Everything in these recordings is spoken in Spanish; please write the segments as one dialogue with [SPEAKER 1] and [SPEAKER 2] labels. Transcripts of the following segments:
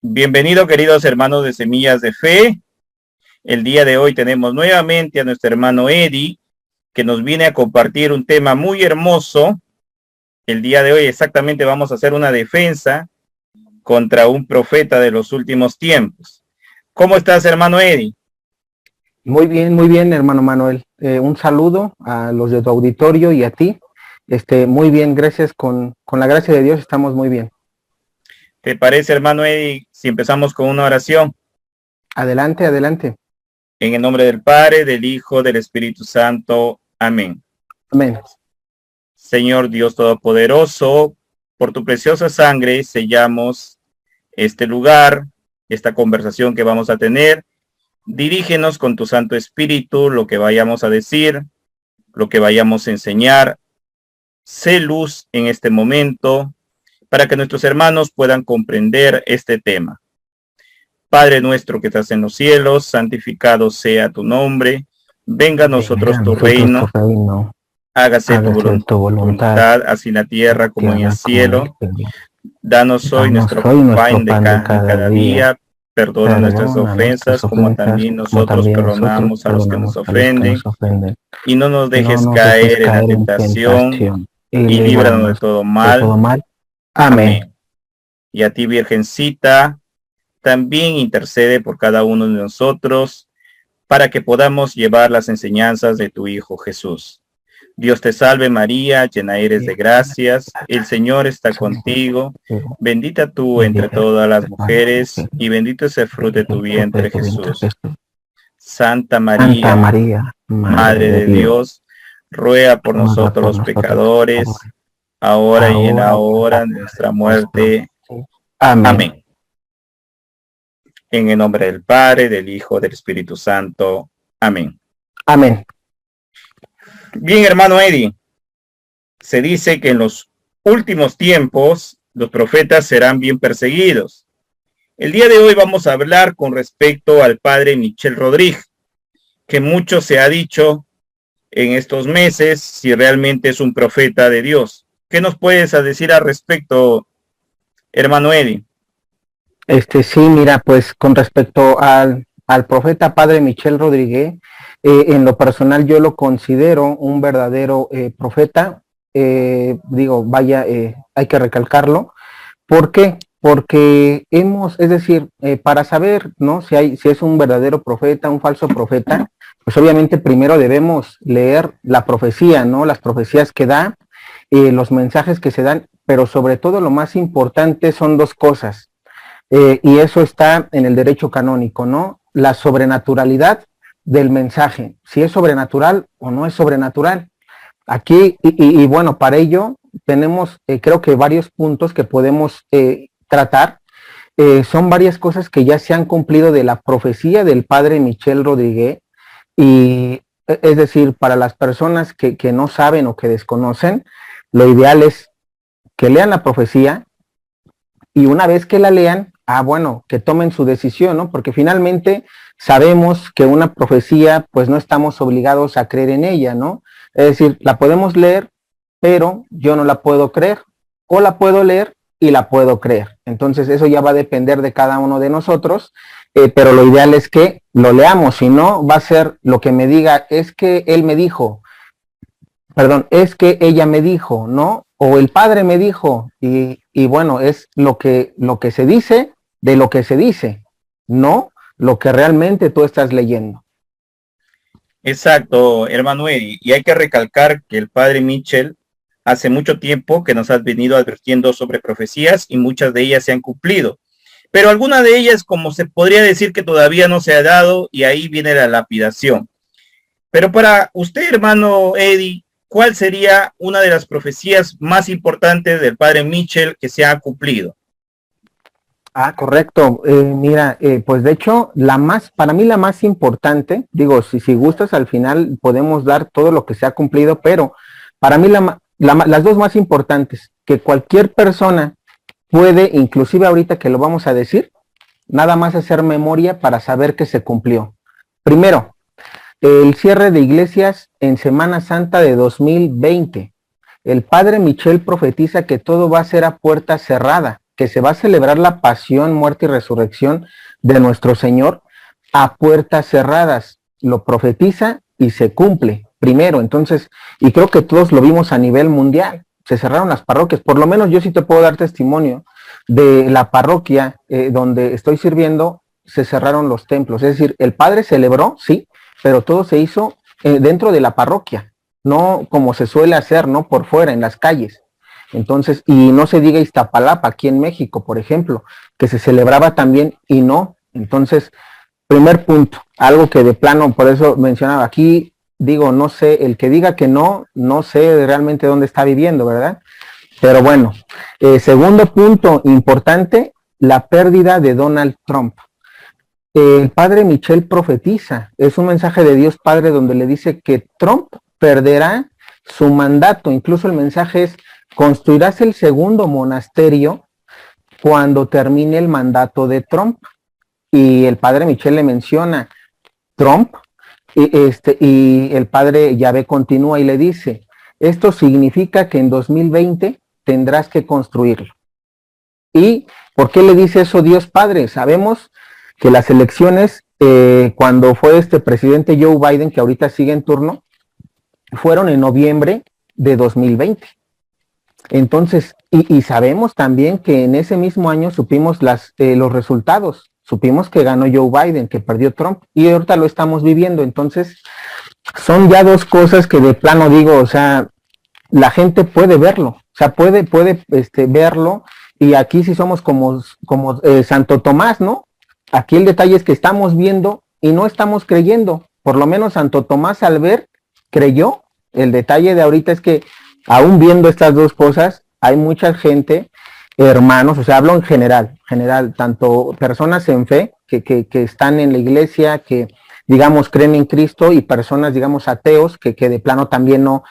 [SPEAKER 1] Bienvenido, queridos hermanos de Semillas de Fe. El día de hoy tenemos nuevamente a nuestro hermano Eddie, que nos viene a compartir un tema muy hermoso. El día de hoy exactamente vamos a hacer una defensa contra un profeta de los últimos tiempos. ¿Cómo estás, hermano Eddie?
[SPEAKER 2] Muy bien, hermano Manuel. Un saludo a los de tu auditorio y a ti. Muy bien, gracias. Con la gracia de Dios estamos muy bien.
[SPEAKER 1] ¿Te parece, hermano Eddie, si empezamos con una oración?
[SPEAKER 2] Adelante, adelante.
[SPEAKER 1] En el nombre del Padre, del Hijo, del Espíritu Santo. Amén.
[SPEAKER 2] Amén.
[SPEAKER 1] Señor Dios Todopoderoso, por tu preciosa sangre sellamos este lugar, esta conversación que vamos a tener. Dirígenos con tu Santo Espíritu lo que vayamos a decir, lo que vayamos a enseñar. Sé luz en este momento para que nuestros hermanos puedan comprender este tema. Padre nuestro que estás en los cielos, santificado sea tu nombre. Venga a nosotros tu reino. Hágase tu voluntad, así en la tierra como en el cielo. Danos hoy nuestro pan de cada día. Perdona nuestras ofensas, como también nosotros perdonamos a los que nos ofenden. Y no nos dejes caer en la tentación, y líbranos de todo mal. Amén. Y a ti, Virgencita, también intercede por cada uno de nosotros, para que podamos llevar las enseñanzas de tu Hijo Jesús. Dios te salve María, llena eres de gracias, el Señor está contigo, bendita tú entre todas las mujeres, y bendito es el fruto de tu vientre, Jesús. Santa María, Madre de Dios, ruega por nosotros los pecadores, ahora y en la hora de nuestra muerte. Amén. En el nombre del Padre, del Hijo, del Espíritu Santo. Amén.
[SPEAKER 2] Amén.
[SPEAKER 1] Bien, hermano Eddie, se dice que en los últimos tiempos los profetas serán bien perseguidos. El día de hoy vamos a hablar con respecto al padre Michel Rodríguez, que mucho se ha dicho en estos meses si realmente es un profeta de Dios. ¿Qué nos puedes decir al respecto, hermano Eddie?
[SPEAKER 2] Sí, mira, pues con respecto al profeta padre Michel Rodríguez, en lo personal yo lo considero un verdadero profeta. Hay que recalcarlo. ¿Por qué? Porque para saber, ¿no? Si es un verdadero profeta, un falso profeta, pues obviamente primero debemos leer la profecía, ¿no? Las profecías que da, los mensajes que se dan, pero sobre todo lo más importante son dos cosas. Y eso está en el derecho canónico, ¿no? La sobrenaturalidad del mensaje, si es sobrenatural o no es sobrenatural. Aquí, y bueno, para ello tenemos creo que varios puntos que podemos tratar. Son varias cosas que ya se han cumplido de la profecía del padre Michel Rodríguez, y es decir, para las personas que no saben o que desconocen, lo ideal es que lean la profecía, y una vez que la lean, que tomen su decisión, ¿no? Porque finalmente sabemos que una profecía, pues no estamos obligados a creer en ella, ¿no? Es decir, la podemos leer, pero yo no la puedo creer, o la puedo leer y la puedo creer. Entonces eso ya va a depender de cada uno de nosotros, pero lo ideal es que lo leamos, si no va a ser lo que me diga, es que él me dijo, es que ella me dijo, ¿no? O el padre me dijo, y bueno, es lo que se dice de lo que se dice, no lo que realmente tú estás leyendo.
[SPEAKER 1] Exacto, hermano Eddie, y hay que recalcar que el padre Michel hace mucho tiempo que nos ha venido advirtiendo sobre profecías, y muchas de ellas se han cumplido, pero algunas de ellas, como se podría decir, que todavía no se ha dado, y ahí viene la lapidación. Pero para usted, hermano Eddie, ¿cuál sería una de las profecías más importantes del padre Michel que se ha cumplido?
[SPEAKER 2] Correcto. Pues de hecho, para mí la más importante, digo, si gustas, al final podemos dar todo lo que se ha cumplido, pero para mí las dos más importantes, que cualquier persona puede, inclusive ahorita que lo vamos a decir, nada más hacer memoria para saber que se cumplió. Primero, el cierre de iglesias en Semana Santa de 2020. El padre Michel profetiza que todo va a ser a puerta cerrada. que se va a celebrar la pasión, muerte y resurrección de nuestro Señor a puertas cerradas. Lo profetiza y se cumple primero. Entonces, y creo que todos lo vimos a nivel mundial. Se cerraron las parroquias. Por lo menos yo sí te puedo dar testimonio de la parroquia donde estoy sirviendo. Se cerraron los templos. Es decir, el padre celebró, sí, pero todo se hizo dentro de la parroquia, no como se suele hacer, ¿no? Por fuera, en las calles. Entonces, y no se diga Iztapalapa, aquí en México, por ejemplo, que se celebraba también y no. Entonces, primer punto, algo que de plano, por eso mencionaba aquí, digo, no sé, el que diga que no, no sé realmente dónde está viviendo, ¿verdad? Pero bueno, segundo punto importante, la pérdida de Donald Trump. El padre Michel profetiza, es un mensaje de Dios Padre donde le dice que Trump perderá su mandato. Incluso el mensaje es: construirás el segundo monasterio cuando termine el mandato de Trump. Y el padre Michel le menciona Trump, y el padre Yahvé continúa y le dice: esto significa que en 2020 tendrás que construirlo. ¿Y por qué le dice eso Dios Padre? Sabemos que las elecciones, cuando fue este presidente Joe Biden, que ahorita sigue en turno, fueron en noviembre de 2020. Entonces, y sabemos también que en ese mismo año supimos los resultados. Supimos que ganó Joe Biden, que perdió Trump, y ahorita lo estamos viviendo. Entonces, son ya dos cosas que de plano digo, o sea, la gente puede verlo, o sea, puede verlo, y aquí sí somos como Santo Tomás, ¿no? Aquí el detalle es que estamos viendo y no estamos creyendo. Por lo menos Santo Tomás al ver, creyó. El detalle de ahorita es que aún viendo estas dos cosas, hay mucha gente, hermanos, o sea, hablo en general, tanto personas en fe que están en la iglesia, que digamos creen en Cristo, y personas, digamos, ateos, que de plano también no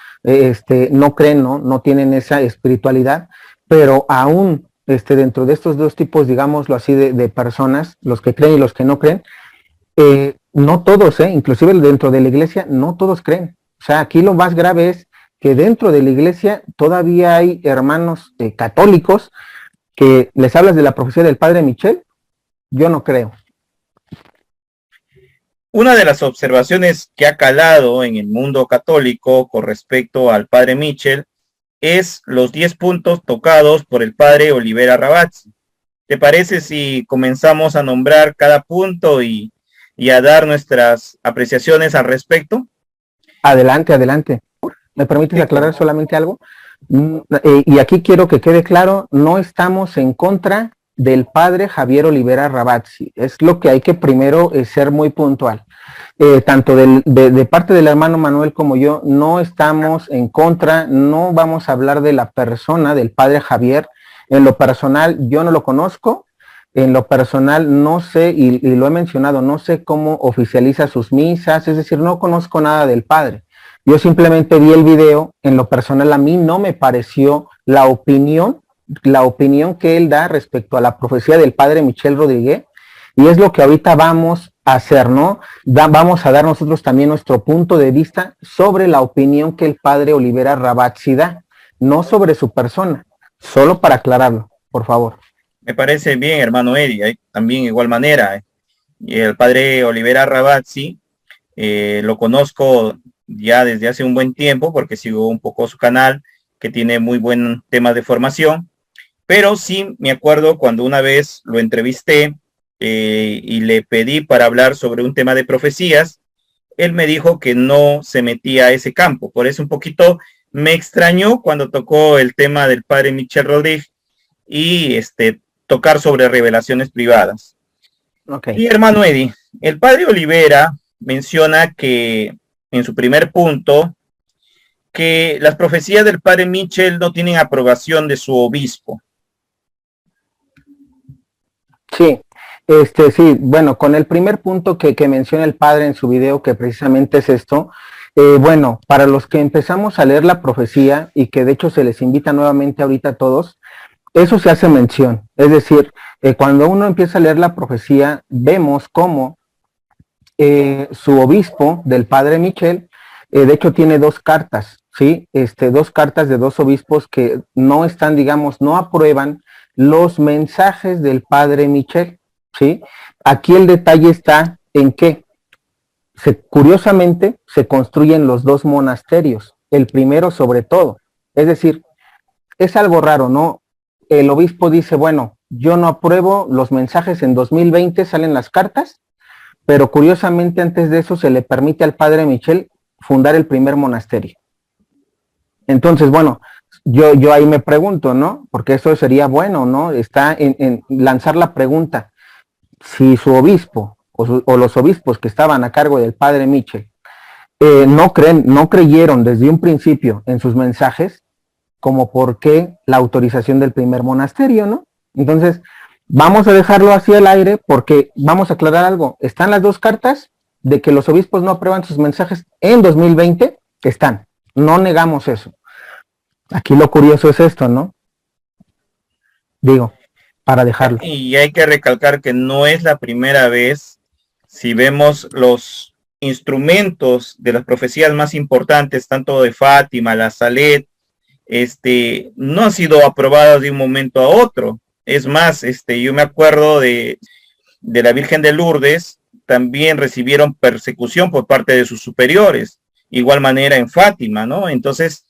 [SPEAKER 2] creen, no tienen esa espiritualidad, pero aún dentro de estos dos tipos, digámoslo así, de personas, los que creen y los que no creen, no todos, inclusive dentro de la iglesia, no todos creen. O sea, aquí lo más grave es que dentro de la iglesia todavía hay hermanos católicos que les hablas de la profecía del padre Michel. Yo no creo.
[SPEAKER 1] Una de las observaciones que ha calado en el mundo católico con respecto al padre Michel es los 10 puntos tocados por el padre Olivera Ravazzi. ¿Te parece si comenzamos a nombrar cada punto y a dar nuestras apreciaciones al respecto?
[SPEAKER 2] Adelante. ¿Me permites aclarar solamente algo? Y aquí quiero que quede claro, no estamos en contra del padre Javier Olivera Ravazzi. Es lo que hay que primero ser muy puntual. Tanto de parte del hermano Manuel como yo, no estamos en contra, no vamos a hablar de la persona del padre Javier. En lo personal, yo no lo conozco. En lo personal, no sé, y lo he mencionado, no sé cómo oficializa sus misas, es decir, no conozco nada del padre. Yo simplemente vi el video. En lo personal, a mí no me pareció la opinión que él da respecto a la profecía del padre Michel Rodríguez, y es lo que ahorita vamos a hacer, ¿no? Vamos a dar nosotros también nuestro punto de vista sobre la opinión que el padre Olivera Ravazzi da, no sobre su persona, solo para aclararlo, por favor.
[SPEAKER 1] Me parece bien, hermano Eddie, también igual manera. Y el padre Olivera Ravazzi lo conozco ya desde hace un buen tiempo, porque sigo un poco su canal, que tiene muy buen tema de formación, pero sí me acuerdo cuando una vez lo entrevisté y le pedí para hablar sobre un tema de profecías, él me dijo que no se metía a ese campo. Por eso un poquito me extrañó cuando tocó el tema del padre Michel Rodríguez y tocar sobre revelaciones privadas.
[SPEAKER 2] Okay.
[SPEAKER 1] Y hermano Eddie, el padre Olivera menciona que en su primer punto, que las profecías del padre Michel no tienen aprobación de su obispo.
[SPEAKER 2] Sí, sí, bueno, con el primer punto que menciona el padre en su video, que precisamente es esto, bueno, para los que empezamos a leer la profecía, y que de hecho se les invita nuevamente ahorita a todos, eso se hace mención. Es decir, cuando uno empieza a leer la profecía, vemos cómo su obispo del padre Michel, de hecho tiene dos cartas, ¿sí? Dos cartas de dos obispos que no están, digamos, no aprueban los mensajes del padre Michel, ¿sí? Aquí el detalle está en que curiosamente se construyen los dos monasterios, el primero sobre todo. Es decir, es algo raro, ¿no? El obispo dice, bueno, yo no apruebo los mensajes, en 2020 salen las cartas, pero curiosamente antes de eso se le permite al padre Michel fundar el primer monasterio. Entonces, bueno, yo ahí me pregunto, ¿no? Porque eso sería bueno, ¿no? Está en lanzar la pregunta, si su obispo o los obispos que estaban a cargo del padre Michel no creyeron desde un principio en sus mensajes, como por qué la autorización del primer monasterio, ¿no? Entonces, vamos a dejarlo así al aire porque vamos a aclarar algo. Están las dos cartas de que los obispos no aprueban sus mensajes en 2020, están. No negamos eso. Aquí lo curioso es esto, ¿no? Digo, para dejarlo.
[SPEAKER 1] Y hay que recalcar que no es la primera vez. Si vemos los instrumentos de las profecías más importantes, tanto de Fátima, la Salet, no han sido aprobados de un momento a otro. Es más, yo me acuerdo de la Virgen de Lourdes, también recibieron persecución por parte de sus superiores, igual manera en Fátima, ¿no? Entonces,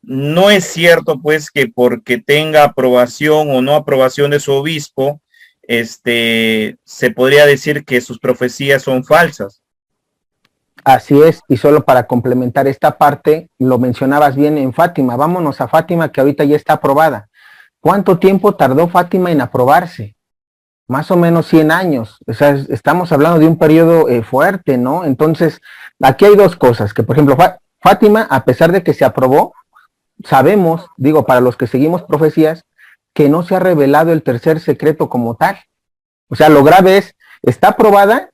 [SPEAKER 1] no es cierto pues que porque tenga aprobación o no aprobación de su obispo, se podría decir que sus profecías son falsas.
[SPEAKER 2] Así es, y solo para complementar esta parte, lo mencionabas bien en Fátima. Vámonos a Fátima, que ahorita ya está aprobada. ¿Cuánto tiempo tardó Fátima en aprobarse? Más o menos 100 años. O sea, estamos hablando de un periodo fuerte, ¿no? Entonces, aquí hay dos cosas, que por ejemplo, Fátima, a pesar de que se aprobó, sabemos, digo, para los que seguimos profecías, que no se ha revelado el tercer secreto como tal. O sea, lo grave es, está aprobada,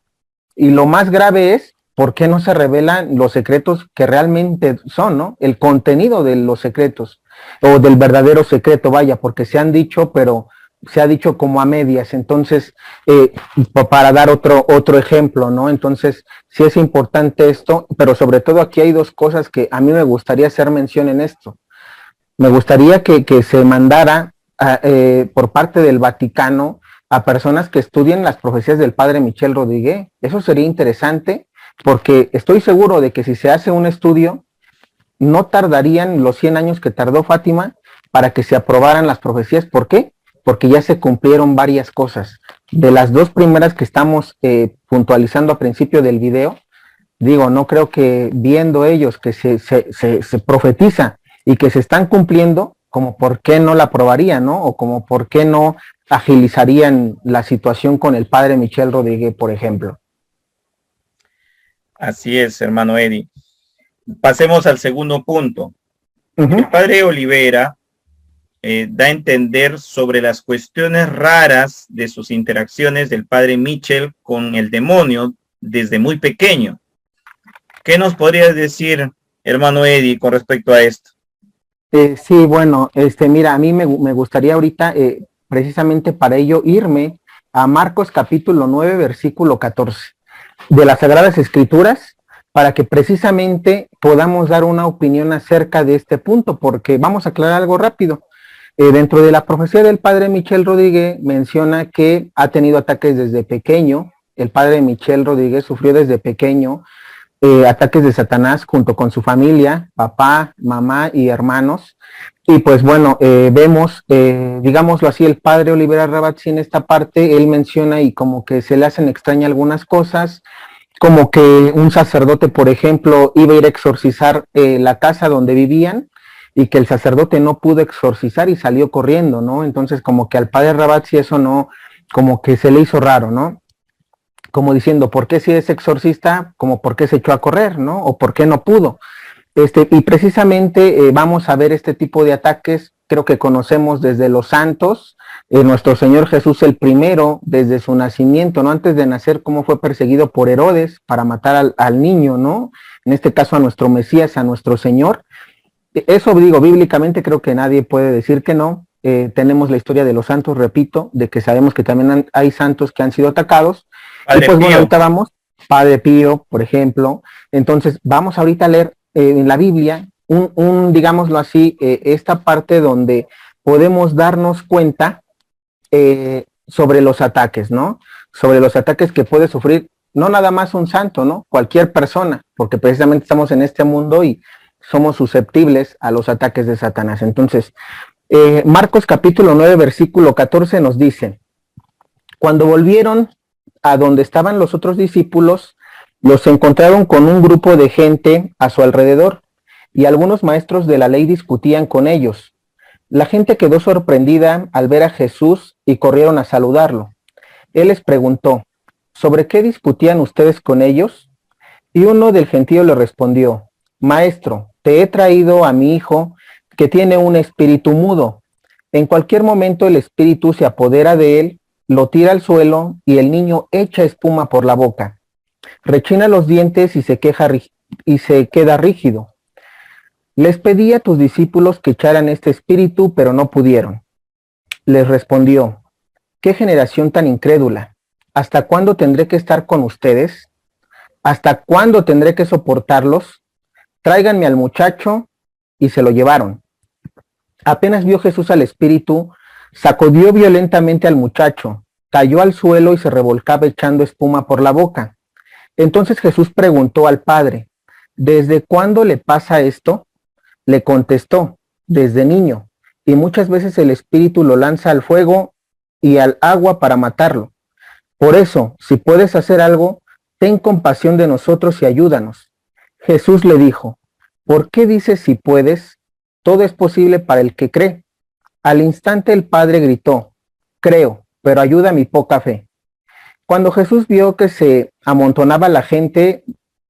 [SPEAKER 2] y lo más grave es, ¿por qué no se revelan los secretos que realmente son, ¿no? El contenido de los secretos, o del verdadero secreto, vaya, porque se han dicho, pero se ha dicho como a medias. Entonces, para dar otro ejemplo, ¿no? Entonces, sí es importante esto, pero sobre todo aquí hay dos cosas que a mí me gustaría hacer mención en esto. Me gustaría que se mandara por parte del Vaticano a personas que estudien las profecías del padre Michel Rodríguez. Eso sería interesante, porque estoy seguro de que si se hace un estudio, no tardarían los 100 años que tardó Fátima para que se aprobaran las profecías. ¿Por qué? Porque ya se cumplieron varias cosas. De las dos primeras que estamos puntualizando a principio del video, digo, no creo que viendo ellos que se profetiza y que se están cumpliendo, como por qué no la aprobarían, ¿no? O como por qué no agilizarían la situación con el padre Michel Rodríguez, por ejemplo.
[SPEAKER 1] Así es, hermano Eddie. Pasemos al segundo punto. El padre Olivera da a entender sobre las cuestiones raras de sus interacciones del padre Michel con el demonio desde muy pequeño. ¿Qué nos podrías decir, hermano Eddie, con respecto a esto?
[SPEAKER 2] Sí, bueno, mira, a mí me gustaría ahorita, precisamente para ello, irme a Marcos capítulo 9, versículo 14, de las Sagradas Escrituras, para que precisamente podamos dar una opinión acerca de este punto, porque vamos a aclarar algo rápido. Dentro de la profecía del padre Michel Rodríguez menciona que ha tenido ataques desde pequeño. El padre Michel Rodríguez sufrió desde pequeño ataques de Satanás junto con su familia, papá, mamá y hermanos. Y pues bueno, vemos, digámoslo así, el padre Olivera Ravazzi en esta parte, él menciona y como que se le hacen extrañas algunas cosas, como que un sacerdote, por ejemplo, iba a ir a exorcizar la casa donde vivían, y que el sacerdote no pudo exorcizar y salió corriendo, ¿no? Entonces como que al padre Ravazzi eso no, como que se le hizo raro, ¿no? Como diciendo, ¿por qué si es exorcista? Como ¿por qué se echó a correr, no? O ¿por qué no pudo? Y precisamente vamos a ver este tipo de ataques, creo que conocemos desde los santos, nuestro Señor Jesús el primero, desde su nacimiento, ¿no? Antes de nacer, cómo fue perseguido por Herodes para matar al niño, ¿no? En este caso a nuestro Mesías, a nuestro Señor. Eso digo, bíblicamente creo que nadie puede decir que no. Tenemos la historia de los santos, repito, de que sabemos que también hay santos que han sido atacados.
[SPEAKER 1] Padre
[SPEAKER 2] y pues
[SPEAKER 1] Pío.
[SPEAKER 2] Bueno, ahorita vamos, Padre Pío, por ejemplo. Entonces, vamos ahorita a leer en la Biblia, digámoslo así, esta parte donde podemos darnos cuenta sobre los ataques, ¿no? Sobre los ataques que puede sufrir no nada más un santo, ¿no? Cualquier persona, porque precisamente estamos en este mundo y somos susceptibles a los ataques de Satanás. Entonces, Marcos capítulo 9, versículo 14 nos dice: cuando volvieron a donde estaban los otros discípulos, los encontraron con un grupo de gente a su alrededor, y algunos maestros de la ley discutían con ellos. La gente quedó sorprendida al ver a Jesús y corrieron a saludarlo. Él les preguntó: ¿sobre qué discutían ustedes con ellos? Y uno del gentío le respondió: Maestro, te he traído a mi hijo que tiene un espíritu mudo. En cualquier momento el espíritu se apodera de él, lo tira al suelo y el niño echa espuma por la boca. Rechina los dientes y se queda rígido. Les pedí a tus discípulos que echaran este espíritu, pero no pudieron. Les respondió: ¿qué generación tan incrédula? ¿Hasta cuándo tendré que estar con ustedes? ¿Hasta cuándo tendré que soportarlos? Tráiganme al muchacho. Y se lo llevaron. Apenas vio Jesús al espíritu, sacudió violentamente al muchacho, cayó al suelo y se revolcaba echando espuma por la boca. Entonces Jesús preguntó al padre: ¿desde cuándo le pasa esto? Le contestó: desde niño, y muchas veces el espíritu lo lanza al fuego y al agua para matarlo. Por eso, si puedes hacer algo, ten compasión de nosotros y ayúdanos. Jesús le dijo: ¿por qué dices si puedes? Todo es posible para el que cree. Al instante el padre gritó: creo, pero ayuda mi poca fe. Cuando Jesús vio que se amontonaba la gente,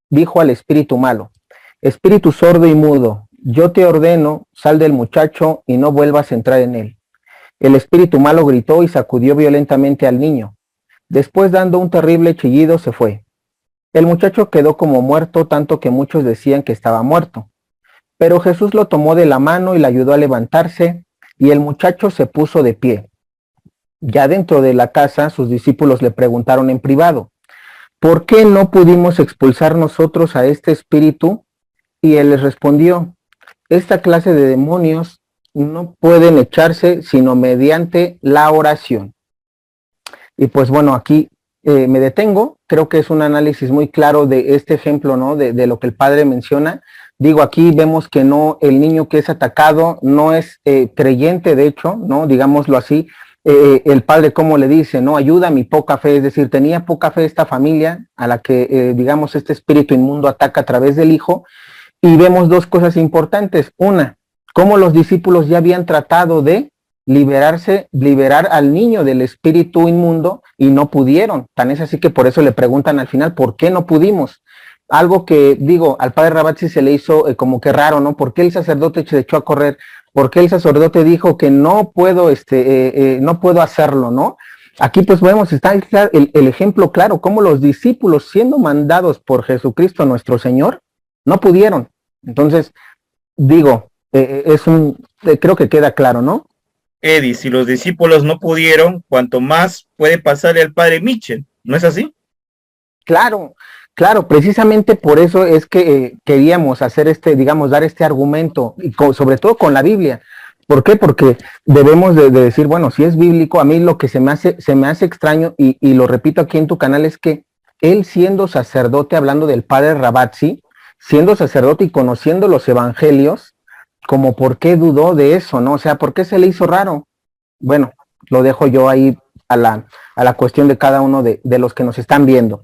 [SPEAKER 2] dijo al espíritu malo: espíritu sordo y mudo, yo te ordeno, sal del muchacho y no vuelvas a entrar en él. El espíritu malo gritó y sacudió violentamente al niño. Después, dando un terrible chillido, se fue. El muchacho quedó como muerto, tanto que muchos decían que estaba muerto. Pero Jesús lo tomó de la mano y le ayudó a levantarse, y el muchacho se puso de pie. Ya dentro de la casa, sus discípulos le preguntaron en privado: ¿por qué no pudimos expulsar nosotros a este espíritu? Y él les respondió: esta clase de demonios no pueden echarse sino mediante la oración. Y pues bueno, aquí me detengo. Creo que es un análisis muy claro de este ejemplo, ¿no? De lo que el padre menciona. Digo, aquí vemos que no, el niño que es atacado no es creyente, de hecho, ¿no? Digámoslo así. El padre, como le dice, ¿no? Ayuda a mi poca fe, es decir, tenía poca fe esta familia a la que, digamos, este espíritu inmundo ataca a través del hijo. Y vemos dos cosas importantes. Una, cómo los discípulos ya habían tratado de liberar al niño del espíritu inmundo y no pudieron. Tan es así que por eso le preguntan al final: ¿por qué no pudimos? Algo que, digo, al padre Ravazzi se le hizo como que raro, ¿no? ¿Por qué el sacerdote se echó a correr? ¿Por qué el sacerdote dijo que no puedo, no puedo hacerlo, ¿no? Aquí pues vemos, está el ejemplo claro, cómo los discípulos, siendo mandados por Jesucristo nuestro Señor, no pudieron. Entonces, digo, creo que queda claro, ¿no?
[SPEAKER 1] Eddie, si los discípulos no pudieron, cuanto más puede pasarle al padre Mitchell, ¿no es así?
[SPEAKER 2] Claro, precisamente por eso es que queríamos hacer digamos, dar este argumento, y sobre todo con la Biblia. ¿Por qué? Porque debemos de decir, bueno, si es bíblico, a mí lo que se me hace extraño, y lo repito aquí en tu canal, es que él, siendo sacerdote, hablando del padre Ravazzi, siendo sacerdote y conociendo los evangelios, como por qué dudó de eso, ¿no? O sea, ¿por qué se le hizo raro? Bueno, lo dejo yo ahí a la cuestión de cada uno de los que nos están viendo.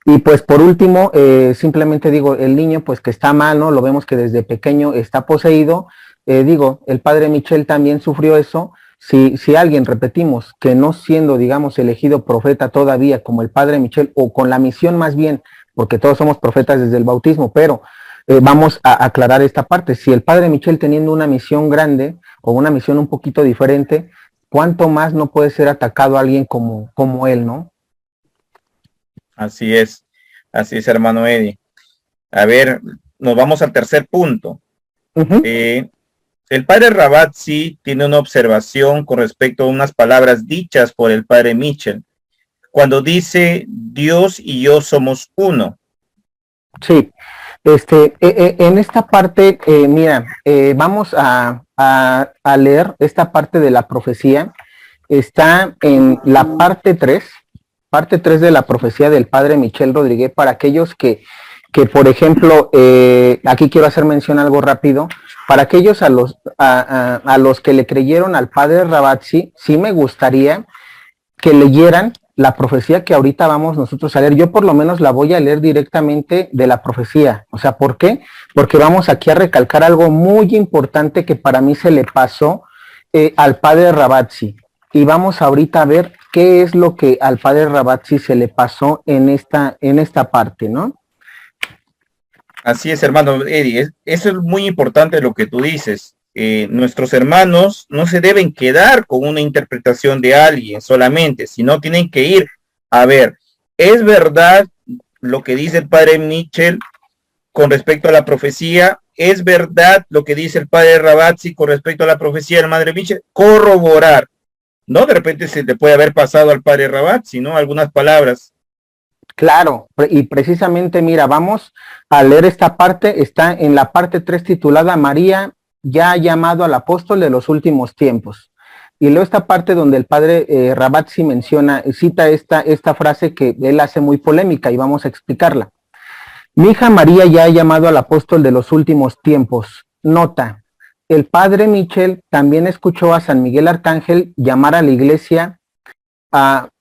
[SPEAKER 2] Y pues por último, simplemente digo, el niño pues que está mal, ¿no? Lo vemos que desde pequeño está poseído. Digo, el padre Mitchell también sufrió eso. Si alguien, repetimos, que no siendo, digamos, elegido profeta todavía como el padre Mitchell, o con la misión más bien, porque todos somos profetas desde el bautismo, pero vamos a aclarar esta parte. Si el padre Mitchell, teniendo una misión grande o una misión un poquito diferente, ¿cuánto más no puede ser atacado alguien como él, no?
[SPEAKER 1] Así es, hermano Eddie. A ver, nos vamos al tercer punto.
[SPEAKER 2] Uh-huh.
[SPEAKER 1] El padre Ravazzi tiene una observación con respecto a unas palabras dichas por el padre Mitchell, cuando dice: Dios y yo somos uno.
[SPEAKER 2] Sí, en esta parte, mira, vamos a a leer esta parte de la profecía. Está en la parte 3 de la profecía del padre Michel Rodríguez, para aquellos que por ejemplo, aquí quiero hacer mención algo rápido, para aquellos a los que le creyeron al padre Ravazzi, sí me gustaría que leyeran la profecía que ahorita vamos nosotros a leer. Yo por lo menos la voy a leer directamente de la profecía. O sea, ¿por qué? Porque vamos aquí a recalcar algo muy importante que para mí se le pasó al padre Ravazzi. Y vamos ahorita a ver qué es lo que al padre Ravazzi se le pasó en esta parte, ¿no?
[SPEAKER 1] Así es, hermano Eddie, eso es muy importante lo que tú dices. Nuestros hermanos no se deben quedar con una interpretación de alguien solamente, sino tienen que ir a ver, ¿es verdad lo que dice el padre Michel con respecto a la profecía? ¿Es verdad lo que dice el padre Ravazzi con respecto a la profecía del madre Michel? Corroborar, ¿no? De repente se le puede haber pasado al padre Ravazzi, ¿no? Algunas palabras.
[SPEAKER 2] Claro, y precisamente, mira, vamos a leer esta parte, está en la parte 3 titulada María ya ha llamado al apóstol de los últimos tiempos. Y leo esta parte donde el padre Ravazzi cita esta frase que él hace muy polémica y vamos a explicarla. Mi hija María ya ha llamado al apóstol de los últimos tiempos. Nota, el padre Michel también escuchó a San Miguel Arcángel llamar a la iglesia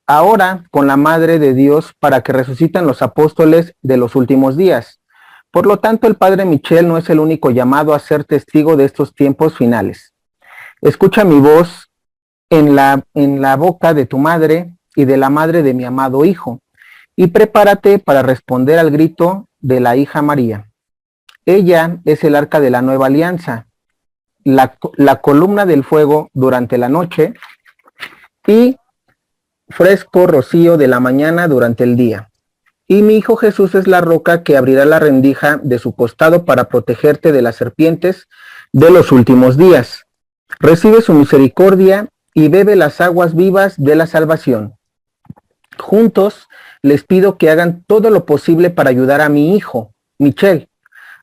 [SPEAKER 2] ahora con la Madre de Dios para que resuciten los apóstoles de los últimos días. Por lo tanto, el padre Michel no es el único llamado a ser testigo de estos tiempos finales. Escucha mi voz en la boca de tu madre y de la madre de mi amado hijo, y prepárate para responder al grito de la hija María. Ella es el arca de la nueva alianza, la columna del fuego durante la noche y fresco rocío de la mañana durante el día. Y mi hijo Jesús es la roca que abrirá la rendija de su costado para protegerte de las serpientes de los últimos días. Recibe su misericordia y bebe las aguas vivas de la salvación. Juntos les pido que hagan todo lo posible para ayudar a mi hijo, Michel,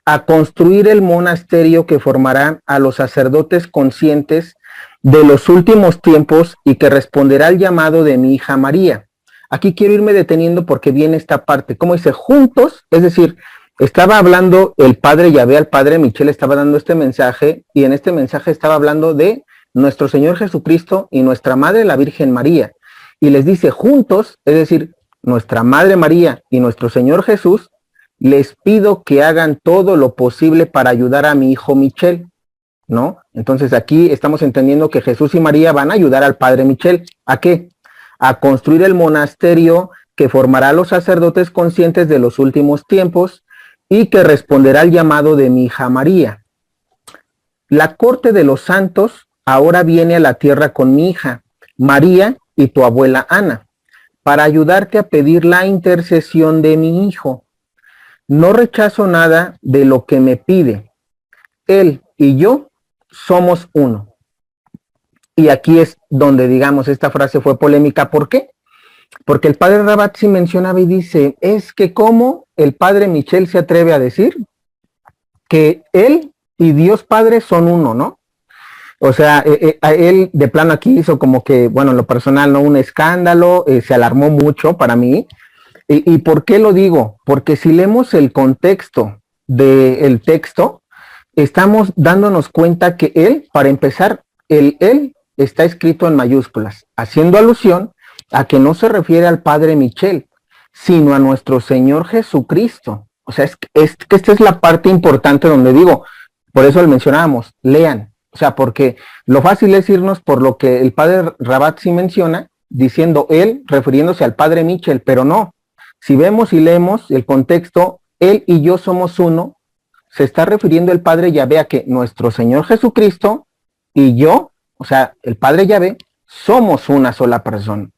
[SPEAKER 2] a construir el monasterio que formará a los sacerdotes conscientes de los últimos tiempos y que responderá al llamado de mi hija María. Aquí quiero irme deteniendo porque viene esta parte, como dice, juntos, es decir, estaba hablando el padre Yahvé al padre Michel, estaba dando este mensaje y en este mensaje estaba hablando de nuestro Señor Jesucristo y nuestra Madre la Virgen María. Y les dice juntos, es decir, nuestra Madre María y nuestro Señor Jesús, les pido que hagan todo lo posible para ayudar a mi hijo Michel, ¿no? Entonces aquí estamos entendiendo que Jesús y María van a ayudar al padre Michel. ¿A qué? A construir el monasterio que formará a los sacerdotes conscientes de los últimos tiempos y que responderá al llamado de mi hija María. La corte de los santos ahora viene a la tierra con mi hija, María y tu abuela Ana, para ayudarte a pedir la intercesión de mi hijo. No rechazo nada de lo que me pide. Él y yo somos uno. Y aquí es donde, digamos, esta frase fue polémica. ¿Por qué? Porque el padre Ravazzi mencionaba y dice, es que como el padre Michel se atreve a decir que él y Dios Padre son uno, ¿no? O sea, él de plano aquí hizo como que, bueno, en lo personal, ¿no? Un escándalo, se alarmó mucho para mí. ¿Y por qué lo digo? Porque si leemos el contexto del texto, estamos dándonos cuenta que él, para empezar, él está escrito en mayúsculas, haciendo alusión a que no se refiere al padre Michel, sino a nuestro Señor Jesucristo. O sea, que esta es la parte importante donde digo, por eso lo mencionábamos, lean. O sea, porque lo fácil es irnos por lo que el padre Ravazzi menciona, diciendo él, refiriéndose al padre Michel, pero no. Si vemos y leemos el contexto, él y yo somos uno, se está refiriendo el padre Yahvé a que nuestro Señor Jesucristo y yo, o sea, el padre Yahvé, somos una sola persona.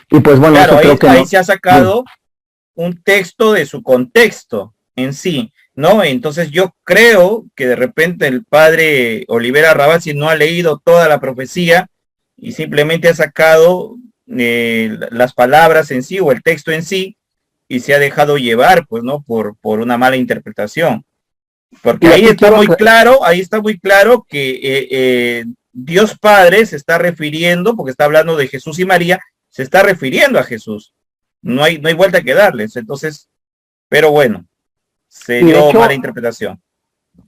[SPEAKER 2] Y pues bueno,
[SPEAKER 1] claro,
[SPEAKER 2] eso creo que
[SPEAKER 1] ahí
[SPEAKER 2] no.
[SPEAKER 1] se ha sacado un texto de su contexto en sí, ¿no? Entonces yo creo que de repente el padre Olivera Ravazzi no ha leído toda la profecía y simplemente ha sacado las palabras en sí o el texto en sí y se ha dejado llevar, pues, ¿no? Por una mala interpretación. Porque ahí está muy claro que Dios Padre se está refiriendo, porque está hablando de Jesús y María, se está refiriendo a Jesús. No hay vuelta que darles. Entonces, pero bueno, se dio mala interpretación.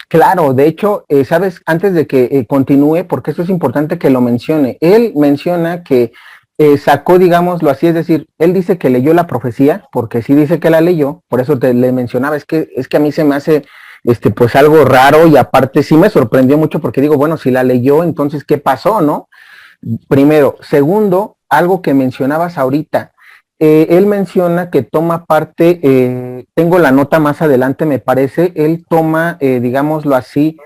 [SPEAKER 2] Claro, de hecho, sabes, antes de que continúe, porque esto es importante que lo mencione, él menciona que sacó, digámoslo así, es decir, él dice que leyó la profecía, porque sí dice que la leyó, por eso le mencionaba, es que a mí se me hace pues algo raro, y aparte sí me sorprendió mucho porque digo, bueno, si la leyó, entonces, ¿qué pasó, no? Primero. Segundo, algo que mencionabas ahorita, él menciona que toma parte, tengo la nota más adelante, me parece, él toma, digámoslo así,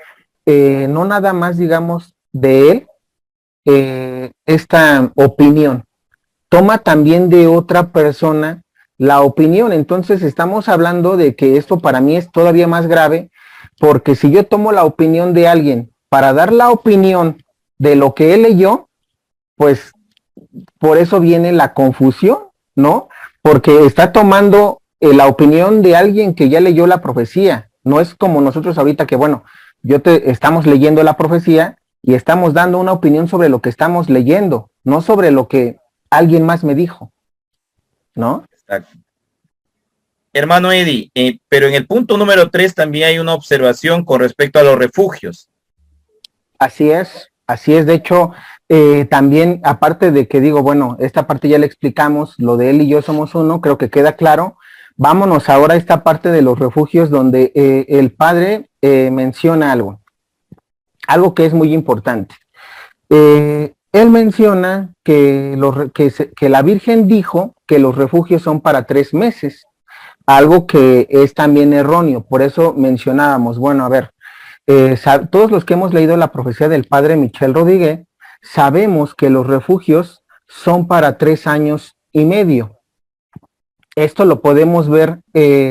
[SPEAKER 2] no nada más, digamos, de él, esta opinión, toma también de otra persona la opinión. Entonces estamos hablando de que esto para mí es todavía más grave, porque si yo tomo la opinión de alguien para dar la opinión de lo que él leyó, pues por eso viene la confusión, ¿no? Porque está tomando la opinión de alguien que ya leyó la profecía. No es como nosotros ahorita que, bueno, estamos leyendo la profecía y estamos dando una opinión sobre lo que estamos leyendo, no sobre lo que alguien más me dijo, ¿no?
[SPEAKER 1] Exacto. Hermano Eddie, pero en el punto número 3 también hay una observación con respecto a los refugios.
[SPEAKER 2] Así es. De hecho, también, aparte de que digo, bueno, esta parte ya le explicamos, lo de él y yo somos uno, creo que queda claro. Vámonos ahora a esta parte de los refugios donde el padre menciona algo que es muy importante. Él menciona que la Virgen dijo que los refugios son para 3 meses, algo que es también erróneo. Por eso mencionábamos, bueno, a ver, todos los que hemos leído la profecía del padre Michel Rodríguez, sabemos que los refugios son para 3 años y medio. Esto lo podemos ver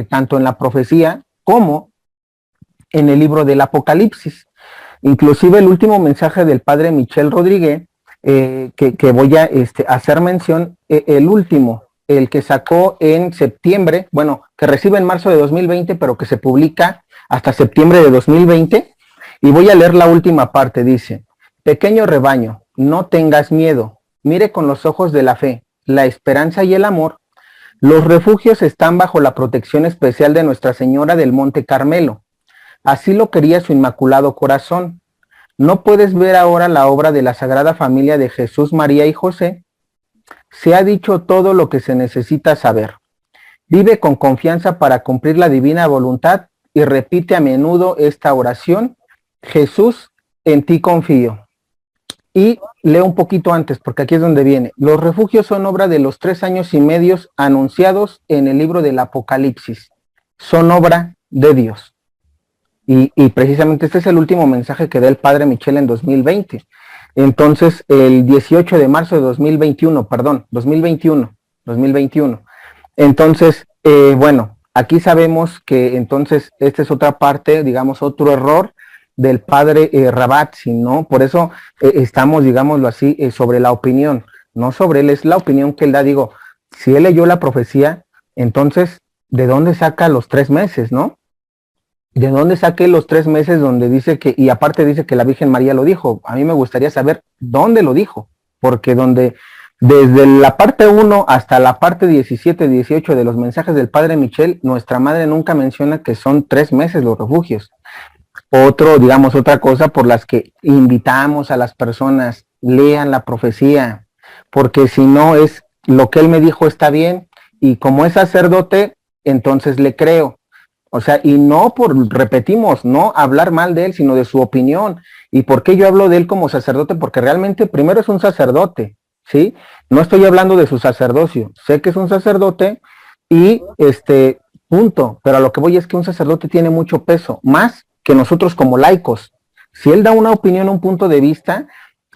[SPEAKER 2] tanto en la profecía como en el libro del Apocalipsis. Inclusive el último mensaje del padre Michel Rodríguez, que voy a hacer mención, el último, el que sacó en septiembre, bueno, que recibe en marzo de 2020, pero que se publica hasta septiembre de 2020, y voy a leer la última parte. Dice: pequeño rebaño, no tengas miedo, mire con los ojos de la fe, la esperanza y el amor. Los refugios están bajo la protección especial de Nuestra Señora del Monte Carmelo. Así lo quería su Inmaculado Corazón. ¿No puedes ver ahora la obra de la Sagrada Familia de Jesús, María y José? Se ha dicho todo lo que se necesita saber. Vive con confianza para cumplir la divina voluntad y repite a menudo esta oración: Jesús, en ti confío. Y leo un poquito antes, porque aquí es donde viene. Los refugios son obra de los 3 años y medio anunciados en el libro del Apocalipsis. Son obra de Dios. Y precisamente este es el último mensaje que da el padre Michel en 2020. Entonces, el 18 de marzo de 2021. Entonces, bueno, aquí sabemos que entonces esta es otra parte, digamos, otro error del padre Ravazzi, ¿no? Por eso estamos, digámoslo así, sobre la opinión, no sobre él, es la opinión que él da. Digo, si él leyó la profecía, entonces, ¿de dónde saca los 3 meses, no? ¿De dónde saqué los 3 meses donde dice que, y aparte dice que la Virgen María lo dijo? A mí me gustaría saber dónde lo dijo, porque desde la parte 1 hasta la parte 17, 18 de los mensajes del padre Michel, nuestra madre nunca menciona que son 3 meses los refugios. Otra cosa por las que invitamos a las personas: lean la profecía, porque si no, es lo que él me dijo está bien, y como es sacerdote, entonces le creo. O sea, y no repetimos, no hablar mal de él, sino de su opinión. ¿Y por qué yo hablo de él como sacerdote? Porque realmente primero es un sacerdote, ¿sí? No estoy hablando de su sacerdocio. Sé que es un sacerdote y punto. Pero a lo que voy es que un sacerdote tiene mucho peso, más que nosotros como laicos. Si él da una opinión, un punto de vista,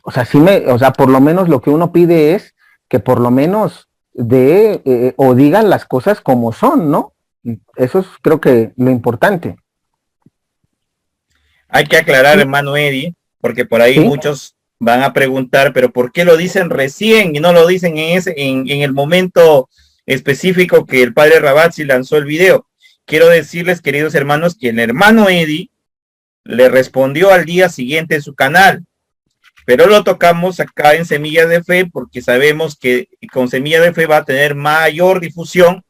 [SPEAKER 2] o sea, por lo menos lo que uno pide es que por lo menos o digan las cosas como son, ¿no? Eso es, creo que, lo importante.
[SPEAKER 1] Hay que aclarar, hermano Eddie, porque por ahí muchos van a preguntar, pero ¿por qué lo dicen recién y no lo dicen en el momento específico que el padre Ravazzi lanzó el video? Quiero decirles, queridos hermanos, que el hermano Eddie le respondió al día siguiente en su canal, pero lo tocamos acá en Semilla de Fe porque sabemos que con Semilla de Fe va a tener mayor difusión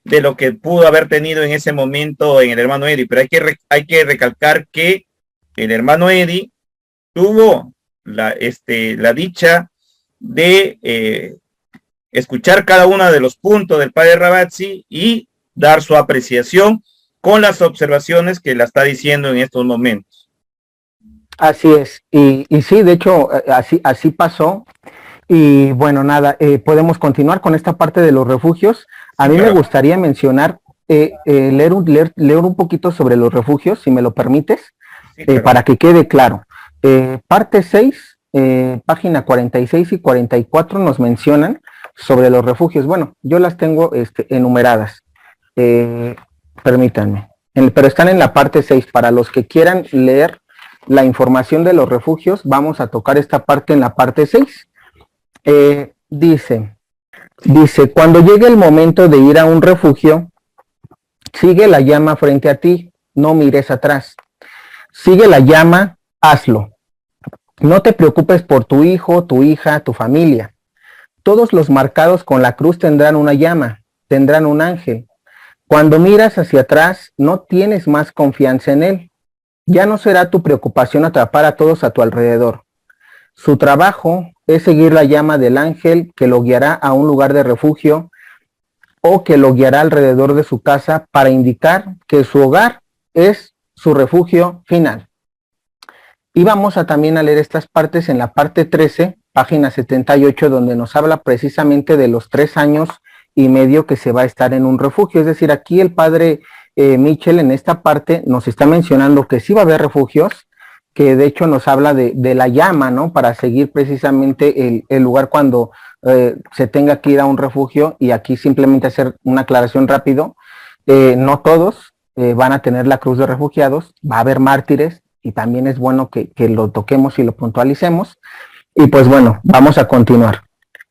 [SPEAKER 1] de lo que pudo haber tenido en ese momento en el hermano Eddie, pero hay que recalcar que el hermano Eddie tuvo la dicha de escuchar cada uno de los puntos del padre Ravazzi y dar su apreciación con las observaciones que la está diciendo en estos momentos.
[SPEAKER 2] Así es, y sí, de hecho, así pasó. Y bueno, nada, podemos continuar con esta parte de los refugios. A mí me gustaría mencionar, leer un poquito sobre los refugios, si me lo permites, para que quede claro. Parte 6, página 46 y 44 nos mencionan sobre los refugios. Bueno, yo las tengo enumeradas. Permítanme. Pero están en la parte 6. Para los que quieran leer la información de los refugios, vamos a tocar esta parte en la parte 6. Dice, cuando llegue el momento de ir a un refugio, sigue la llama frente a ti, no mires atrás. Sigue la llama, hazlo. No te preocupes por tu hijo, tu hija, tu familia. Todos los marcados con la cruz tendrán una llama, tendrán un ángel. Cuando miras hacia atrás, no tienes más confianza en él. Ya no será tu preocupación atrapar a todos a tu alrededor. Su trabajo es seguir la llama del ángel que lo guiará a un lugar de refugio o que lo guiará alrededor de su casa para indicar que su hogar es su refugio final. Y vamos también a leer estas partes en la parte 13, página 78, donde nos habla precisamente de los 3 años y medio que se va a estar en un refugio. Es decir, aquí el padre Mitchell en esta parte nos está mencionando que sí va a haber refugios, que de hecho nos habla de la llama, ¿no? Para seguir precisamente el lugar cuando se tenga que ir a un refugio. Y aquí simplemente hacer una aclaración rápido, no todos van a tener la cruz de refugiados, va a haber mártires y también es bueno que lo toquemos y lo puntualicemos. Y pues bueno, vamos a continuar.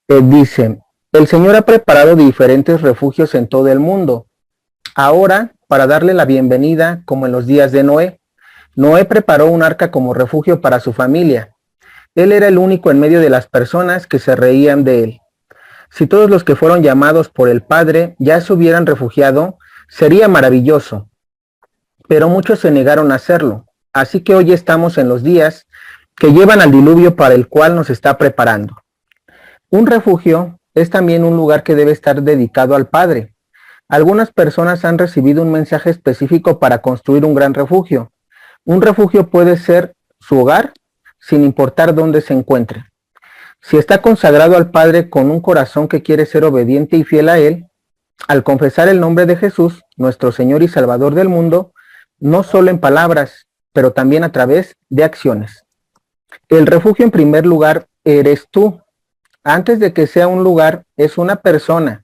[SPEAKER 2] Dice, el Señor ha preparado diferentes refugios en todo el mundo. Ahora, para darle la bienvenida, como en los días de Noé, Noé preparó un arca como refugio para su familia. Él era el único en medio de las personas que se reían de él. Si todos los que fueron llamados por el Padre ya se hubieran refugiado, sería maravilloso. Pero muchos se negaron a hacerlo. Así que hoy estamos en los días que llevan al diluvio para el cual nos está preparando. Un refugio es también un lugar que debe estar dedicado al Padre. Algunas personas han recibido un mensaje específico para construir un gran refugio. Un refugio puede ser su hogar, sin importar dónde se encuentre. Si está consagrado al Padre con un corazón que quiere ser obediente y fiel a Él, al confesar el nombre de Jesús, nuestro Señor y Salvador del mundo, no solo en palabras, pero también a través de acciones. El refugio en primer lugar eres tú. Antes de que sea un lugar, es una persona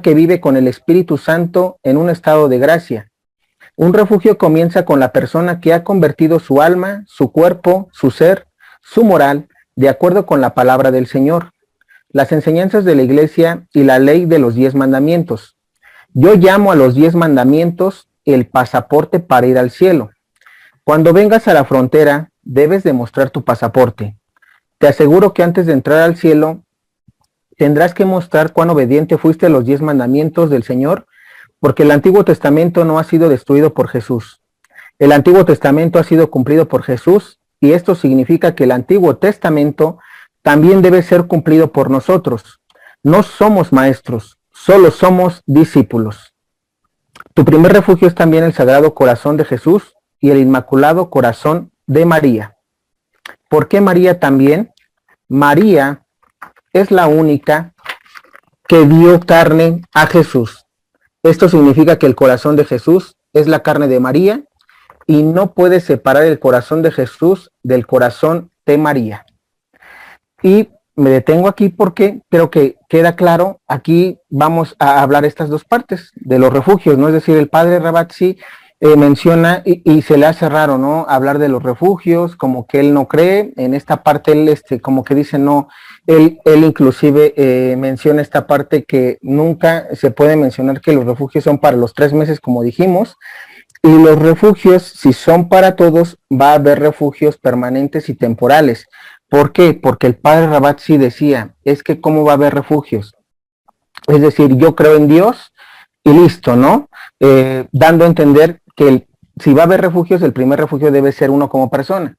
[SPEAKER 2] que vive con el Espíritu Santo en un estado de gracia. Un refugio comienza con la persona que ha convertido su alma, su cuerpo, su ser, su moral, de acuerdo con la palabra del Señor, las enseñanzas de la Iglesia y la ley de los 10 mandamientos. Yo llamo a los 10 mandamientos el pasaporte para ir al cielo. Cuando vengas a la frontera, debes demostrar tu pasaporte. Te aseguro que antes de entrar al cielo, tendrás que mostrar cuán obediente fuiste a los 10 mandamientos del Señor, porque el Antiguo Testamento no ha sido destruido por Jesús. El Antiguo Testamento ha sido cumplido por Jesús, y esto significa que el Antiguo Testamento también debe ser cumplido por nosotros. No somos maestros, solo somos discípulos. Tu primer refugio es también el Sagrado Corazón de Jesús y el Inmaculado Corazón de María. ¿Por qué María también? María es la única que dio carne a Jesús. Esto significa que el corazón de Jesús es la carne de María y no puede separar el corazón de Jesús del corazón de María. Y me detengo aquí porque creo que queda claro. Aquí vamos a hablar estas dos partes de los refugios, ¿no? Es decir, el padre Ravazzi menciona y se le hace raro, ¿no? Hablar de los refugios, como que él no cree. En esta parte él como que dice no. Él inclusive menciona esta parte que nunca se puede mencionar que los refugios son para los 3 meses, como dijimos. Y los refugios, si son para todos, va a haber refugios permanentes y temporales. ¿Por qué? Porque el padre Rabat sí decía, es que ¿cómo va a haber refugios? Es decir, yo creo en Dios y listo, ¿no? Dando a entender que si va a haber refugios, el primer refugio debe ser uno como persona.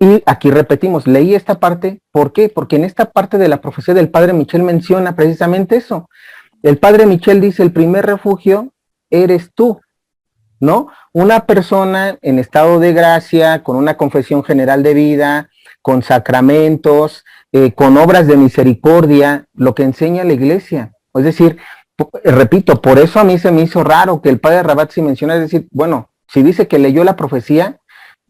[SPEAKER 2] Y aquí repetimos, leí esta parte, ¿por qué? Porque en esta parte de la profecía del padre Michel menciona precisamente eso. El padre Michel dice, el primer refugio eres tú, ¿no? Una persona en estado de gracia, con una confesión general de vida, con sacramentos, con obras de misericordia, lo que enseña la iglesia. Es decir, repito, por eso a mí se me hizo raro que el padre Rabat se menciona, es decir, bueno, si dice que leyó la profecía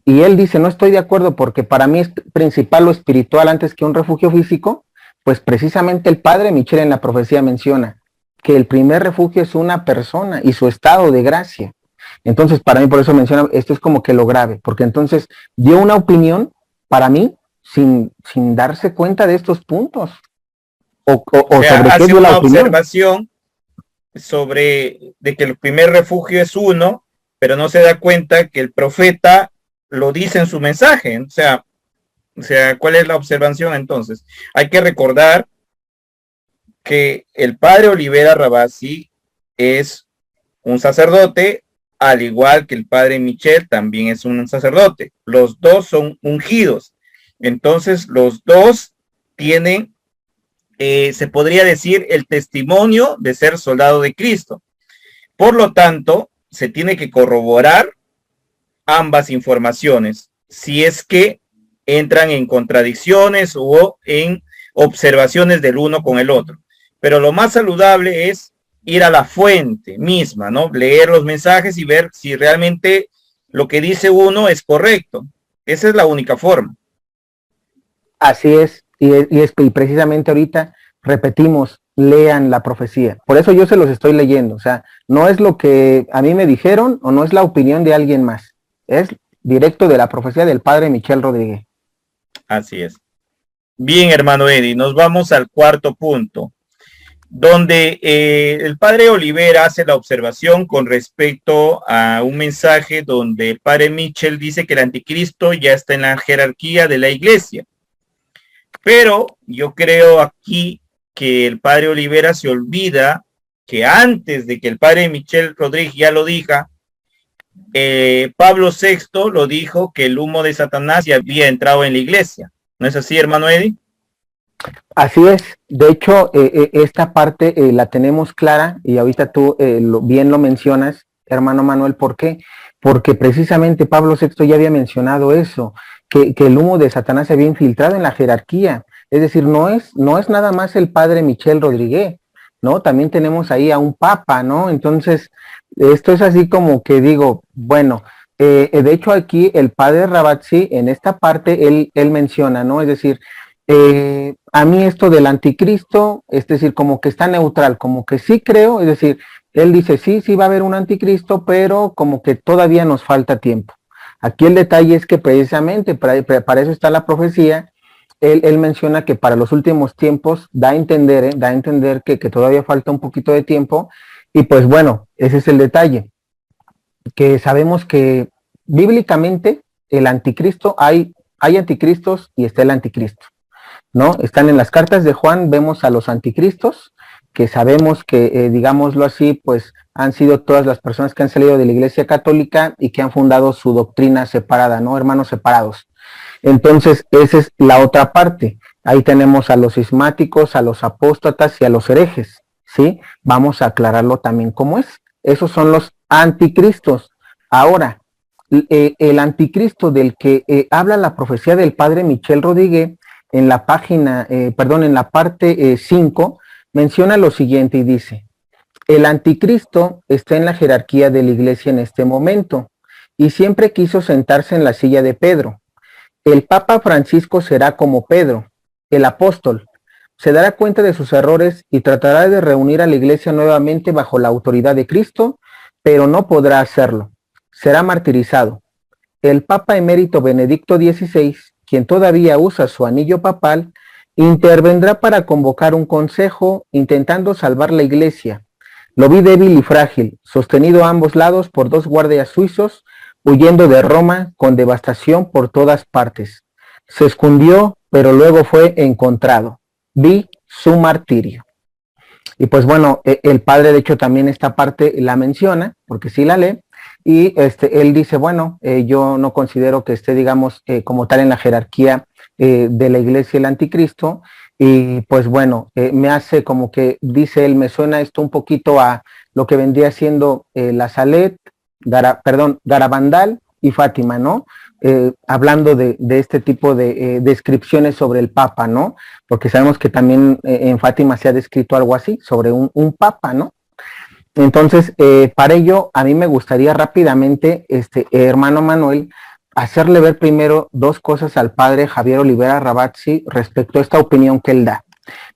[SPEAKER 2] y él dice, no estoy de acuerdo porque para mí es principal lo espiritual antes que un refugio físico, pues precisamente el padre Michel en la profecía menciona que el primer refugio es una persona y su estado de gracia. Entonces, para mí, por eso menciona, esto es como que lo grave, porque entonces dio una opinión para mí sin darse cuenta de estos puntos.
[SPEAKER 1] O sea,
[SPEAKER 2] sobre qué
[SPEAKER 1] hace
[SPEAKER 2] dio la
[SPEAKER 1] una
[SPEAKER 2] opinión.
[SPEAKER 1] observación sobre de que el primer refugio es uno, pero no se da cuenta que el profeta lo dice en su mensaje. O sea, ¿cuál es la observación entonces? Hay que recordar que el padre Olivera Rabasi es un sacerdote, al igual que el padre Michel también es un sacerdote. Los dos son ungidos. Entonces, los dos tienen, se podría decir, el testimonio de ser soldado de Cristo. Por lo tanto, se tiene que corroborar ambas informaciones, si es que entran en contradicciones o en observaciones del uno con el otro. Pero lo más saludable es ir a la fuente misma, ¿no? Leer los mensajes y ver si realmente lo que dice uno es correcto. Esa es la única forma.
[SPEAKER 2] Así es, y precisamente ahorita repetimos, lean la profecía. Por eso yo se los estoy leyendo, o sea, no es lo que a mí me dijeron o no es la opinión de alguien más, es directo de la profecía del padre Michel Rodríguez.
[SPEAKER 1] Así es. Bien, hermano Eddie, nos vamos al cuarto punto, donde el padre Olivera hace la observación con respecto a un mensaje donde el padre Michel dice que el anticristo ya está en la jerarquía de la iglesia. Pero yo creo aquí que el padre Olivera se olvida que antes de que el padre Michel Rodríguez ya lo diga, Pablo VI lo dijo que el humo de Satanás ya había entrado en la iglesia. ¿No es así, hermano Eddie?
[SPEAKER 2] Así es, de hecho, esta parte la tenemos clara y ahorita tú bien lo mencionas, hermano Manuel, ¿por qué? Porque precisamente Pablo VI ya había mencionado eso, que el humo de Satanás se había infiltrado en la jerarquía, es decir, no es nada más el padre Michel Rodríguez, ¿no? También tenemos ahí a un papa, ¿no? Entonces, esto es así como que digo, bueno, de hecho aquí el padre Rabatzi, en esta parte, él menciona, ¿no? Es decir, a mí esto del anticristo, es decir, como que está neutral, como que sí creo, es decir, él dice, sí va a haber un anticristo, pero como que todavía nos falta tiempo. Aquí el detalle es que precisamente para eso está la profecía, él menciona que para los últimos tiempos da a entender que todavía falta un poquito de tiempo, y pues bueno, ese es el detalle, que sabemos que bíblicamente el anticristo, hay anticristos y está el anticristo, ¿no? Están en las cartas de Juan, vemos a los anticristos, que sabemos que, digámoslo así, pues han sido todas las personas que han salido de la Iglesia Católica y que han fundado su doctrina separada, ¿no? Hermanos separados. Entonces, esa es la otra parte. Ahí tenemos a los cismáticos, a los apóstatas y a los herejes, ¿sí? Vamos a aclararlo también cómo es. Esos son los anticristos. Ahora, el anticristo del que habla la profecía del padre Michel Rodríguez, en la página, en la parte 5, menciona lo siguiente y dice, el anticristo está en la jerarquía de la iglesia en este momento y siempre quiso sentarse en la silla de Pedro. El Papa Francisco será como Pedro, el apóstol, se dará cuenta de sus errores y tratará de reunir a la iglesia nuevamente bajo la autoridad de Cristo, pero no podrá hacerlo. Será martirizado. El Papa emérito Benedicto XVI, quien todavía usa su anillo papal, intervendrá para convocar un consejo intentando salvar la iglesia. Lo vi débil y frágil, sostenido a ambos lados por 2 guardias suizos, huyendo de Roma con devastación por todas partes. Se escondió, pero luego fue encontrado. Vi su martirio. Y pues bueno, el padre de hecho también esta parte la menciona, porque sí la lee, y él dice, bueno, yo no considero que esté, digamos, como tal en la jerarquía de la iglesia el anticristo, y pues bueno, me hace como que, dice él, me suena esto un poquito a lo que vendría siendo la Salet, Garabandal y Fátima, ¿no? Hablando de este tipo de descripciones sobre el Papa, ¿no? Porque sabemos que también en Fátima se ha descrito algo así, sobre un Papa, ¿no? Entonces, para ello, a mí me gustaría rápidamente, hermano Manuel, hacerle ver primero 2 cosas al padre Javier Olivera Rabazzi respecto a esta opinión que él da.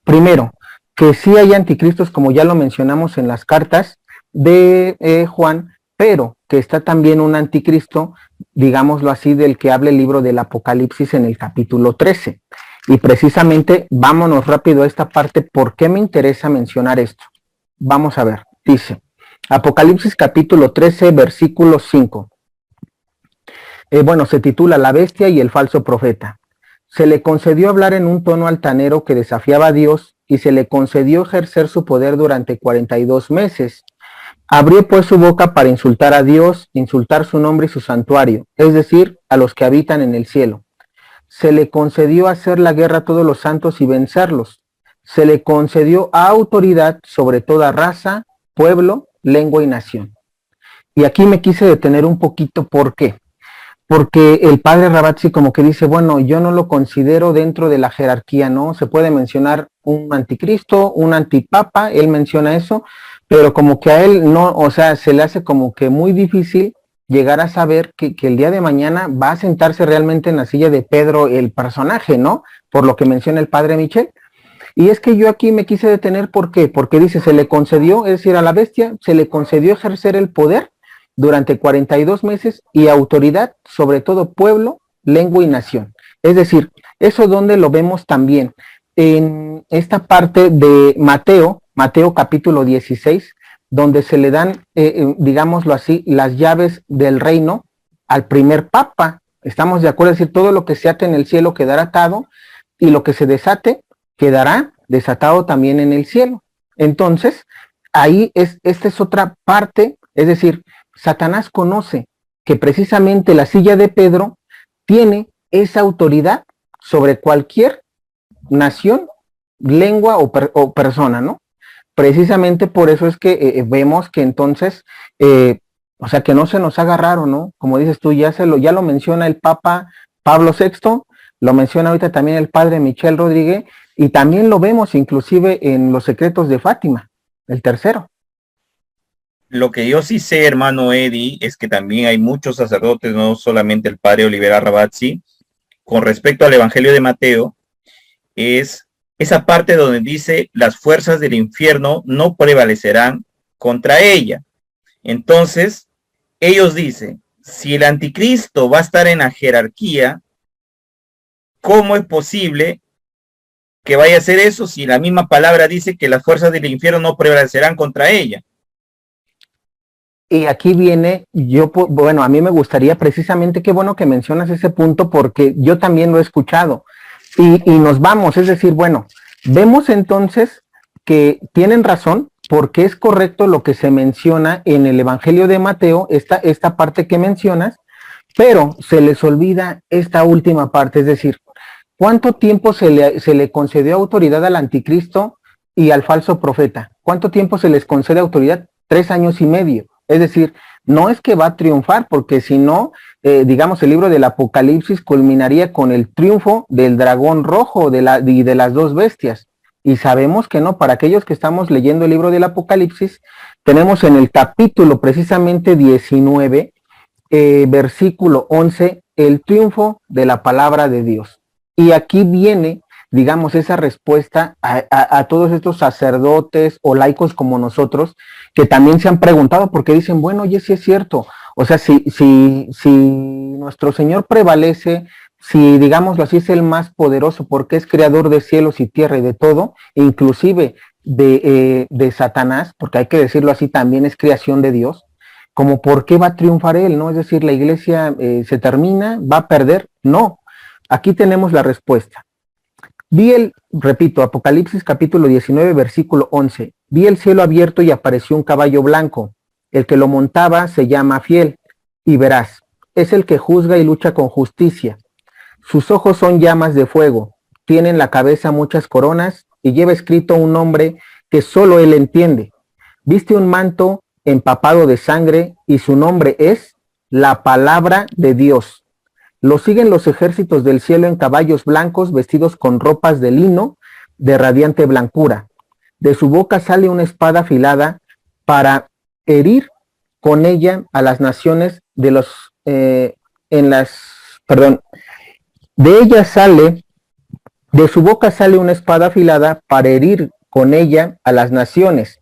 [SPEAKER 2] Primero, que sí hay anticristos, como ya lo mencionamos en las cartas de Juan, pero que está también un anticristo, digámoslo así, del que habla el libro del Apocalipsis en el capítulo 13. Y precisamente, vámonos rápido a esta parte, ¿por qué me interesa mencionar esto? Vamos a ver, dice, Apocalipsis capítulo 13, versículo 5. Bueno, se titula La bestia y el falso profeta. Se le concedió hablar en un tono altanero que desafiaba a Dios y se le concedió ejercer su poder durante 42 meses. Abrió pues su boca para insultar a Dios, insultar su nombre y su santuario, es decir, a los que habitan en el cielo. Se le concedió hacer la guerra a todos los santos y vencerlos. Se le concedió autoridad sobre toda raza, pueblo, lengua y nación. Y aquí me quise detener un poquito, ¿por qué? Porque el padre Rabazzi como que dice, bueno, yo no lo considero dentro de la jerarquía, ¿no? Se puede mencionar un anticristo, un antipapa, él menciona eso, pero como que a él no, o sea, se le hace como que muy difícil llegar a saber que el día de mañana va a sentarse realmente en la silla de Pedro el personaje, ¿no? Por lo que menciona el padre Michel. Y es que yo aquí me quise detener, ¿por qué? Porque dice, se le concedió, es decir, a la bestia, se le concedió ejercer el poder durante 42 meses y autoridad sobre todo pueblo, lengua y nación. Es decir, eso donde lo vemos también en esta parte de Mateo capítulo 16, donde se le dan, digámoslo así, las llaves del reino al primer papa. Estamos de acuerdo, es decir, todo lo que se ate en el cielo quedará atado y lo que se desate quedará desatado también en el cielo. Entonces, ahí esta es otra parte, es decir, Satanás conoce que precisamente la silla de Pedro tiene esa autoridad sobre cualquier nación, lengua o persona, ¿no? Precisamente por eso es que vemos que entonces, o sea, que no se nos haga raro, ¿no? Como dices tú, ya lo menciona el Papa Pablo VI, lo menciona ahorita también el padre Michel Rodríguez, y también lo vemos inclusive en Los Secretos de Fátima, el tercero.
[SPEAKER 1] Lo que yo sí sé, hermano Eddie, es que también hay muchos sacerdotes, no solamente el padre Olivera Rabazzi, con respecto al Evangelio de Mateo, es esa parte donde dice, las fuerzas del infierno no prevalecerán contra ella. Entonces, ellos dicen, si el anticristo va a estar en la jerarquía, ¿cómo es posible que vaya a hacer eso si la misma palabra dice que las fuerzas del infierno no prevalecerán contra ella?
[SPEAKER 2] Y aquí viene, bueno, a mí me gustaría precisamente, qué bueno que mencionas ese punto, porque yo también lo he escuchado. Y nos vamos, es decir, bueno, vemos entonces que tienen razón, porque es correcto lo que se menciona en el Evangelio de Mateo, esta parte que mencionas, pero se les olvida esta última parte, es decir, ¿cuánto tiempo se le concedió autoridad al anticristo y al falso profeta? ¿Cuánto tiempo se les concede autoridad? 3 años y medio. Es decir, no es que va a triunfar, porque si no, digamos, el libro del Apocalipsis culminaría con el triunfo del dragón rojo y de las 2 bestias. Y sabemos que no, para aquellos que estamos leyendo el libro del Apocalipsis, tenemos en el capítulo precisamente 19, versículo 11, el triunfo de la palabra de Dios. Y aquí viene, digamos, esa respuesta a todos estos sacerdotes o laicos como nosotros, que también se han preguntado, porque dicen, bueno, oye, sí es cierto, o sea, si nuestro Señor prevalece, si digámoslo así es el más poderoso, porque es creador de cielos y tierra y de todo, inclusive de Satanás, porque hay que decirlo así, también es creación de Dios, como por qué va a triunfar él, ¿no? Es decir, la iglesia se termina, va a perder. No, aquí tenemos la respuesta. Repito, Apocalipsis capítulo 19, versículo 11. Vi el cielo abierto y apareció un caballo blanco. El que lo montaba se llama Fiel y Veraz. Es el que juzga y lucha con justicia. Sus ojos son llamas de fuego. Tiene en la cabeza muchas coronas y lleva escrito un nombre que solo él entiende. Viste un manto empapado de sangre y su nombre es la palabra de Dios. Lo siguen los ejércitos del cielo en caballos blancos vestidos con ropas de lino de radiante blancura. De su boca sale una espada afilada para herir con ella a las naciones de de su boca sale una espada afilada para herir con ella a las naciones.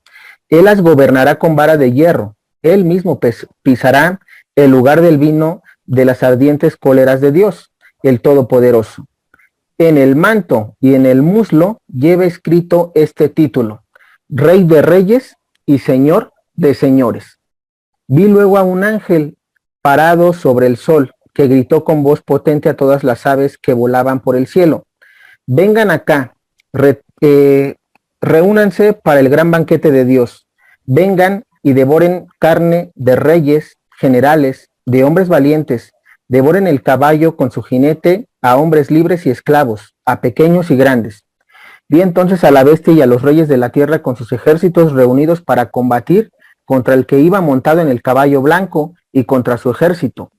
[SPEAKER 2] Él las gobernará con vara de hierro. Él mismo pisará el lugar del vino de las ardientes cóleras de Dios, el Todopoderoso. En el manto y en el muslo lleva escrito este título: Rey de Reyes y Señor de Señores. Vi luego a un ángel parado sobre el sol, que gritó con voz potente a todas las aves que volaban por el cielo: vengan acá, reúnanse para el gran banquete de Dios. Vengan y devoren carne de reyes, generales, de hombres valientes. Devoren el caballo con su jinete, a hombres libres y esclavos, a pequeños y grandes. Vi entonces a la bestia y a los reyes de la tierra con sus ejércitos reunidos para combatir contra el que iba montado en el caballo blanco y contra su ejército.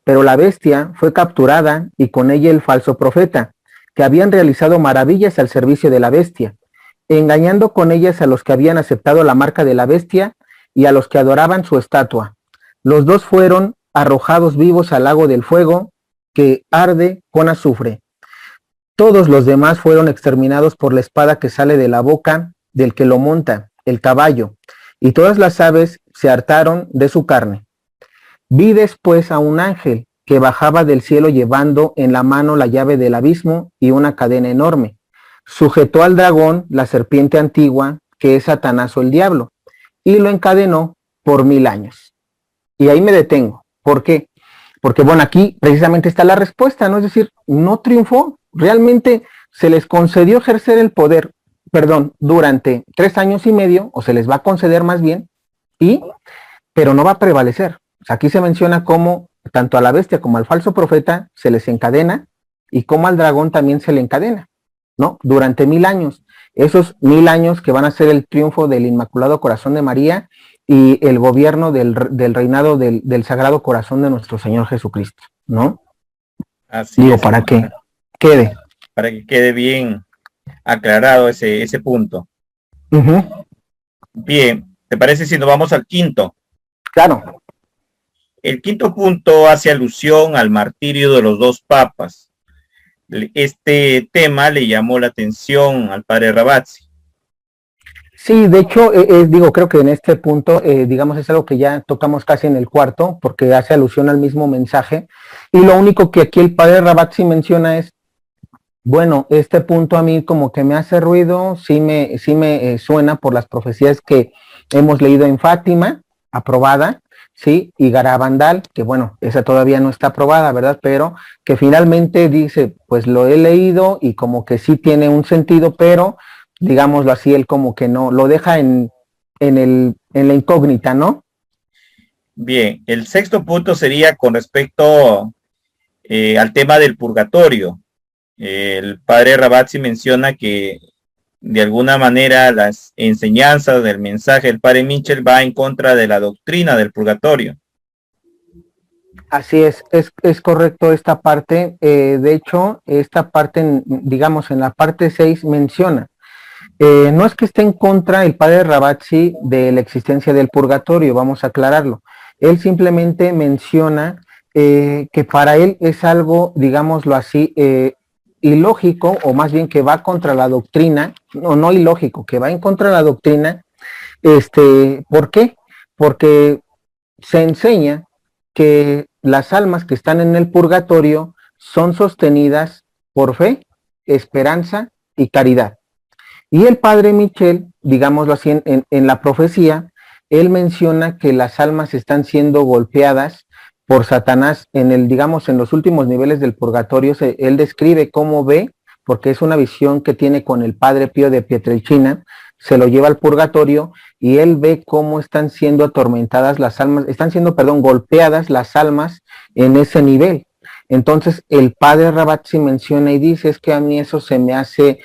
[SPEAKER 2] Pero la bestia fue capturada y con ella el falso profeta, que habían realizado maravillas al servicio de la bestia, engañando con ellas a los que habían aceptado la marca de la bestia y a los que adoraban su estatua. Los dos fueron arrojados vivos al lago del fuego, que arde con azufre. Todos los demás fueron exterminados por la espada que sale de la boca del que lo monta, el caballo, y todas las aves se hartaron de su carne. Vi después a un ángel que bajaba del cielo llevando en la mano la llave del abismo y una cadena enorme. Sujetó al dragón, la serpiente antigua, que es Satanás o el diablo, y lo encadenó por 1000 años. Y ahí me detengo. ¿Por qué? Porque, bueno, aquí precisamente está la respuesta, ¿no? Es decir, no triunfó. Realmente se les concedió ejercer el poder, durante 3 años y medio, o se les va a conceder más bien, pero no va a prevalecer. O sea, aquí se menciona cómo tanto a la bestia como al falso profeta se les encadena y cómo al dragón también se le encadena, ¿no? Durante 1000 años. Esos 1000 años que van a ser el triunfo del Inmaculado Corazón de María y el gobierno del reinado del Sagrado Corazón de nuestro Señor Jesucristo, ¿no?
[SPEAKER 1] Así
[SPEAKER 2] Digo,
[SPEAKER 1] es,
[SPEAKER 2] para que
[SPEAKER 1] hermano.
[SPEAKER 2] quede.
[SPEAKER 1] Para que quede bien aclarado ese punto. Bien, ¿te parece si nos vamos al quinto?
[SPEAKER 2] Claro.
[SPEAKER 1] El quinto punto hace alusión al martirio de los dos papas. Este tema le llamó la atención al padre Ravazzi.
[SPEAKER 2] Sí, de hecho, creo que en este punto, digamos, es algo que ya tocamos casi en el cuarto, porque hace alusión al mismo mensaje, y lo único que aquí el padre Ravazzi menciona es, bueno, este punto a mí como que me hace ruido, sí me suena por las profecías que hemos leído en Fátima, aprobada, sí, y Garabandal, que bueno, esa todavía no está aprobada, ¿verdad? Pero que finalmente dice, pues lo he leído y como que sí tiene un sentido, pero digámoslo así, él como que no, lo deja en la incógnita, ¿no?
[SPEAKER 1] Bien, el sexto punto sería con respecto al tema del purgatorio. El padre Ravazzi menciona que de alguna manera las enseñanzas del mensaje del padre Mitchell va en contra de la doctrina del purgatorio.
[SPEAKER 2] Así es correcto esta parte. De hecho, esta parte, digamos, en la parte 6 menciona, no es que esté en contra el padre Ravazzi de la existencia del purgatorio, vamos a aclararlo. Él simplemente menciona que para él es algo, digámoslo así, ilógico, o más bien que va contra la doctrina, no ilógico, que va en contra de la doctrina. ¿Por qué? Porque se enseña que las almas que están en el purgatorio son sostenidas por fe, esperanza y caridad. Y el padre Michel, digámoslo así, en la profecía, él menciona que las almas están siendo golpeadas por Satanás digamos, en los últimos niveles del purgatorio. Él describe cómo ve, porque es una visión que tiene con el padre Pío de Pietrelcina, se lo lleva al purgatorio y él ve cómo están siendo atormentadas las almas, golpeadas las almas en ese nivel. Entonces el padre Ravazzi menciona y dice, es que a mí eso se me hace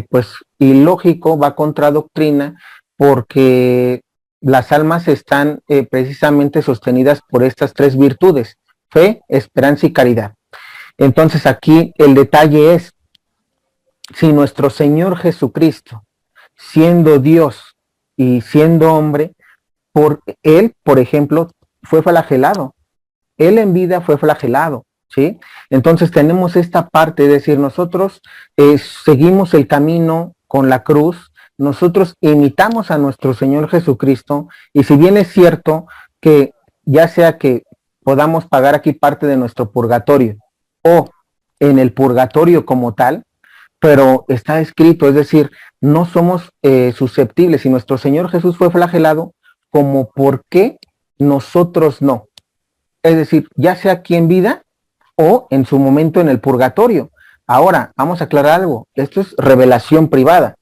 [SPEAKER 2] pues ilógico, va contra doctrina, porque las almas están precisamente sostenidas por estas tres virtudes: fe, esperanza y caridad. Entonces aquí el detalle es, si nuestro Señor Jesucristo, siendo Dios y siendo hombre, él, por ejemplo, fue flagelado. Él en vida fue flagelado, ¿sí? Entonces tenemos esta parte, es decir, nosotros seguimos el camino con la cruz, nosotros imitamos a nuestro Señor Jesucristo, y si bien es cierto que ya sea que podamos pagar aquí parte de nuestro purgatorio o en el purgatorio como tal, pero está escrito, es decir, no somos susceptibles. Si nuestro Señor Jesús fue flagelado, como por qué nosotros no. Es decir, ya sea aquí en vida o en su momento en el purgatorio. Ahora, vamos a aclarar algo, esto es revelación privada.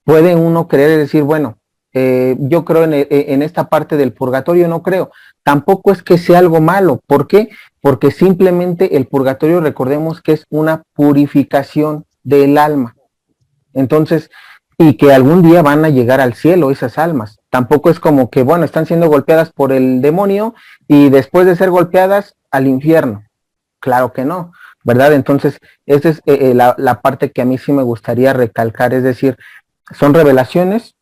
[SPEAKER 2] Puede uno creer y decir, bueno, yo creo en esta parte del purgatorio, no creo. Tampoco es que sea algo malo. ¿Por qué? Porque simplemente el purgatorio, recordemos que es una purificación del alma. Entonces, y que algún día van a llegar al cielo esas almas. Tampoco es como que, bueno, están siendo golpeadas por el demonio y después de ser golpeadas al infierno. Claro que no, ¿verdad? Entonces, esa es la parte que a mí sí me gustaría recalcar, es decir, son revelaciones.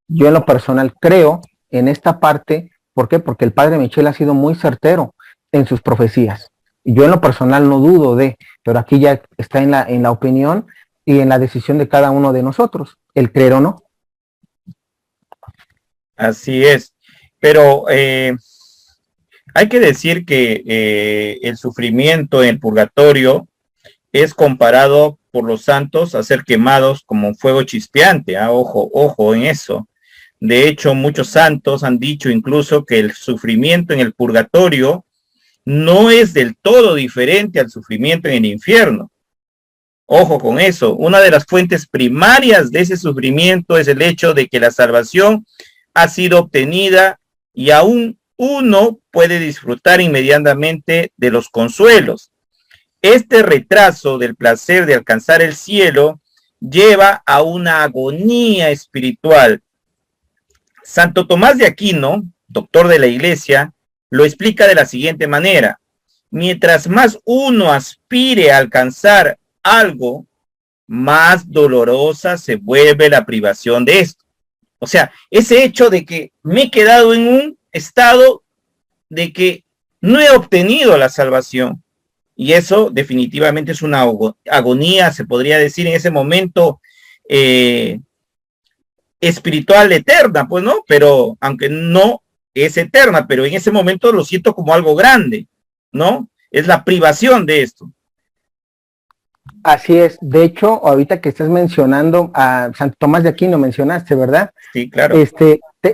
[SPEAKER 2] Yo en lo personal creo en esta parte. ¿Por qué? Porque el padre Michel ha sido muy certero en sus profecías. Yo en lo personal no dudo pero aquí ya está en la opinión y en la decisión de cada uno de nosotros, el creer o no.
[SPEAKER 1] Así es, pero hay que decir que el sufrimiento en el purgatorio es comparado por los santos a ser quemados como un fuego chispeante. Ojo, ojo en eso. De hecho, muchos santos han dicho incluso que el sufrimiento en el purgatorio no es del todo diferente al sufrimiento en el infierno. Ojo con eso. Una de las fuentes primarias de ese sufrimiento es el hecho de que la salvación ha sido obtenida y aún uno puede disfrutar inmediatamente de los consuelos. Este retraso del placer de alcanzar el cielo lleva a una agonía espiritual. Santo Tomás de Aquino, doctor de la Iglesia, lo explica de la siguiente manera: mientras más uno aspire a alcanzar algo, más dolorosa se vuelve la privación de esto. O sea, ese hecho de que me he quedado en un estado de que no he obtenido la salvación, y eso definitivamente es una agonía, se podría decir en ese momento espiritual eterna, pues no, pero aunque no es eterna, pero en ese momento lo siento como algo grande, ¿no? Es la privación de esto.
[SPEAKER 2] Así es. De hecho, ahorita que estás mencionando a Santo Tomás de Aquino, mencionaste, ¿verdad?
[SPEAKER 1] Sí, claro.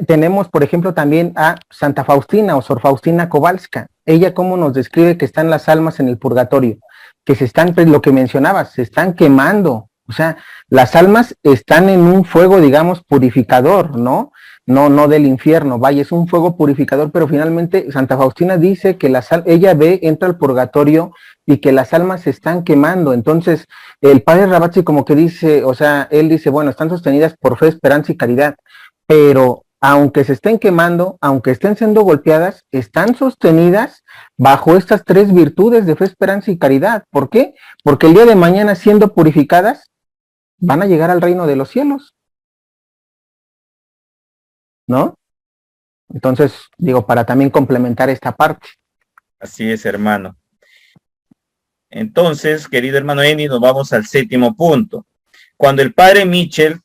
[SPEAKER 2] Tenemos, por ejemplo, también a Santa Faustina o Sor Faustina Kowalska. Ella cómo nos describe que están las almas en el purgatorio, que se están, pues, lo que mencionabas, se están quemando. O sea, las almas están en un fuego, digamos, purificador, ¿no? No del infierno, vaya, es un fuego purificador, pero finalmente Santa Faustina dice que ella entra al purgatorio y que las almas se están quemando. Entonces, el padre Ravazzi como que dice, o sea, él dice, bueno, están sostenidas por fe, esperanza y caridad, pero aunque se estén quemando, aunque estén siendo golpeadas, están sostenidas bajo estas tres virtudes de fe, esperanza y caridad. ¿Por qué? Porque el día de mañana, siendo purificadas, van a llegar al reino de los cielos, ¿no? Entonces, digo, para también complementar esta parte.
[SPEAKER 1] Así es, hermano. Entonces, querido hermano Eni, nos vamos al séptimo punto. Cuando el padre Michel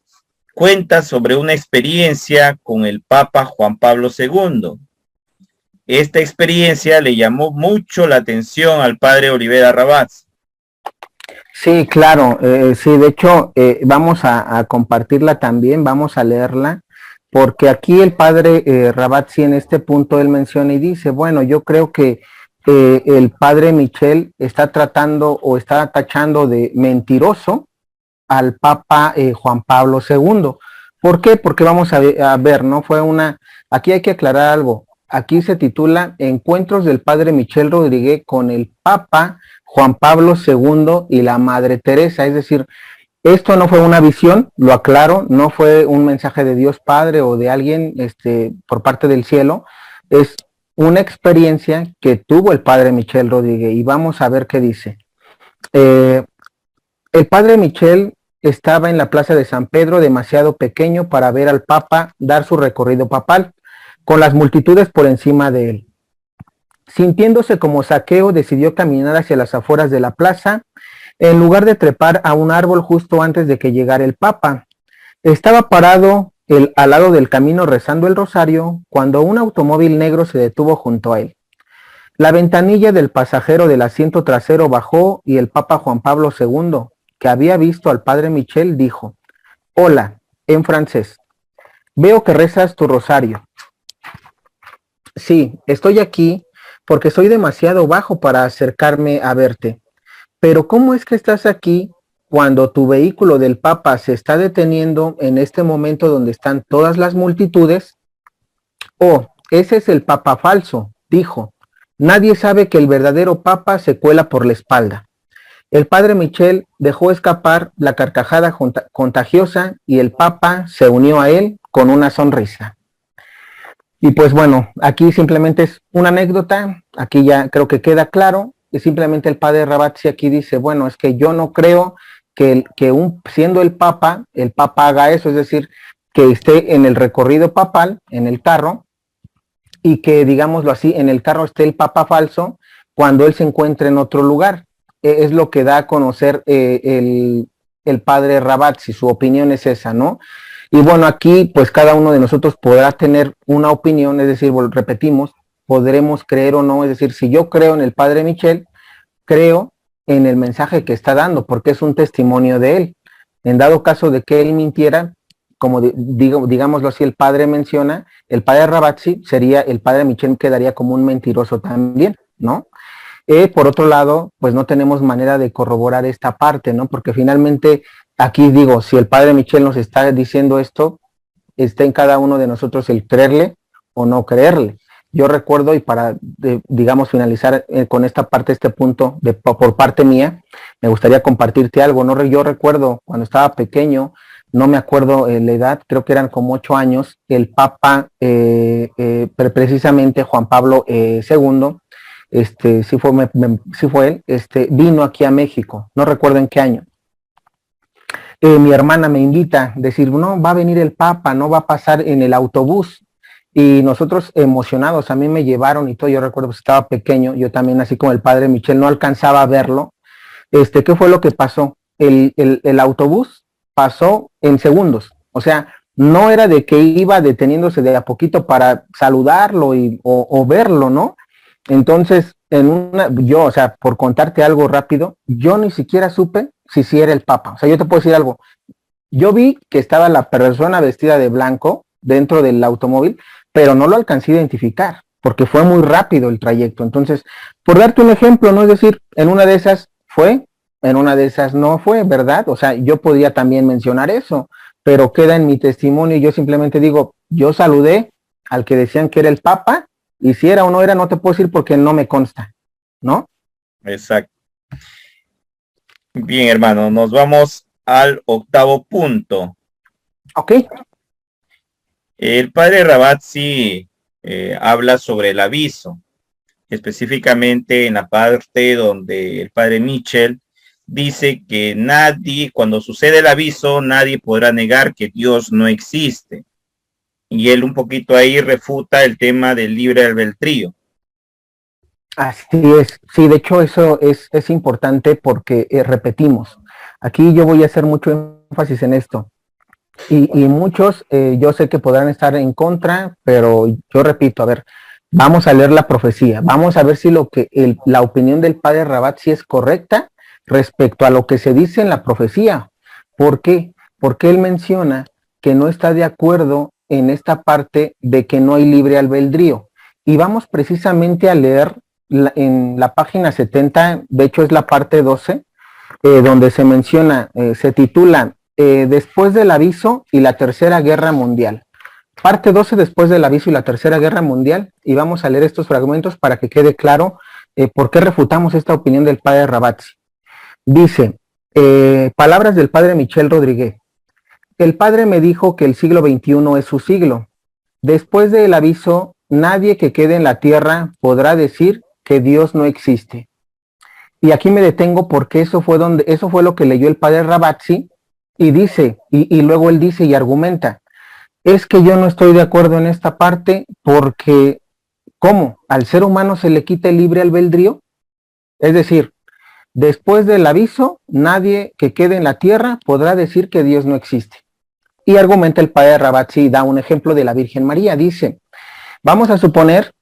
[SPEAKER 1] cuenta sobre una experiencia con el Papa Juan Pablo II. Esta experiencia le llamó mucho la atención al padre Olivera Ravazzi.
[SPEAKER 2] Sí, claro, sí, de hecho, vamos a compartirla también, vamos a leerla, porque aquí el padre Rabatzi en este punto él menciona y dice, bueno, yo creo que el padre Michel está tratando o está tachando de mentiroso al Papa Juan Pablo II. ¿Por qué? Porque vamos a ver, ¿no? Aquí hay que aclarar algo. Aquí se titula Encuentros del Padre Michel Rodríguez con el Papa Juan Pablo II y la Madre Teresa. Es decir, esto no fue una visión, lo aclaro, no fue un mensaje de Dios Padre o de alguien por parte del cielo. Es una experiencia que tuvo el Padre Michel Rodríguez y vamos a ver qué dice. El Padre Michel estaba en la plaza de San Pedro demasiado pequeño para ver al Papa dar su recorrido papal, con las multitudes por encima de él. Sintiéndose como Saqueo, decidió caminar hacia las afueras de la plaza, en lugar de trepar a un árbol justo antes de que llegara el Papa. Estaba parado al lado del camino rezando el rosario, cuando un automóvil negro se detuvo junto a él. La ventanilla del pasajero del asiento trasero bajó y el Papa Juan Pablo II, que había visto al Padre Michel, dijo: «Hola», en francés, «veo que rezas tu rosario». «Sí, estoy aquí porque soy demasiado bajo para acercarme a verte. Pero ¿cómo es que estás aquí cuando tu vehículo del Papa se está deteniendo en este momento donde están todas las multitudes?» «Oh, ese es el Papa falso», dijo. «Nadie sabe que el verdadero Papa se cuela por la espalda». El Padre Michel dejó escapar la carcajada contagiosa y el Papa se unió a él con una sonrisa. Y pues bueno, aquí simplemente es una anécdota, aquí ya creo que queda claro, y simplemente el Padre Rabatzi aquí dice, bueno, es que yo no creo siendo el Papa haga eso, es decir, que esté en el recorrido papal, en el carro, y que, digámoslo así, en el carro esté el Papa falso cuando él se encuentre en otro lugar. Es lo que da a conocer el Padre Rabatzi, su opinión es esa, ¿no? Y bueno, aquí pues cada uno de nosotros podrá tener una opinión, es decir, repetimos, podremos creer o no, es decir, si yo creo en el Padre Michel, creo en el mensaje que está dando, porque es un testimonio de él. En dado caso de que él mintiera, como digámoslo así, el padre menciona, el Padre Rabatzi sería, el Padre Michel quedaría como un mentiroso también, ¿no? Por otro lado, pues no tenemos manera de corroborar esta parte, ¿no? Porque finalmente, aquí digo, si el Padre Michel nos está diciendo esto, está en cada uno de nosotros el creerle o no creerle. Yo recuerdo, y para, digamos, finalizar con esta parte, este punto, por parte mía, me gustaría compartirte algo, ¿no? Yo recuerdo cuando estaba pequeño, no me acuerdo la edad, creo que eran como 8 años, el Papa, precisamente Juan Pablo II, sí fue él, vino aquí a México, no recuerdo en qué año. Mi hermana me invita a decir, no, va a venir el Papa, no va a pasar en el autobús. Y nosotros emocionados, a mí me llevaron y todo, yo recuerdo que estaba pequeño, yo también así como el Padre Michel, no alcanzaba a verlo. ¿Qué fue lo que pasó? El autobús pasó en segundos, o sea, no era de que iba deteniéndose de a poquito para saludarlo o verlo, ¿no? Entonces, yo, o sea, por contarte algo rápido, yo ni siquiera supe si era el Papa. O sea, yo te puedo decir algo. Yo vi que estaba la persona vestida de blanco dentro del automóvil, pero no lo alcancé a identificar, porque fue muy rápido el trayecto. Entonces, por darte un ejemplo, ¿no? Es decir, en una de esas fue, en una de esas no fue, ¿verdad? O sea, yo podía también mencionar eso, pero queda en mi testimonio y yo simplemente digo, yo saludé al que decían que era el Papa, y si era o no era, no te puedo decir porque no me consta, ¿no?
[SPEAKER 1] Exacto. Bien, hermano, nos vamos al 8º punto.
[SPEAKER 2] Ok.
[SPEAKER 1] El padre Rabatzi habla sobre el aviso, específicamente en la parte donde el padre Michel dice que nadie, cuando sucede el aviso, nadie podrá negar que Dios no existe. Y él un poquito ahí refuta el tema del libre albedrío.
[SPEAKER 2] Así es, sí, de hecho eso es importante porque repetimos, aquí yo voy a hacer mucho énfasis en esto y muchos yo sé que podrán estar en contra, pero yo repito, a ver, vamos a leer la profecía, vamos a ver si la opinión del padre Rabat sí es correcta, respecto a lo que se dice en la profecía. ¿Por qué? Porque él menciona que no está de acuerdo en esta parte de que no hay libre albedrío. Y vamos precisamente a leer en la página 70, de hecho es la parte 12, donde se menciona, se titula Después del aviso y la Tercera Guerra Mundial. Parte 12, después del aviso y la Tercera Guerra Mundial, y vamos a leer estos fragmentos para que quede claro por qué refutamos esta opinión del padre Ravazzi. Dice, palabras del padre Michel Rodríguez. El padre me dijo que el siglo XXI es su siglo. Después del aviso, nadie que quede en la tierra podrá decir que Dios no existe. Y aquí me detengo porque eso fue lo que leyó el padre Ravazzi y dice, y luego él dice y argumenta, es que yo no estoy de acuerdo en esta parte porque, ¿cómo? ¿Al ser humano se le quita el libre albedrío? Es decir, después del aviso, nadie que quede en la tierra podrá decir que Dios no existe. Y argumenta el padre Ravazzi, da un ejemplo de la Virgen María, dice, vamos a suponer,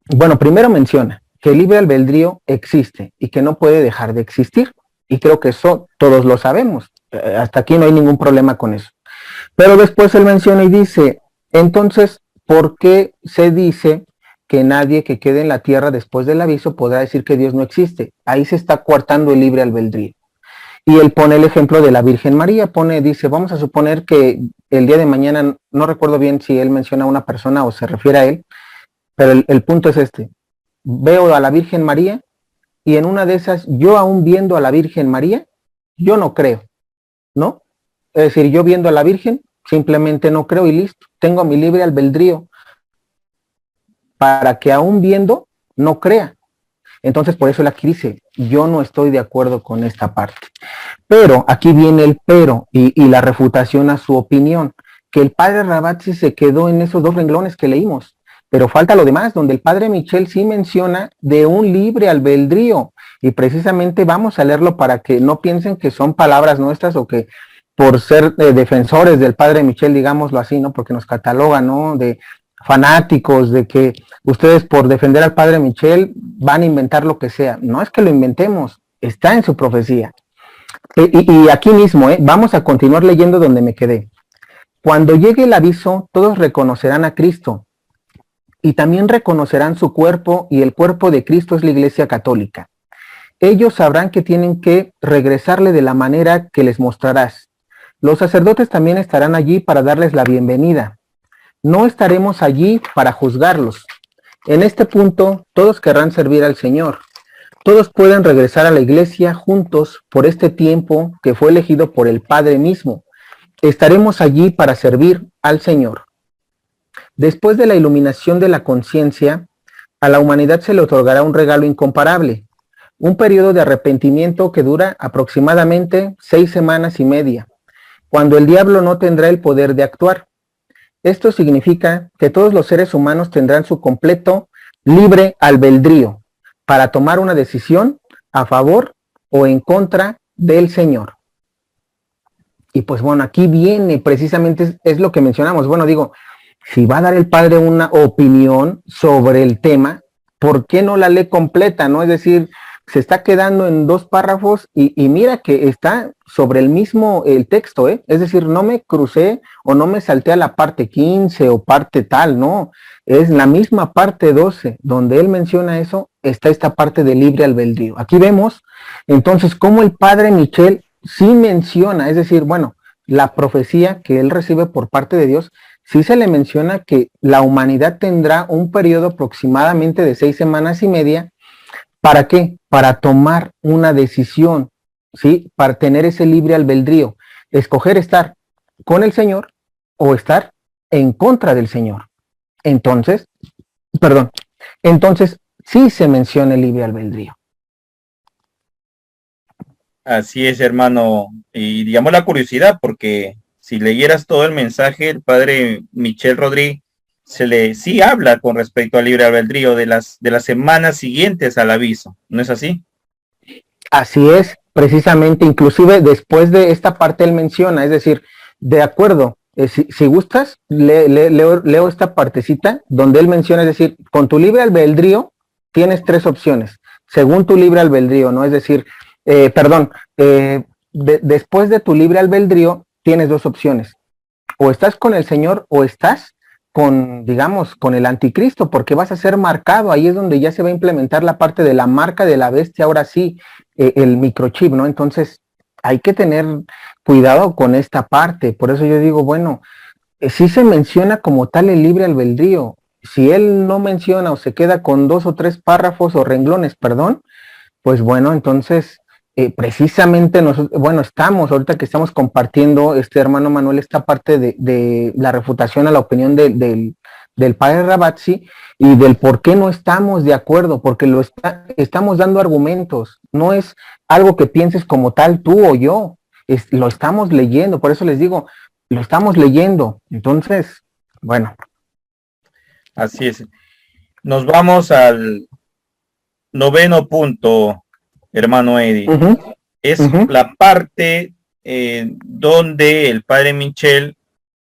[SPEAKER 2] bueno, primero menciona que el libre albedrío existe y que no puede dejar de existir. Y creo que eso todos lo sabemos, hasta aquí no hay ningún problema con eso. Pero después él menciona y dice, entonces, ¿por qué se dice que nadie que quede en la tierra después del aviso podrá decir que Dios no existe? Ahí se está coartando el libre albedrío. Y él pone el ejemplo de la Virgen María, dice, vamos a suponer que el día de mañana, no recuerdo bien si él menciona a una persona o se refiere a él, pero el punto es este, veo a la Virgen María y en una de esas, yo aún viendo a la Virgen María, yo no creo, ¿no? Es decir, yo viendo a la Virgen, simplemente no creo y listo, tengo mi libre albedrío para que aún viendo, no crea. Entonces, por eso él aquí dice, yo no estoy de acuerdo con esta parte. Pero, aquí viene el pero y la refutación a su opinión, que el padre Ravazzi se quedó en esos dos renglones que leímos, pero falta lo demás, donde el padre Michel sí menciona de un libre albedrío, y precisamente vamos a leerlo para que no piensen que son palabras nuestras o que por ser defensores del padre Michel, digámoslo así, ¿no? Porque nos catalogan, ¿no? De fanáticos, de que ustedes por defender al padre Michel van a inventar lo que sea. No es que lo inventemos, está en su profecía. Y aquí mismo, vamos a continuar leyendo donde me quedé. Cuando llegue el aviso, todos reconocerán a Cristo y también reconocerán su cuerpo, y el cuerpo de Cristo es la Iglesia Católica. Ellos sabrán que tienen que regresarle de la manera que les mostrarás. Los sacerdotes también estarán allí para darles la bienvenida. No estaremos allí para juzgarlos. En este punto, todos querrán servir al Señor. Todos pueden regresar a la iglesia juntos por este tiempo que fue elegido por el Padre mismo. Estaremos allí para servir al Señor. Después de la iluminación de la conciencia, a la humanidad se le otorgará un regalo incomparable, un periodo de arrepentimiento que dura aproximadamente 6 semanas y media, cuando el diablo no tendrá el poder de actuar. Esto significa que todos los seres humanos tendrán su completo libre albedrío para tomar una decisión a favor o en contra del Señor. Y pues bueno, aquí viene precisamente, es lo que mencionamos. Bueno, digo, si va a dar el padre una opinión sobre el tema, ¿por qué no la lee completa? ¿No? Es decir, se está quedando en 2 párrafos y mira que está sobre el texto, es decir, no me crucé o no me salté a la parte 15 o parte tal, no, es la misma parte 12, donde él menciona eso, está esta parte de libre albedrío. Aquí vemos entonces cómo el padre Michel sí menciona, es decir, bueno, la profecía que él recibe por parte de Dios, sí se le menciona que la humanidad tendrá un periodo aproximadamente de 6 semanas y media. ¿Para qué? Para tomar una decisión, ¿sí? Para tener ese libre albedrío, escoger estar con el Señor o estar en contra del Señor. Entonces sí se menciona el libre albedrío.
[SPEAKER 1] Así es, hermano, y llamó la curiosidad porque si leyeras todo el mensaje, el padre Michel Rodríguez sí habla con respecto al libre albedrío de las semanas siguientes al aviso, ¿no es así?
[SPEAKER 2] Así es, precisamente, inclusive después de esta parte él menciona, es decir, de acuerdo, si gustas, leo esta partecita donde él menciona, es decir, con tu libre albedrío tienes 3 opciones, según tu libre albedrío, ¿no? Es decir, perdón, después de tu libre albedrío, tienes dos opciones. O estás con el Señor o estás con, digamos, con el anticristo, porque vas a ser marcado. Ahí es donde ya se va a implementar la parte de la marca de la bestia, ahora sí, el microchip, ¿no? Entonces, hay que tener cuidado con esta parte. Por eso yo digo, bueno, sí se menciona como tal el libre albedrío. Si él no menciona o se queda con 2 o 3 párrafos o renglones, perdón, pues bueno, entonces precisamente nosotros, bueno, ahorita que estamos compartiendo, hermano Manuel, esta parte de la refutación a la opinión del padre Ravazzi y del por qué no estamos de acuerdo, porque estamos dando argumentos, no es algo que pienses como tal tú o yo, lo estamos leyendo, por eso les digo, lo estamos leyendo, entonces, bueno.
[SPEAKER 1] Así es. Nos vamos al 9º punto, hermano Eddie. Es la parte donde el padre Michel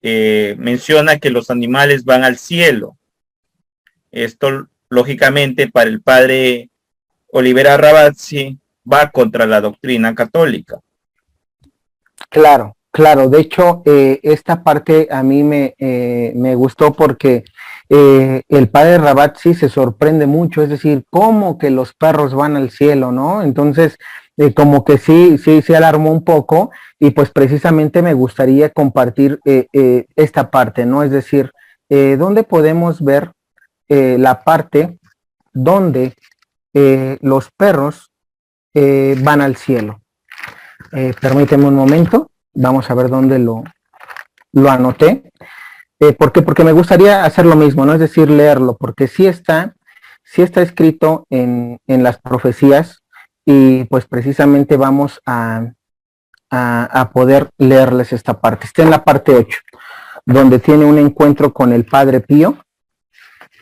[SPEAKER 1] menciona que los animales van al cielo. Esto, lógicamente, para el padre Olivera Ravazzi va contra la doctrina católica.
[SPEAKER 2] Claro, claro. De hecho, esta parte a mí me gustó porque el padre Ravazzi se sorprende mucho, es decir, ¿cómo que los perros van al cielo, no? Entonces, como que sí se alarmó un poco y pues precisamente me gustaría compartir esta parte, ¿no? Es decir, ¿dónde podemos ver la parte donde los perros van al cielo? Permíteme un momento, vamos a ver dónde lo anoté. ¿Por qué? Porque me gustaría hacer lo mismo, ¿no? Es decir, leerlo, porque sí está escrito en las profecías y pues precisamente vamos a poder leerles esta parte. Está en la parte 8, donde tiene un encuentro con el Padre Pío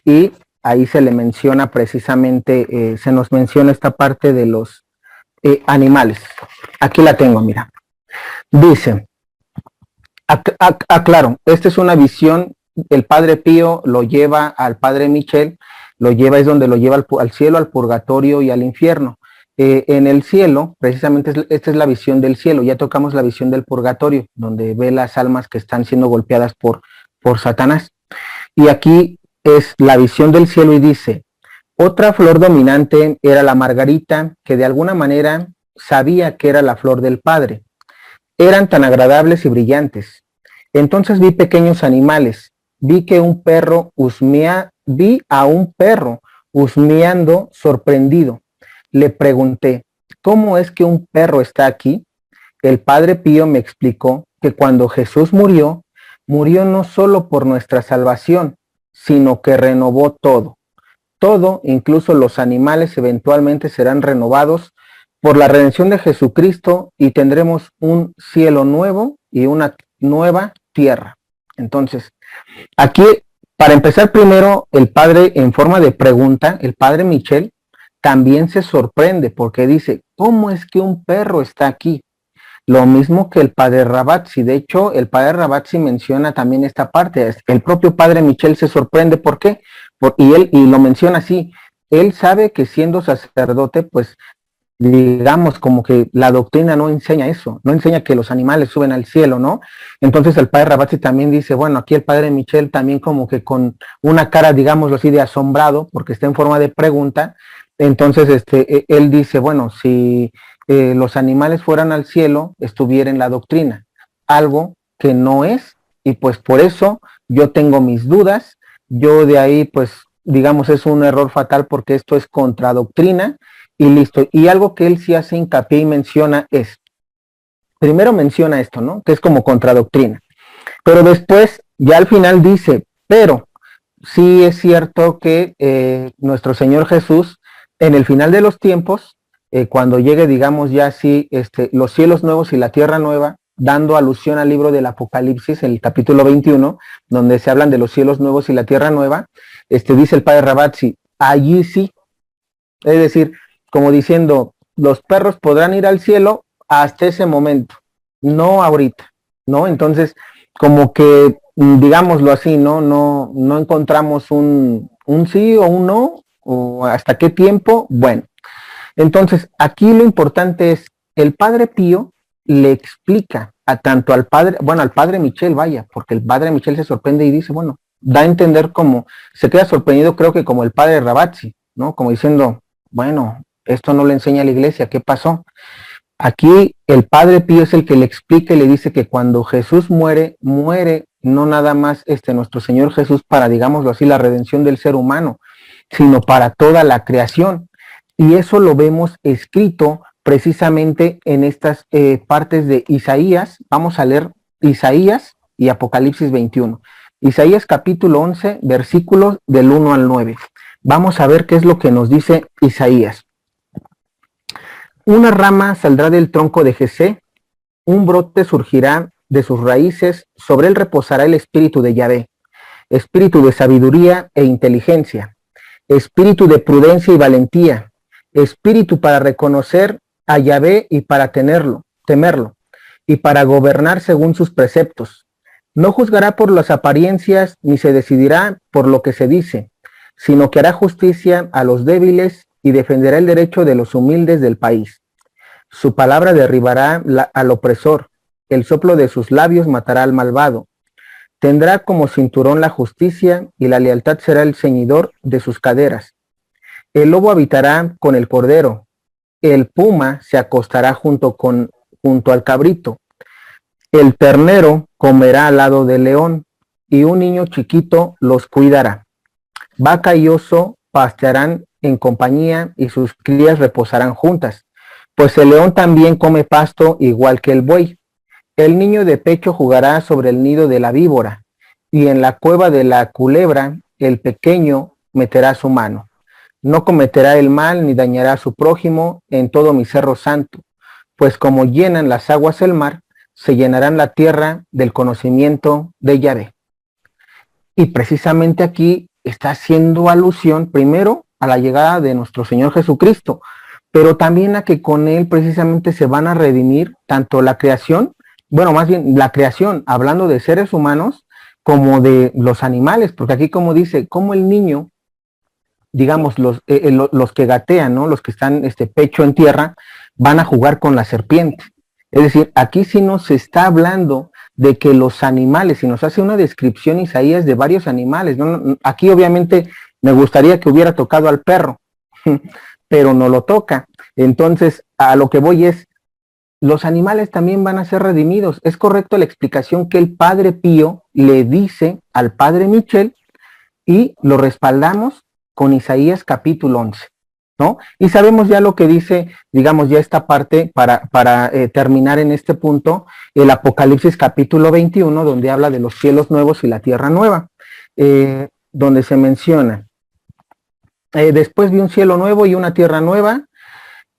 [SPEAKER 2] y ahí se le menciona precisamente, se nos menciona esta parte de los animales. Aquí la tengo, mira. Dice, claro, esta es una visión, el Padre Pío lo lleva al Padre Michel, es donde lo lleva al cielo, al purgatorio y al infierno. En el cielo, precisamente esta es la visión del cielo, ya tocamos la visión del purgatorio, donde ve las almas que están siendo golpeadas por Satanás. Y aquí es la visión del cielo y dice, otra flor dominante era la margarita, que de alguna manera sabía que era la flor del Padre. Eran tan agradables y brillantes. Entonces vi pequeños animales, vi a un perro husmeando sorprendido. Le pregunté, ¿cómo es que un perro está aquí? El Padre Pío me explicó que cuando Jesús murió no solo por nuestra salvación, sino que renovó todo. Todo, incluso los animales, eventualmente serán renovados por la redención de Jesucristo y tendremos un cielo nuevo y una nueva tierra. Entonces, aquí, para empezar primero, el padre, en forma de pregunta, el padre Michel, también se sorprende porque dice, ¿cómo es que un perro está aquí? Lo mismo que el padre Ravazzi. De hecho, el padre Ravazzi menciona también esta parte. El propio padre Michel se sorprende. ¿Por qué? Y lo menciona así. Él sabe que siendo sacerdote, pues digamos como que la doctrina no enseña eso, no enseña que los animales suben al cielo, ¿no? Entonces el padre Ravazzi también dice, bueno, aquí el padre Michel también como que con una cara, digámoslo así, de asombrado, porque está en forma de pregunta. Entonces él dice, bueno, si los animales fueran al cielo, estuviera en la doctrina, algo que no es, y pues por eso yo tengo mis dudas. Yo de ahí, pues, digamos, es un error fatal porque esto es contra doctrina y listo. Y algo que él sí hace hincapié y menciona es, primero menciona esto, ¿no? Que es como contra doctrina. Pero después, ya al final dice, pero sí es cierto que nuestro Señor Jesús, en el final de los tiempos, cuando llegue, digamos, ya así, los cielos nuevos y la tierra nueva, dando alusión al libro del Apocalipsis, el capítulo 21, donde se hablan de los cielos nuevos y la tierra nueva, dice el padre Ravazzi, allí sí, es decir, como diciendo, los perros podrán ir al cielo hasta ese momento, no ahorita, ¿no? Entonces, como que, digámoslo así, no encontramos un sí o un no, o hasta qué tiempo, bueno. Entonces, aquí lo importante es, el Padre Pío le explica tanto al padre Michel, vaya, porque el padre Michel se sorprende y dice, bueno, da a entender como, se queda sorprendido, creo que como el padre Ravazzi, ¿no? Como diciendo, bueno, esto no le enseña a la iglesia, ¿qué pasó? Aquí el Padre Pío es el que le explica y le dice que cuando Jesús muere, muere no nada más nuestro Señor Jesús para, digámoslo así, la redención del ser humano, sino para toda la creación. Y eso lo vemos escrito precisamente en estas partes de Isaías. Vamos a leer Isaías y Apocalipsis 21. Isaías capítulo 11, versículos del 1 al 9. Vamos a ver qué es lo que nos dice Isaías. Una rama saldrá del tronco de Jesé, un brote surgirá de sus raíces, sobre él reposará el espíritu de Yahvé, espíritu de sabiduría e inteligencia, espíritu de prudencia y valentía, espíritu para reconocer a Yahvé y para temerlo, y para gobernar según sus preceptos. No juzgará por las apariencias, ni se decidirá por lo que se dice, sino que hará justicia a los débiles y defenderá el derecho de los humildes del país. Su palabra derribará al opresor, el soplo de sus labios matará al malvado. Tendrá como cinturón la justicia y la lealtad será el ceñidor de sus caderas. El lobo habitará con el cordero, el puma se acostará junto al cabrito. El ternero comerá al lado del león y un niño chiquito los cuidará. Vaca y oso pastearán en compañía y sus crías reposarán juntas, pues el león también come pasto igual que el buey. El niño de pecho jugará sobre el nido de la víbora, y en la cueva de la culebra el pequeño meterá su mano. No cometerá el mal ni dañará a su prójimo en todo mi cerro santo, pues como llenan las aguas el mar, se llenarán la tierra del conocimiento de Yahvé. Y precisamente aquí está haciendo alusión primero a la llegada de nuestro Señor Jesucristo, pero también a que con él precisamente se van a redimir tanto la creación, bueno, más bien la creación, hablando de seres humanos, como de los animales, porque aquí como dice, como el niño, digamos, los que gatean, ¿no? Los que están pecho en tierra, van a jugar con la serpiente. Es decir, aquí sí nos está hablando de que los animales, y nos hace una descripción Isaías de varios animales, ¿no? Aquí obviamente me gustaría que hubiera tocado al perro, pero no lo toca. Entonces, a lo que voy es, los animales también van a ser redimidos. Es correcto la explicación que el Padre Pío le dice al Padre Michel y lo respaldamos con Isaías capítulo 11, ¿no? Y sabemos ya lo que dice, digamos, ya esta parte para terminar en este punto, el Apocalipsis capítulo 21, donde habla de los cielos nuevos y la tierra nueva, donde se menciona, después vi un cielo nuevo y una tierra nueva,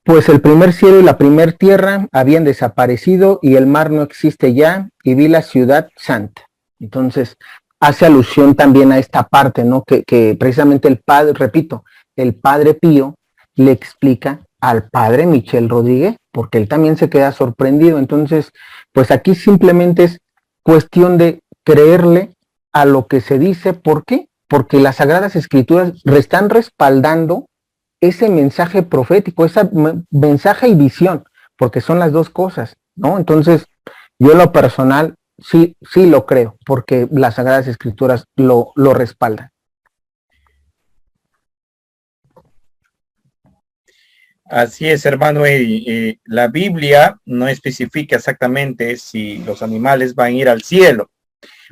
[SPEAKER 2] pues el primer cielo y la primer tierra habían desaparecido y el mar no existe ya, y vi la ciudad santa. Entonces, hace alusión también a esta parte, ¿no? Que precisamente el padre, repito, el Padre Pío le explica al Padre Michel Rodríguez, porque él también se queda sorprendido. Entonces, pues aquí simplemente es cuestión de creerle a lo que se dice. ¿Por qué? Porque las Sagradas Escrituras están respaldando ese mensaje profético, ese mensaje y visión, porque son las dos cosas, ¿no? Entonces, yo en lo personal sí lo creo, porque las Sagradas Escrituras lo respaldan.
[SPEAKER 1] Así es, hermano. La Biblia no especifica exactamente si los animales van a ir al cielo,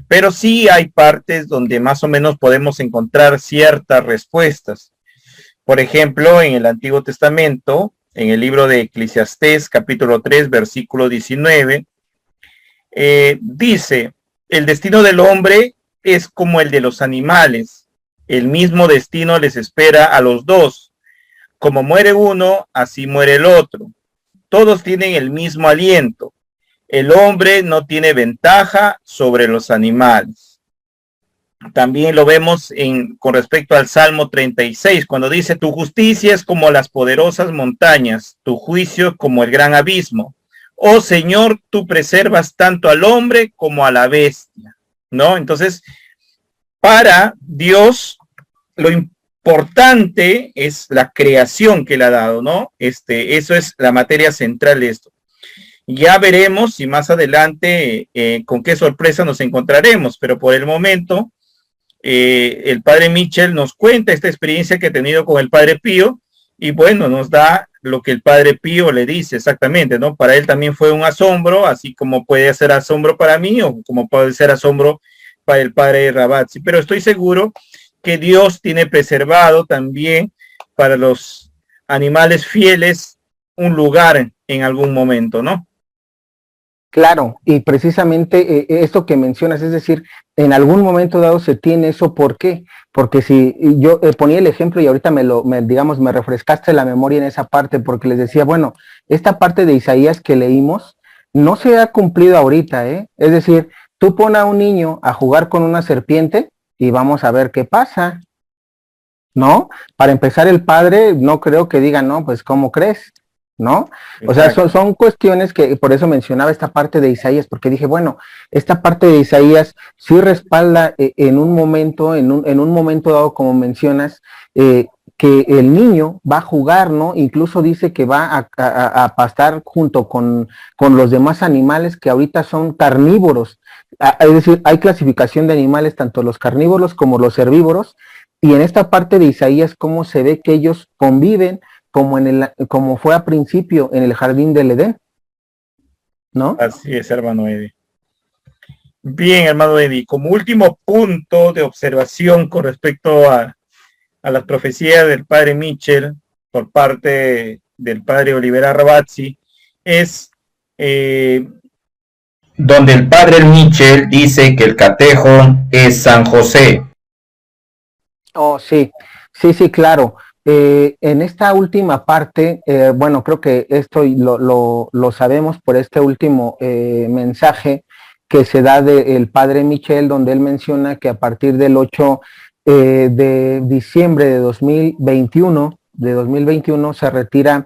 [SPEAKER 1] pero sí hay partes donde más o menos podemos encontrar ciertas respuestas. Por ejemplo, en el Antiguo Testamento, en el libro de Eclesiastés, capítulo 3, versículo 19, dice, el destino del hombre es como el de los animales. El mismo destino les espera a los dos. Como muere uno, así muere el otro. Todos tienen el mismo aliento. El hombre no tiene ventaja sobre los animales. También lo vemos con respecto al Salmo 36, cuando dice, tu justicia es como las poderosas montañas, tu juicio como el gran abismo. Oh Señor, tú preservas tanto al hombre como a la bestia, ¿no? Entonces, para Dios, lo importante importante es la creación que le ha dado, ¿no? Eso es la materia central de esto. Ya veremos si más adelante con qué sorpresa nos encontraremos, pero por el momento el padre Mitchell nos cuenta esta experiencia que ha tenido con el padre Pío y bueno, nos da lo que el padre Pío le dice exactamente, ¿no? Para él también fue un asombro, así como puede ser asombro para mí o como puede ser asombro para el padre Ravazzi, pero estoy seguro que Dios tiene preservado también para los animales fieles un lugar en algún momento, ¿no?
[SPEAKER 2] Claro, y precisamente esto que mencionas, es decir, en algún momento dado se tiene eso, ¿por qué? Porque si yo ponía el ejemplo y ahorita digamos, me refrescaste la memoria en esa parte, porque les decía, bueno, esta parte de Isaías que leímos no se ha cumplido ahorita, ¿eh? Es decir, tú pon a un niño a jugar con una serpiente y vamos a ver qué pasa, ¿no? Para empezar, el padre no creo que diga, no, pues, ¿cómo crees? ¿No? O sea, son cuestiones que por eso mencionaba esta parte de Isaías, porque dije, bueno, esta parte de Isaías sí respalda en un momento, en un momento dado, como mencionas, que el niño va a jugar, ¿no? Incluso dice que va a pastar junto con los demás animales que ahorita son carnívoros. Es decir, hay clasificación de animales, tanto los carnívoros como los herbívoros, y en esta parte de Isaías, cómo se ve que ellos conviven como fue a principio en el jardín del Edén, ¿no?
[SPEAKER 1] Así es, hermano Eddie. Bien, hermano Eddie, como último punto de observación con respecto a las profecías del padre Mitchell por parte del padre Olivera Ravazzi, es donde el padre Mitchell dice que el catejón es San José.
[SPEAKER 2] Oh, sí, claro. En esta última parte, bueno, creo que esto lo sabemos por este último mensaje que se da del padre Mitchell, donde él menciona que a partir del 8 de diciembre de 2021 se retira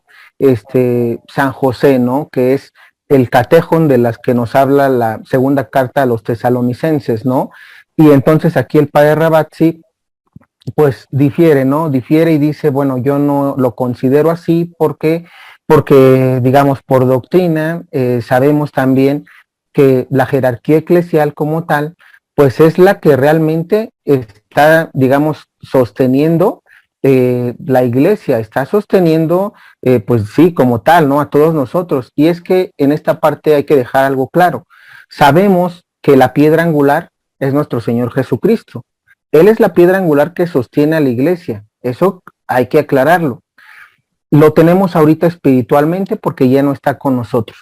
[SPEAKER 2] San José, ¿no? Que es el catejón de las que nos habla la segunda carta a los tesalonicenses, ¿no? Y entonces aquí el padre Ravazzi pues difiere, ¿no? Difiere y dice, bueno, yo no lo considero así porque digamos, por doctrina, sabemos también que la jerarquía eclesial como tal, pues es la que realmente está, digamos, sosteniendo la iglesia, está sosteniendo, pues sí, como tal, ¿no? A todos nosotros. Y es que en esta parte hay que dejar algo claro. Sabemos que la piedra angular es nuestro Señor Jesucristo. Él es la piedra angular que sostiene a la iglesia. Eso hay que aclararlo. Lo tenemos ahorita espiritualmente porque ya no está con nosotros.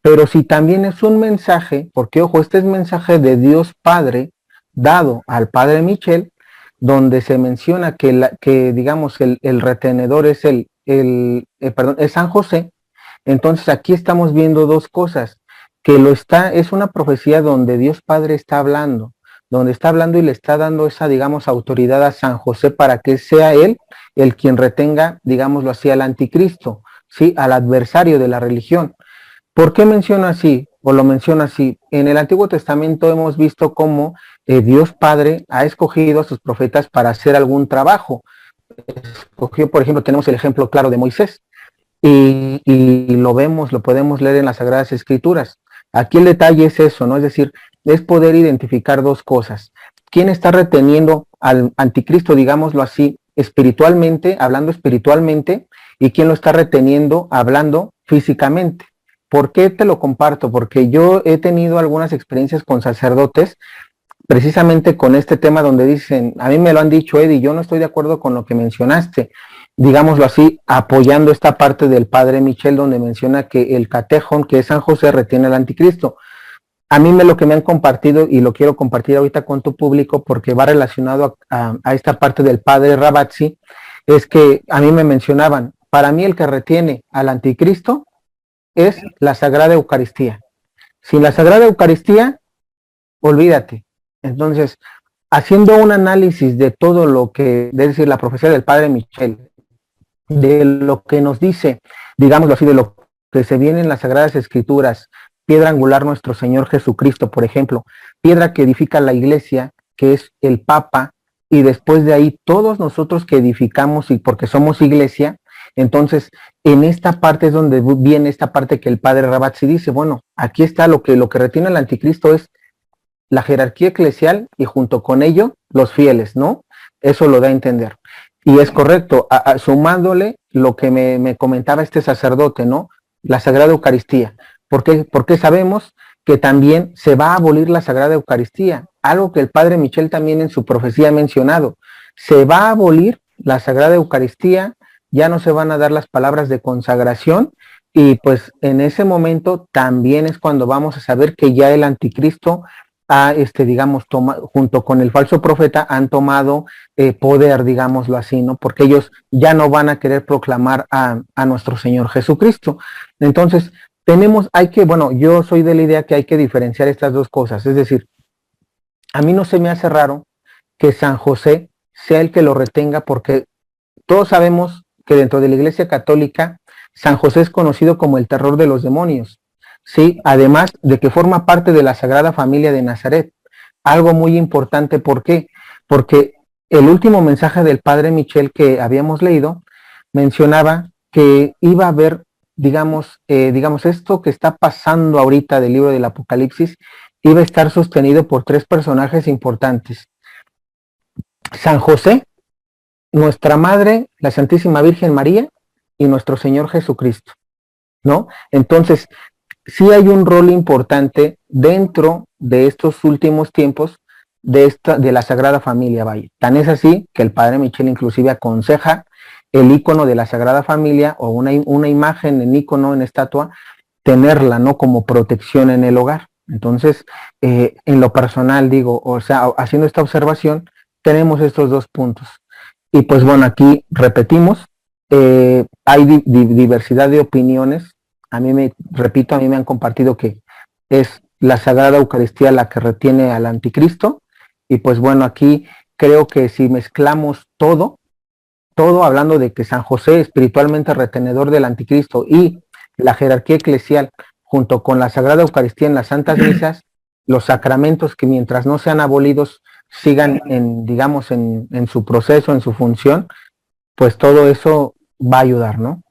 [SPEAKER 2] Pero si también es un mensaje, porque ojo, este es mensaje de Dios Padre dado al Padre Mitchell, donde se menciona que digamos, el retenedor es es San José. Entonces aquí estamos viendo dos cosas, es una profecía donde Dios Padre está hablando y le está dando esa, digamos, autoridad a San José para que sea él el quien retenga, digámoslo así, al anticristo, ¿sí? Al adversario de la religión. ¿Por qué menciona así? O lo menciona así. En el Antiguo Testamento hemos visto cómo Dios Padre ha escogido a sus profetas para hacer algún trabajo. Escogió, por ejemplo, tenemos el ejemplo claro de Moisés. Y lo podemos leer en las Sagradas Escrituras. Aquí el detalle es eso, ¿no? Es decir, es poder identificar dos cosas. ¿Quién está reteniendo al anticristo, digámoslo así, hablando espiritualmente, y quién lo está reteniendo hablando físicamente? ¿Por qué te lo comparto? Porque yo he tenido algunas experiencias con sacerdotes, precisamente con este tema donde dicen, a mí me lo han dicho, Eddie, yo no estoy de acuerdo con lo que mencionaste, digámoslo así, apoyando esta parte del padre Mitchell, donde menciona que el catejón, que es San José, retiene al anticristo. A mí lo que me han compartido, y lo quiero compartir ahorita con tu público, porque va relacionado a esta parte del padre Ravazzi, es que a mí me mencionaban, para mí el que retiene al anticristo es la Sagrada Eucaristía. Sin la Sagrada Eucaristía, olvídate. Entonces, haciendo un análisis de todo lo que, es decir, la profecía del padre Mitchell, de lo que nos dice, digámoslo así, de lo que se viene en las Sagradas Escrituras, piedra angular nuestro Señor Jesucristo, por ejemplo, piedra que edifica la iglesia, que es el Papa, y después de ahí todos nosotros que edificamos y porque somos iglesia, entonces en esta parte es donde viene esta parte que el padre Rabatzi dice, bueno, aquí está lo que retiene el anticristo es la jerarquía eclesial y junto con ello los fieles, ¿no? Eso lo da a entender. Y es correcto, sumándole lo que me comentaba este sacerdote, ¿no? La Sagrada Eucaristía. Porque sabemos que también se va a abolir la Sagrada Eucaristía, algo que el padre Michel también en su profecía ha mencionado. Se va a abolir la Sagrada Eucaristía, ya no se van a dar las palabras de consagración, y pues en ese momento también es cuando vamos a saber que ya el anticristo digamos, junto con el falso profeta han tomado poder, digámoslo así, ¿no? Porque ellos ya no van a querer proclamar a nuestro Señor Jesucristo. Entonces, bueno, yo soy de la idea que hay que diferenciar estas dos cosas, es decir, a mí no se me hace raro que San José sea el que lo retenga, porque todos sabemos que dentro de la Iglesia Católica, San José es conocido como el terror de los demonios. Sí, además de que forma parte de la Sagrada Familia de Nazaret. Algo muy importante, ¿por qué? Porque el último mensaje del padre Michel que habíamos leído mencionaba que iba a haber, digamos, esto que está pasando ahorita del libro del Apocalipsis, iba a estar sostenido por tres personajes importantes. San José, nuestra Madre, la Santísima Virgen María, y nuestro Señor Jesucristo, ¿no? Entonces, sí hay un rol importante dentro de estos últimos tiempos de la Sagrada Familia, vaya. Tan es así que el padre Michel inclusive aconseja el icono de la Sagrada Familia o una imagen en icono, en estatua, tenerla, ¿no? Como protección en el hogar. Entonces, en lo personal digo, o sea, haciendo esta observación, tenemos estos dos puntos. Y pues bueno, aquí repetimos, hay diversidad de opiniones. A mí me han compartido que es la Sagrada Eucaristía la que retiene al anticristo, y pues bueno, aquí creo que si mezclamos todo hablando de que San José espiritualmente retenedor del anticristo y la jerarquía eclesial junto con la Sagrada Eucaristía en las Santas Misas, los sacramentos que mientras no sean abolidos sigan en su proceso, en su función, pues todo eso va a ayudar, ¿no?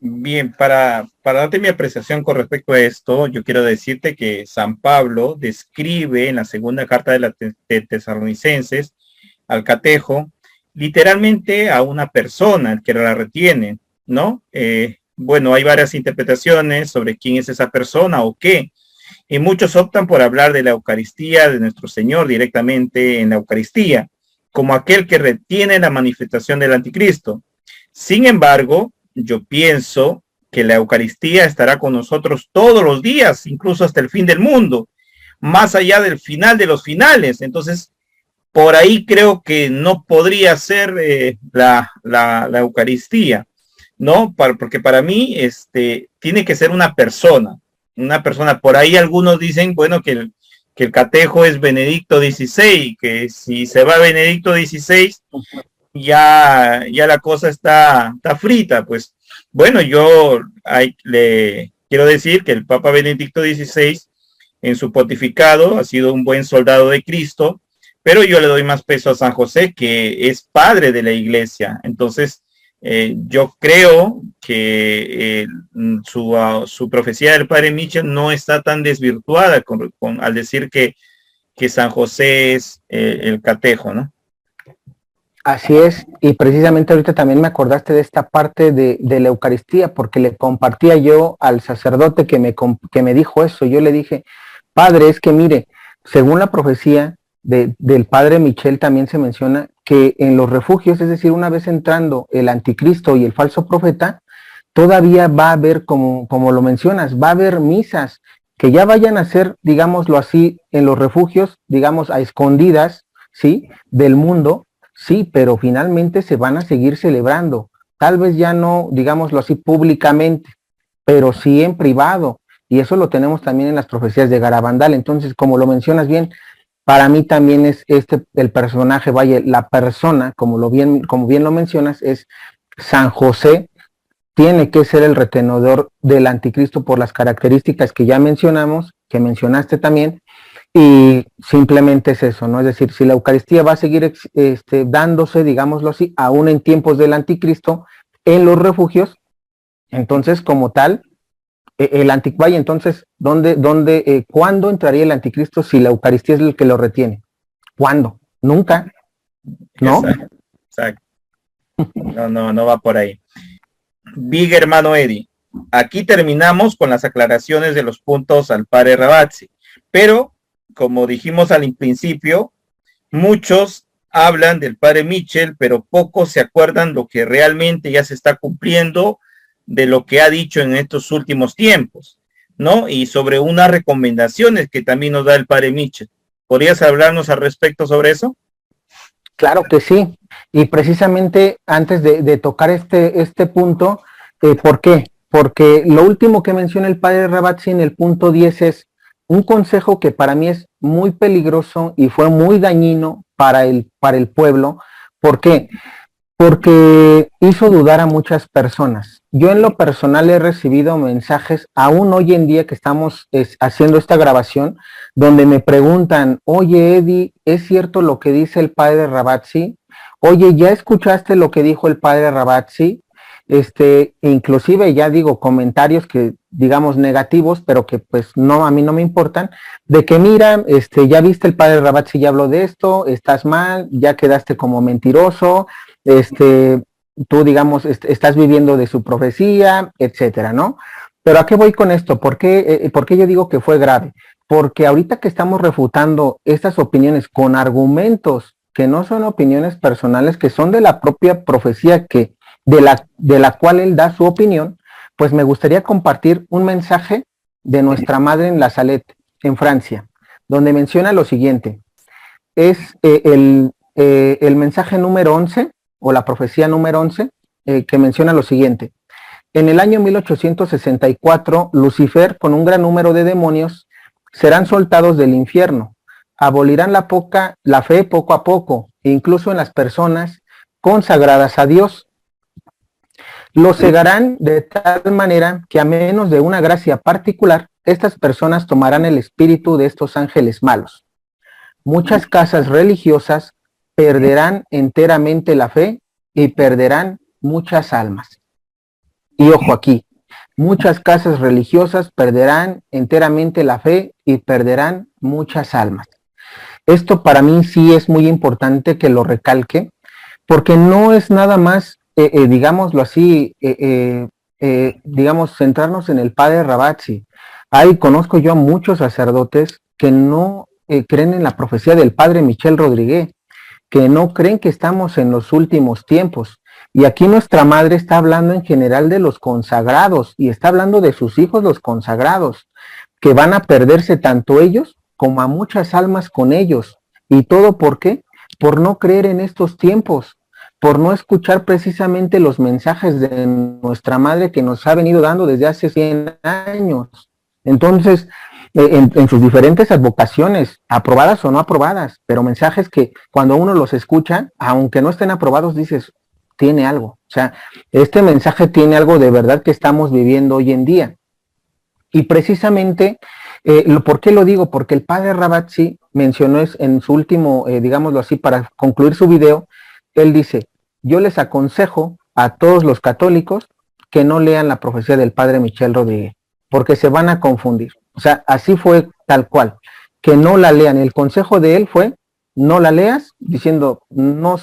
[SPEAKER 1] Bien, para darte mi apreciación con respecto a esto, yo quiero decirte que San Pablo describe en la segunda carta de Tesalonicenses al Catejo, literalmente a una persona que la retiene, ¿no? Bueno, hay varias interpretaciones sobre quién es esa persona o qué, y muchos optan por hablar de la Eucaristía de nuestro Señor directamente en la Eucaristía, como aquel que retiene la manifestación del anticristo. Sin embargo, yo pienso que la Eucaristía estará con nosotros todos los días, incluso hasta el fin del mundo, más allá del final de los finales. Entonces, por ahí creo que no podría ser la Eucaristía, ¿no? Porque para mí tiene que ser una persona. Por ahí algunos dicen, bueno, que el Catejo es Benedicto XVI, que si se va Benedicto XVI, ya la cosa está frita. Pues bueno, yo le quiero decir que el Papa Benedicto XVI en su pontificado ha sido un buen soldado de Cristo, pero yo le doy más peso a San José, que es padre de la iglesia. Entonces yo creo que su profecía del padre Michel no está tan desvirtuada al decir que San José es el Catejo, ¿no?
[SPEAKER 2] Así es, y precisamente ahorita también me acordaste de esta parte de la Eucaristía, porque le compartía yo al sacerdote que me dijo eso. Yo le dije, padre, es que mire, según la profecía del padre Michel también se menciona que en los refugios, es decir, una vez entrando el anticristo y el falso profeta, todavía va a haber, como lo mencionas, va a haber misas que ya vayan a ser, digámoslo así, en los refugios, digamos, a escondidas, ¿sí?, del mundo. Sí, pero finalmente se van a seguir celebrando, tal vez ya no, digámoslo así, públicamente, pero sí en privado, y eso lo tenemos también en las profecías de Garabandal. Entonces, como lo mencionas bien, para mí también es el personaje, vaya, la persona, como bien lo mencionas, es San José, tiene que ser el retenedor del anticristo por las características que ya mencionamos, que mencionaste también, Y simplemente es eso, ¿no? Es decir, si la Eucaristía va a seguir dándose, digámoslo así, aún en tiempos del anticristo, en los refugios, entonces como tal, vaya, entonces, ¿cuándo entraría el anticristo si la Eucaristía es el que lo retiene? ¿Cuándo? Nunca, ¿no?
[SPEAKER 1] Exacto, exacto. No va por ahí. Big hermano Eddie, aquí terminamos con las aclaraciones de los puntos al padre Ravazzi, pero como dijimos al principio, muchos hablan del padre Mitchell, pero pocos se acuerdan lo que realmente ya se está cumpliendo de lo que ha dicho en estos últimos tiempos, ¿no? Y sobre unas recomendaciones que también nos da el padre Mitchell. ¿Podrías hablarnos al respecto sobre eso?
[SPEAKER 2] Claro que sí. Y precisamente antes de tocar este punto, ¿por qué? Porque lo último que menciona el padre Ravazzi en el punto 10 es un consejo que para mí es muy peligroso y fue muy dañino para el pueblo. ¿Por qué? Porque hizo dudar a muchas personas. Yo en lo personal he recibido mensajes, aún hoy en día que estamos haciendo esta grabación, donde me preguntan, oye Eddie, ¿es cierto lo que dice el padre Ravazzi? Oye, ¿ya escuchaste lo que dijo el padre Ravazzi? Inclusive ya digo comentarios que digamos negativos, pero que pues no, a mí no me importan, de que mira, ya viste el padre Ravazzi ya habló de esto, estás mal, ya quedaste como mentiroso, tú digamos, estás viviendo de su profecía, etcétera, ¿no? Pero ¿a qué voy con esto? ¿Por qué yo digo que fue grave? Porque ahorita que estamos refutando estas opiniones con argumentos que no son opiniones personales, que son de la propia profecía de la cual él da su opinión, pues me gustaría compartir un mensaje de nuestra madre en La Salette, en Francia, donde menciona lo siguiente. Es el mensaje número 11 o la profecía número 11, que menciona lo siguiente. En el año 1864, Lucifer, con un gran número de demonios, serán soltados del infierno. Abolirán la fe poco a poco, incluso en las personas consagradas a Dios. Los cegarán de tal manera que a menos de una gracia particular, estas personas tomarán el espíritu de estos ángeles malos. Muchas casas religiosas perderán enteramente la fe y perderán muchas almas. Y ojo aquí, muchas casas religiosas perderán enteramente la fe y perderán muchas almas. Esto para mí sí es muy importante que lo recalque, porque no es nada más, digámoslo así, digamos, centrarnos en el padre Ravazzi. Conozco yo a muchos sacerdotes que no creen en la profecía del padre Michel Rodríguez, que no creen que estamos en los últimos tiempos. Y aquí nuestra madre está hablando en general de los consagrados y está hablando de sus hijos los consagrados, que van a perderse tanto ellos como a muchas almas con ellos. ¿Y todo por qué? Por no creer en estos tiempos, por no escuchar precisamente los mensajes de nuestra madre que nos ha venido dando desde hace 100 años. Entonces, en sus diferentes advocaciones, aprobadas o no aprobadas, pero mensajes que cuando uno los escucha, aunque no estén aprobados, dices, tiene algo. O sea, este mensaje tiene algo de verdad que estamos viviendo hoy en día. Y precisamente, ¿por qué lo digo? Porque el padre Ravazzi mencionó en su último, digámoslo así, para concluir su video, él dice, yo les aconsejo a todos los católicos que no lean la profecía del padre Michel Rodríguez, porque se van a confundir. O sea, así fue tal cual, que no la lean. El consejo de él fue, no la leas, diciendo, no,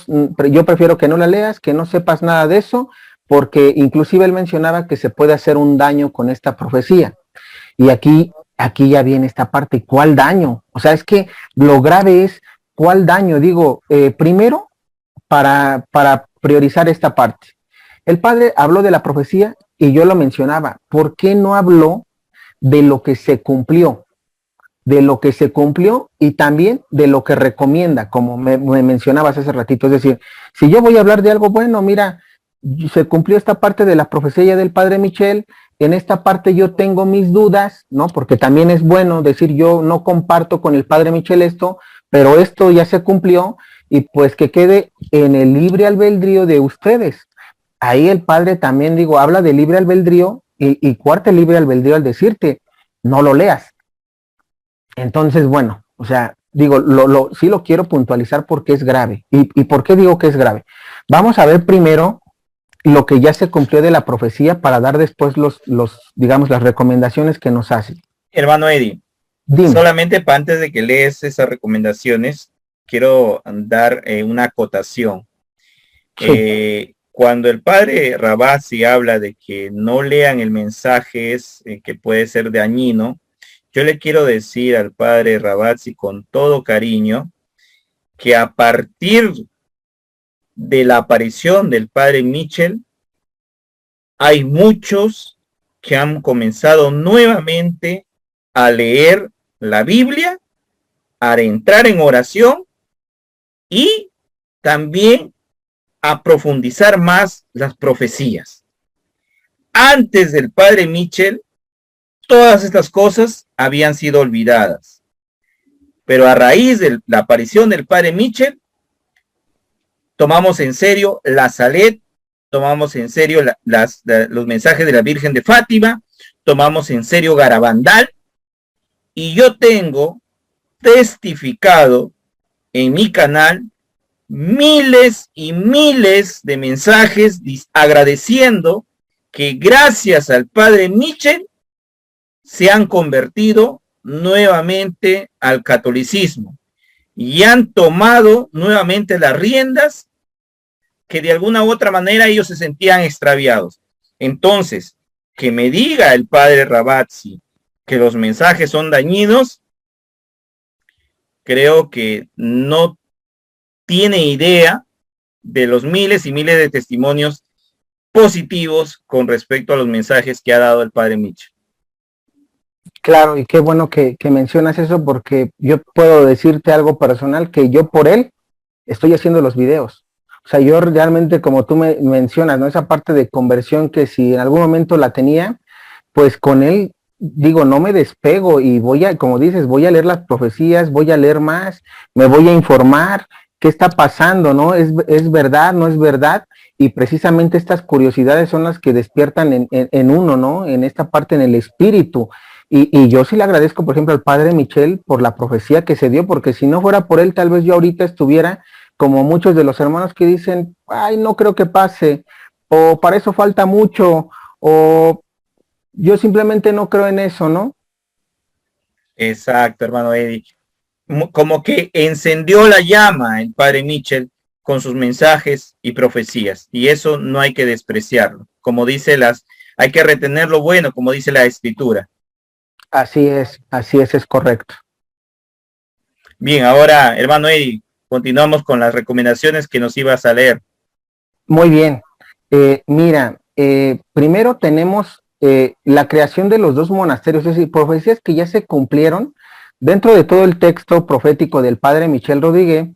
[SPEAKER 2] yo prefiero que no la leas, que no sepas nada de eso, porque inclusive él mencionaba que se puede hacer un daño con esta profecía. Y aquí ya viene esta parte, ¿cuál daño? O sea, es que lo grave es, ¿cuál daño? Digo, primero, para priorizar esta parte. El padre habló de la profecía y yo lo mencionaba. ¿Por qué no habló de lo que se cumplió? De lo que se cumplió y también de lo que recomienda, como me mencionabas hace ratito. Es decir, si yo voy a hablar de algo bueno, mira, se cumplió esta parte de la profecía del padre Michel, en esta parte yo tengo mis dudas, ¿no? Porque también es bueno decir, yo no comparto con el padre Michel esto, pero esto ya se cumplió y pues que quede en el libre albedrío de ustedes. Ahí el padre también, digo, habla de libre albedrío y cuarta libre albedrío al decirte, no lo leas. Entonces, bueno, O sea, digo, sí lo quiero puntualizar porque es grave. ¿Y por qué digo que es grave? Vamos a ver primero lo que ya se cumplió de la profecía para dar después digamos, las recomendaciones que nos hace.
[SPEAKER 1] Hermano Eddie,
[SPEAKER 2] Dime.
[SPEAKER 1] solamente para antes de que lees esas recomendaciones, quiero dar una acotación.
[SPEAKER 2] Sí.
[SPEAKER 1] Cuando el padre Rabasi habla de que no lean el mensaje que puede ser dañino, yo le quiero decir al padre Rabasi con todo cariño que a partir de la aparición del padre Mitchell, hay muchos que han comenzado nuevamente a leer la Biblia, a entrar en oración y también a profundizar más las profecías. Antes del padre Mitchell, todas estas cosas habían sido olvidadas. Pero a raíz de la aparición del padre Mitchell, tomamos en serio la Salet, tomamos en serio los mensajes de la Virgen de Fátima, tomamos en serio Garabandal, y yo tengo testificado en mi canal miles y miles de mensajes agradeciendo que gracias al padre Mitchell se han convertido nuevamente al catolicismo y han tomado nuevamente las riendas que de alguna u otra manera ellos se sentían extraviados. Entonces, que me diga el padre Rabazzi que los mensajes son dañinos, creo que no tiene idea de los miles y miles de testimonios positivos con respecto a los mensajes que ha dado el padre Mitchell.
[SPEAKER 2] Claro, y qué bueno que mencionas eso, porque yo puedo decirte algo personal, que yo por él estoy haciendo los videos. O sea, yo realmente, como tú me mencionas, ¿no? Esa parte de conversión que si en algún momento la tenía, pues con él, digo, no me despego y voy a, como dices, voy a leer las profecías, voy a leer más, me voy a informar qué está pasando, ¿no? ¿Es verdad, no es verdad? Y precisamente estas curiosidades son las que despiertan en uno, ¿no? En esta parte, en el espíritu. Y yo sí le agradezco, por ejemplo, al padre Michel por la profecía que se dio, porque si no fuera por él, tal vez yo ahorita estuviera como muchos de los hermanos que dicen, ay, no creo que pase, o para eso falta mucho, o yo simplemente no creo en eso, ¿no?
[SPEAKER 1] Exacto, hermano Eddie. Como que encendió la llama el padre Mitchell con sus mensajes y profecías, y eso no hay que despreciarlo. Como dice hay que retener lo bueno, como dice la escritura.
[SPEAKER 2] Así es correcto.
[SPEAKER 1] Bien, ahora, hermano Eddie, continuamos con las recomendaciones que nos ibas a leer.
[SPEAKER 2] Muy bien. Mira, primero tenemos la creación de los dos monasterios, es decir, profecías que ya se cumplieron. Dentro de todo el texto profético del padre Michel Rodríguez,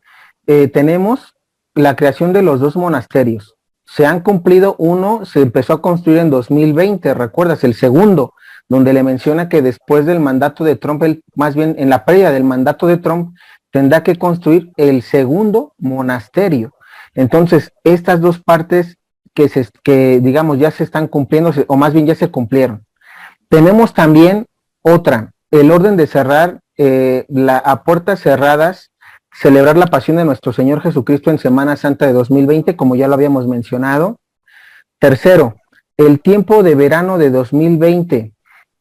[SPEAKER 2] tenemos la creación de los dos monasterios. Se han cumplido uno, se empezó a construir en 2020, recuerdas, el segundo, donde le menciona que después del mandato de Trump, más bien en la pérdida del mandato de Trump, tendrá que construir el segundo monasterio. Entonces, estas dos partes que digamos ya se están cumpliendo, o más bien ya se cumplieron. Tenemos también otra, el orden de cerrar a puertas cerradas, celebrar la pasión de nuestro Señor Jesucristo en Semana Santa de 2020, como ya lo habíamos mencionado. Tercero, el tiempo de verano de 2020.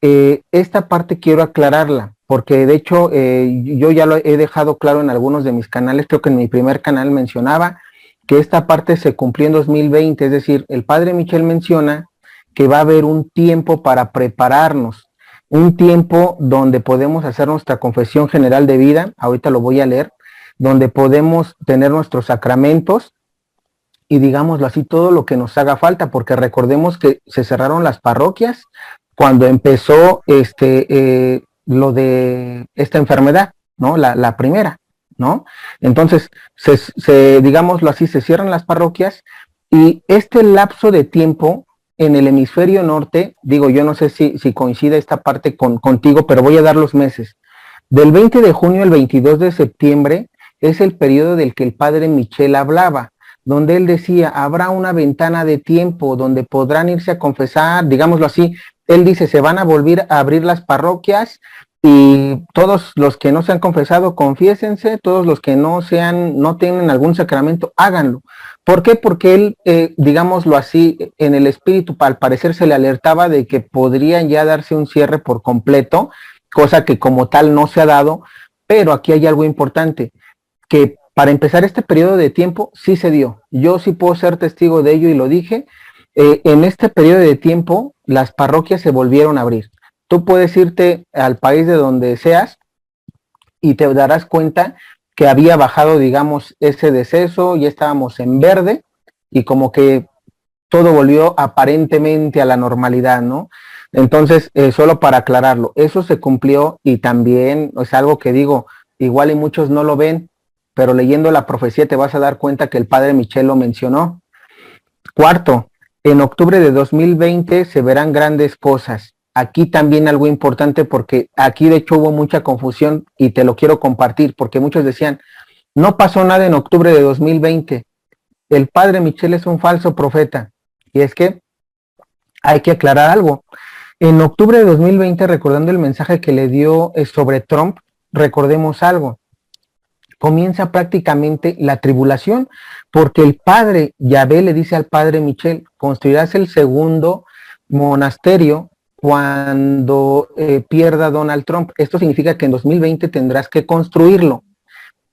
[SPEAKER 2] Esta parte quiero aclararla, porque de hecho yo ya lo he dejado claro en algunos de mis canales, creo que en mi primer canal mencionaba que esta parte se cumplió en 2020, es decir, el padre Michel menciona que va a haber un tiempo para prepararnos, un tiempo donde podemos hacer nuestra confesión general de vida, ahorita lo voy a leer, donde podemos tener nuestros sacramentos y digámoslo así, todo lo que nos haga falta, porque recordemos que se cerraron las parroquias cuando empezó lo de esta enfermedad, ¿no? La primera, ¿no? Entonces, digámoslo así, se cierran las parroquias y este lapso de tiempo en el hemisferio norte, digo, yo no sé si coincide esta parte contigo, pero voy a dar los meses. Del 20 de junio al 22 de septiembre es el periodo del que el padre Michel hablaba, donde él decía, habrá una ventana de tiempo donde podrán irse a confesar, digámoslo así, él dice, se van a volver a abrir las parroquias y todos los que no se han confesado, confiésense, todos los que no tienen algún sacramento, háganlo. ¿Por qué? Porque él, digámoslo así, en el espíritu, al parecer se le alertaba de que podrían ya darse un cierre por completo, cosa que como tal no se ha dado, pero aquí hay algo importante, que para empezar este periodo de tiempo sí se dio. Yo sí puedo ser testigo de ello y lo dije. En este periodo de tiempo, las parroquias se volvieron a abrir. Tú puedes irte al país de donde seas y te darás cuenta que había bajado, digamos, ese deceso, ya estábamos en verde y como que todo volvió aparentemente a la normalidad, ¿no? Entonces, solo para aclararlo, eso se cumplió y también es algo que digo, igual y muchos no lo ven, pero leyendo la profecía te vas a dar cuenta que el padre Michel lo mencionó. Cuarto, en octubre de 2020 se verán grandes cosas. Aquí también algo importante porque aquí de hecho hubo mucha confusión y te lo quiero compartir porque muchos decían, no pasó nada en octubre de 2020, el padre Michel es un falso profeta. Y es que hay que aclarar algo. En octubre de 2020, recordando el mensaje que le dio sobre Trump, recordemos algo. Comienza prácticamente la tribulación, porque el padre Yahvé le dice al padre Michel, construirás el segundo monasterio cuando pierda Donald Trump. Esto significa que en 2020 tendrás que construirlo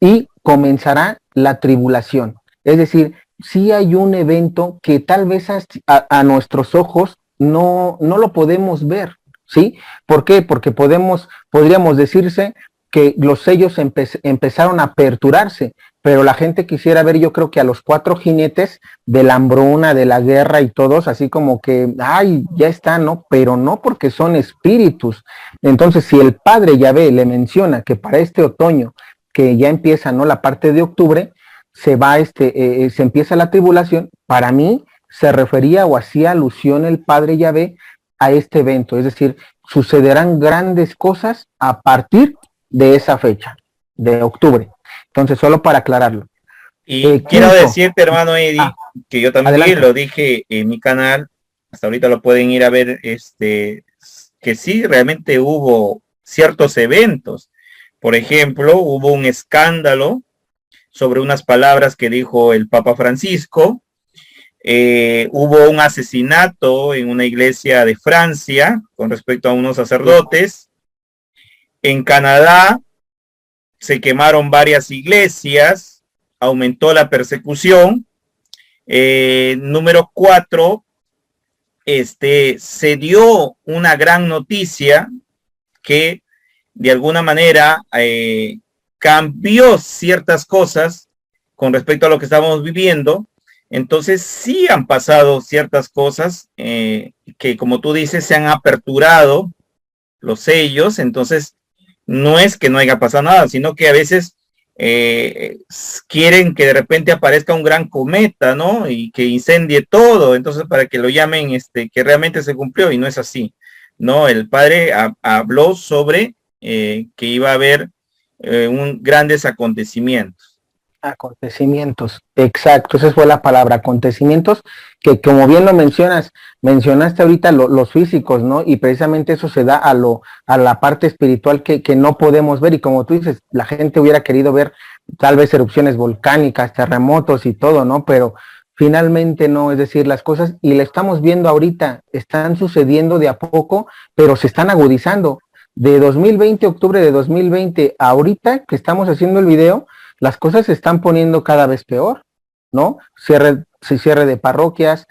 [SPEAKER 2] y comenzará la tribulación. Es decir, sí hay un evento que tal vez a nuestros ojos no lo podemos ver, ¿sí? ¿Por qué? Porque podríamos decirse que los sellos empezaron a aperturarse, pero la gente quisiera ver, yo creo que a los 4 jinetes de la hambruna, de la guerra y todos, así como que, ay, ya está, ¿no? Pero no porque son espíritus. Entonces, si el padre Yahvé le menciona que para este otoño, que ya empieza, ¿no? La parte de octubre, se empieza la tribulación, para mí se refería o hacía alusión el padre Yahvé a este evento, es decir, sucederán grandes cosas a partir de esa fecha, de octubre. Entonces, solo para aclararlo.
[SPEAKER 1] Y quiero decirte, hermano Eddie, que yo también
[SPEAKER 2] adelante.
[SPEAKER 1] lo dije en mi canal, hasta ahorita lo pueden ir a ver, que sí, realmente hubo ciertos eventos. Por ejemplo, hubo un escándalo sobre unas palabras que dijo el Papa Francisco. Hubo un asesinato en una iglesia de Francia con respecto a unos sacerdotes. En Canadá se quemaron varias iglesias, aumentó la persecución. Número 4, se dio una gran noticia que de alguna manera cambió ciertas cosas con respecto a lo que estábamos viviendo. Entonces sí han pasado ciertas cosas que, como tú dices, se han aperturado los sellos. Entonces no es que no haya pasado nada, sino que a veces quieren que de repente aparezca un gran cometa, ¿no? Y que incendie todo, entonces para que lo llamen que realmente se cumplió, y no es así, ¿no? El padre habló sobre que iba a haber grandes acontecimientos.
[SPEAKER 2] Acontecimientos, exacto, esa fue la palabra, acontecimientos, que como bien lo mencionaste ahorita los físicos, ¿no? Y precisamente eso se da a la parte espiritual que no podemos ver, y como tú dices, la gente hubiera querido ver tal vez erupciones volcánicas, terremotos y todo, ¿no? Pero finalmente no, es decir, las cosas, y le estamos viendo ahorita, están sucediendo de a poco, pero se están agudizando. De 2020, octubre de 2020, ahorita que estamos haciendo el video, las cosas se están poniendo cada vez peor, ¿no? Cierre de parroquias,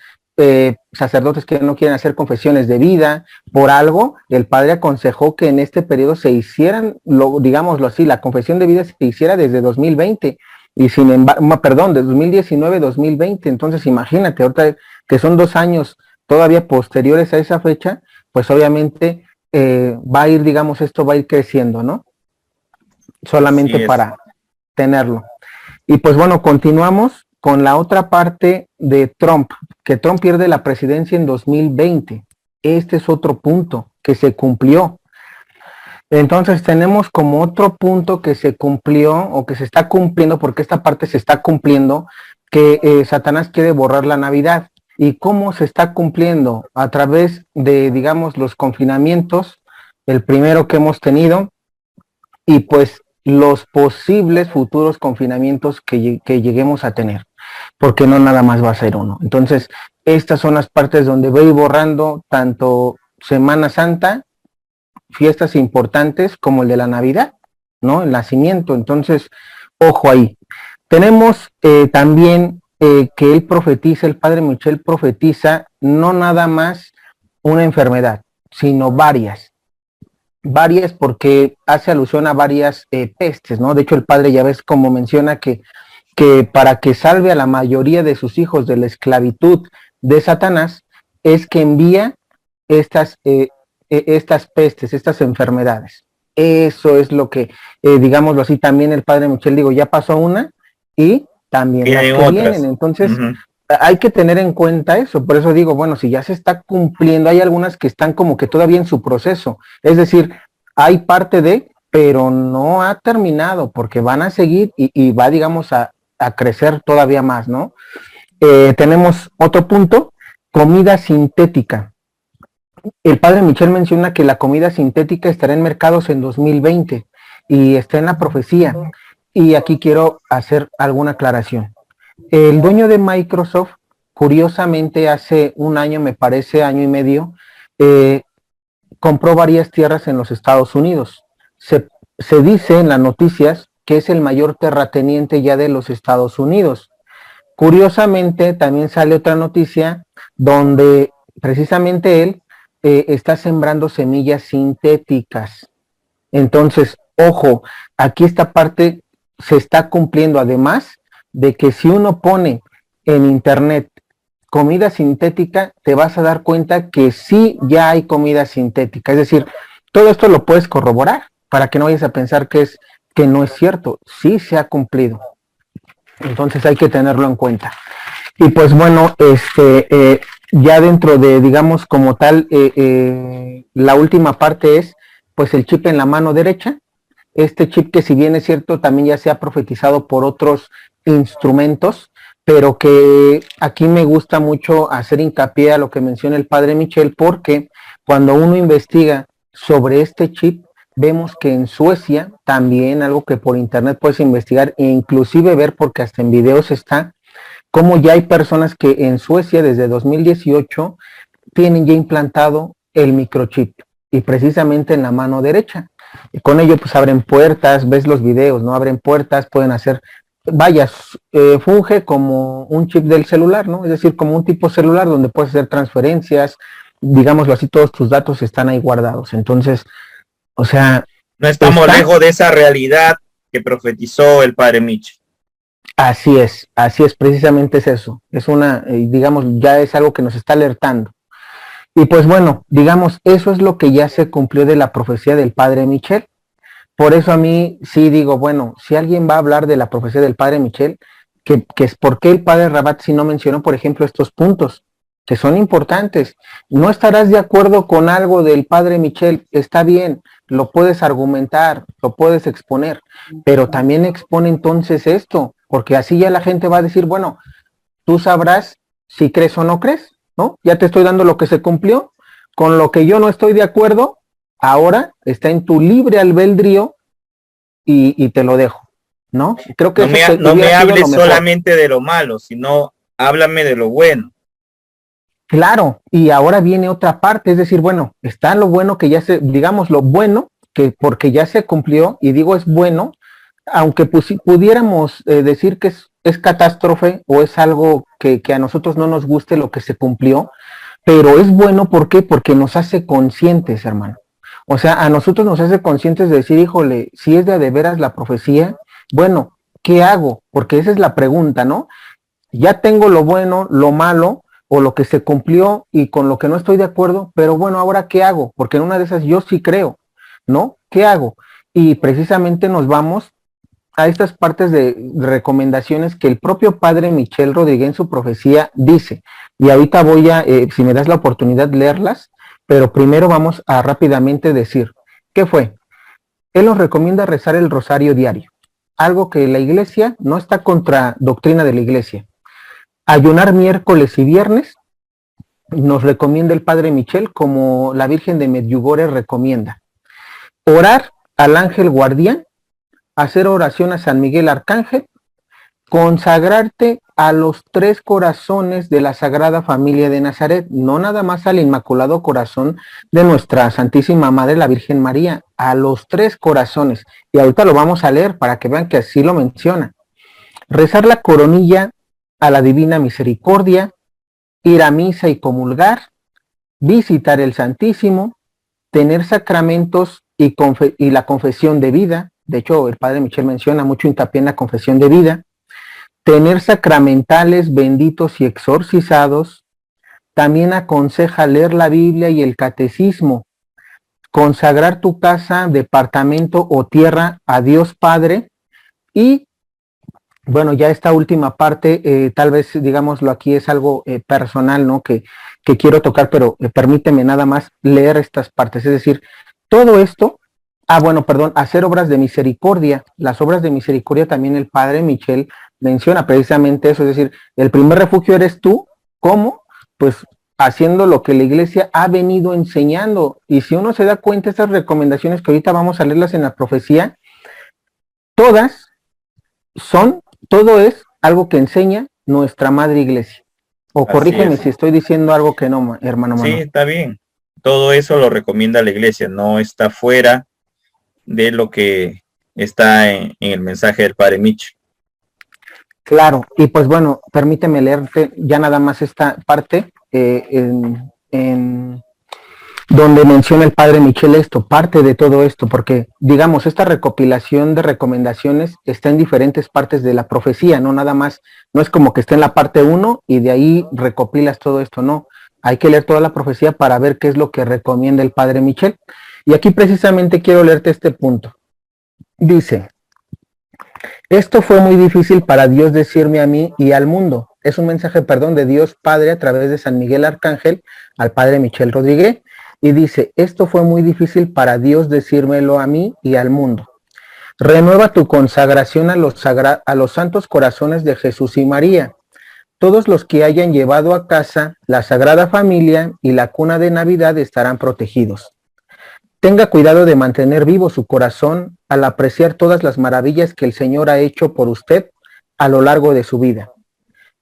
[SPEAKER 2] sacerdotes que no quieren hacer confesiones de vida, por algo, el padre aconsejó que en este periodo se hicieran, digámoslo así, la confesión de vida se hiciera desde 2020, y sin embargo, perdón, de 2019 2020, entonces imagínate, ahorita que son 2 años todavía posteriores a esa fecha, pues obviamente va a ir, digamos, esto va a ir creciendo, ¿no? Solamente para tenerlo. Y pues bueno, continuamos con la otra parte de Trump, que Trump pierde la presidencia en 2020. Este es otro punto que se cumplió. Entonces tenemos como otro punto que se cumplió o que se está cumpliendo, porque esta parte se está cumpliendo, que Satanás quiere borrar la Navidad. ¿Y cómo se está cumpliendo? A través de, digamos, los confinamientos el primero que hemos tenido, y pues los posibles futuros confinamientos que lleguemos a tener, porque no nada más va a ser uno. Entonces, estas son las partes donde voy borrando tanto Semana Santa, fiestas importantes, como el de la Navidad, ¿no? El nacimiento. Entonces, ojo ahí. Tenemos también que él profetiza, el padre Michel profetiza no nada más una enfermedad, sino varias porque hace alusión a varias pestes, ¿no? De hecho, el padre ya ves como menciona que para que salve a la mayoría de sus hijos de la esclavitud de Satanás, es que envía estas pestes, estas enfermedades. Eso es lo que, digámoslo así, también el padre Michel, digo, ya pasó una y también las que
[SPEAKER 1] otras
[SPEAKER 2] vienen. Entonces, hay que tener en cuenta eso. Por eso digo, bueno, si ya se está cumpliendo, hay algunas que están como que todavía en su proceso. Es decir, hay parte de, pero no ha terminado, porque van a seguir y va, digamos, a crecer todavía más, ¿no? Tenemos otro punto, comida sintética. El padre Michel menciona que la comida sintética estará en mercados en 2020 y está en la profecía. Y aquí quiero hacer alguna aclaración. El dueño de Microsoft, curiosamente, hace un año, me parece, año y medio, compró varias tierras en los Estados Unidos. Se dice en las noticias que es el mayor terrateniente ya de los Estados Unidos. Curiosamente, también sale otra noticia donde precisamente él está sembrando semillas sintéticas. Entonces, ojo, aquí esta parte se está cumpliendo, además de que si uno pone en internet comida sintética, te vas a dar cuenta que sí ya hay comida sintética. Es decir, todo esto lo puedes corroborar para que no vayas a pensar que no es cierto. Sí se ha cumplido. Entonces hay que tenerlo en cuenta. Y pues bueno, ya dentro de, digamos, como tal, la última parte es pues el chip en la mano derecha. Este chip que, si bien es cierto, también ya se ha profetizado por otros instrumentos, pero que aquí me gusta mucho hacer hincapié a lo que menciona el padre Michel, porque cuando uno investiga sobre este chip, vemos que en Suecia también, algo que por internet puedes investigar e inclusive ver, porque hasta en videos está, como ya hay personas que en Suecia desde 2018 tienen ya implantado el microchip, y precisamente en la mano derecha. Y con ello pues abren puertas, ves los videos, ¿no? Abren puertas, pueden hacer, vaya, funge como un chip del celular, ¿no? Es decir, como un tipo celular donde puedes hacer transferencias, digámoslo así, todos tus datos están ahí guardados. Entonces, o sea,
[SPEAKER 1] no estamos lejos de esa realidad que profetizó el padre Mitch.
[SPEAKER 2] Así es, precisamente es eso. Es una, digamos, ya es algo que nos está alertando. Y pues bueno, digamos, eso es lo que ya se cumplió de la profecía del padre Michel. Por eso a mí sí digo, bueno, si alguien va a hablar de la profecía del padre Michel, que es por qué el padre Rabat si no mencionó, por ejemplo, estos puntos, que son importantes. No estarás de acuerdo con algo del padre Michel, está bien, lo puedes argumentar, lo puedes exponer, pero también expone entonces esto, porque así ya la gente va a decir, bueno, tú sabrás si crees o no crees, ¿no? Ya te estoy dando lo que se cumplió, con lo que yo no estoy de acuerdo, ahora está en tu libre albedrío y te lo dejo, ¿no? Creo que
[SPEAKER 1] no me hables solamente de lo malo, sino háblame de lo bueno.
[SPEAKER 2] Claro, y ahora viene otra parte, es decir, bueno, está lo bueno que ya se, digamos, lo bueno, que porque ya se cumplió, y digo es bueno, aunque pudiéramos decir que es catástrofe o es algo que a nosotros no nos guste lo que se cumplió, pero es bueno, ¿por qué? Porque nos hace conscientes, hermano. O sea, a nosotros nos hace conscientes de decir, híjole, si es de veras la profecía, bueno, ¿qué hago? Porque esa es la pregunta, ¿no? Ya tengo lo bueno, lo malo, o lo que se cumplió y con lo que no estoy de acuerdo, pero bueno, ahora ¿qué hago? Porque en una de esas yo sí creo, ¿no? ¿Qué hago? Y precisamente nos vamos a estas partes de recomendaciones que el propio padre Michel Rodríguez en su profecía dice, y ahorita voy a, si me das la oportunidad, leerlas, pero primero vamos a rápidamente decir, ¿qué fue? Él nos recomienda rezar el rosario diario, algo que la iglesia no está contra doctrina de la iglesia. Ayunar miércoles y viernes, nos recomienda el padre Michel, como la Virgen de Medjugorje recomienda. orar al ángel guardián, hacer oración a San Miguel Arcángel, consagrarte a los tres corazones de la Sagrada Familia de Nazaret, no nada más al Inmaculado Corazón de nuestra Santísima Madre, la Virgen María, a los tres corazones. Y ahorita lo vamos a leer para que vean que así lo menciona. Rezar la coronilla a la Divina Misericordia, ir a misa y comulgar, visitar el Santísimo, tener sacramentos y la confesión de vida. De hecho, el Padre Michel menciona mucho hincapié en la confesión de vida. Tener sacramentales benditos y exorcizados. También aconseja leer la Biblia y el catecismo, consagrar tu casa, departamento o tierra a Dios Padre. Y bueno, ya esta última parte, tal vez digámoslo aquí, es algo personal, ¿no? Que quiero tocar, pero permíteme nada más leer estas partes. Es decir, todo esto, hacer obras de misericordia. Las obras de misericordia también el Padre Michel menciona precisamente eso, es decir, el primer refugio eres tú. ¿Cómo? Pues haciendo lo que la Iglesia ha venido enseñando. Y si uno se da cuenta, estas recomendaciones que ahorita vamos a leerlas en la profecía, todo es algo que enseña nuestra Madre Iglesia. O corrígeme si estoy diciendo algo que no, hermano Manuel.
[SPEAKER 1] Sí, está bien. Todo eso lo recomienda la Iglesia, no está fuera de lo que está en el mensaje del Padre Michel.
[SPEAKER 2] Claro, y pues bueno, permíteme leerte ya nada más esta parte donde menciona el Padre Michel esto, parte de todo esto, porque digamos, esta recopilación de recomendaciones está en diferentes partes de la profecía, no nada más, no es como que esté en la parte 1 y de ahí recopilas todo esto, no, hay que leer toda la profecía para ver qué es lo que recomienda el Padre Michel. Y aquí precisamente quiero leerte este punto. Dice: esto fue muy difícil para Dios decirme a mí y al mundo. Es un mensaje, de Dios Padre a través de San Miguel Arcángel al Padre Michel Rodríguez. Y dice, esto fue muy difícil para Dios decírmelo a mí y al mundo. Renueva tu consagración a los santos corazones de Jesús y María. Todos los que hayan llevado a casa la Sagrada Familia y la cuna de Navidad estarán protegidos. Tenga cuidado de mantener vivo su corazón al apreciar todas las maravillas que el Señor ha hecho por usted a lo largo de su vida.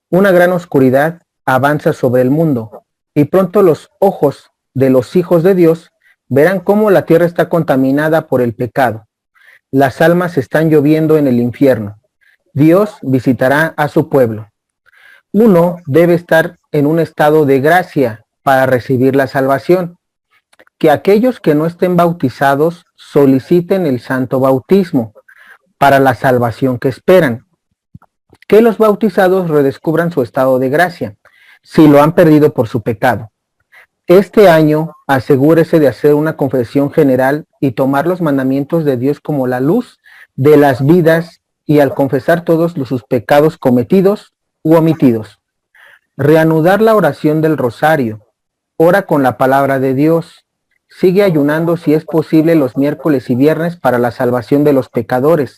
[SPEAKER 2] Una gran oscuridad avanza sobre el mundo y pronto los ojos de los hijos de Dios verán cómo la tierra está contaminada por el pecado. Las almas están lloviendo en el infierno. Dios visitará a su pueblo. Uno debe estar en un estado de gracia para recibir la salvación. Que aquellos que no estén bautizados soliciten el santo bautismo para la salvación que esperan. Que los bautizados redescubran su estado de gracia, si lo han perdido por su pecado. Este año asegúrese de hacer una confesión general y tomar los mandamientos de Dios como la luz de las vidas, y al confesar todos sus pecados cometidos u omitidos. Reanudar la oración del rosario. Ora con la palabra de Dios. Sigue ayunando si es posible los miércoles y viernes para la salvación de los pecadores.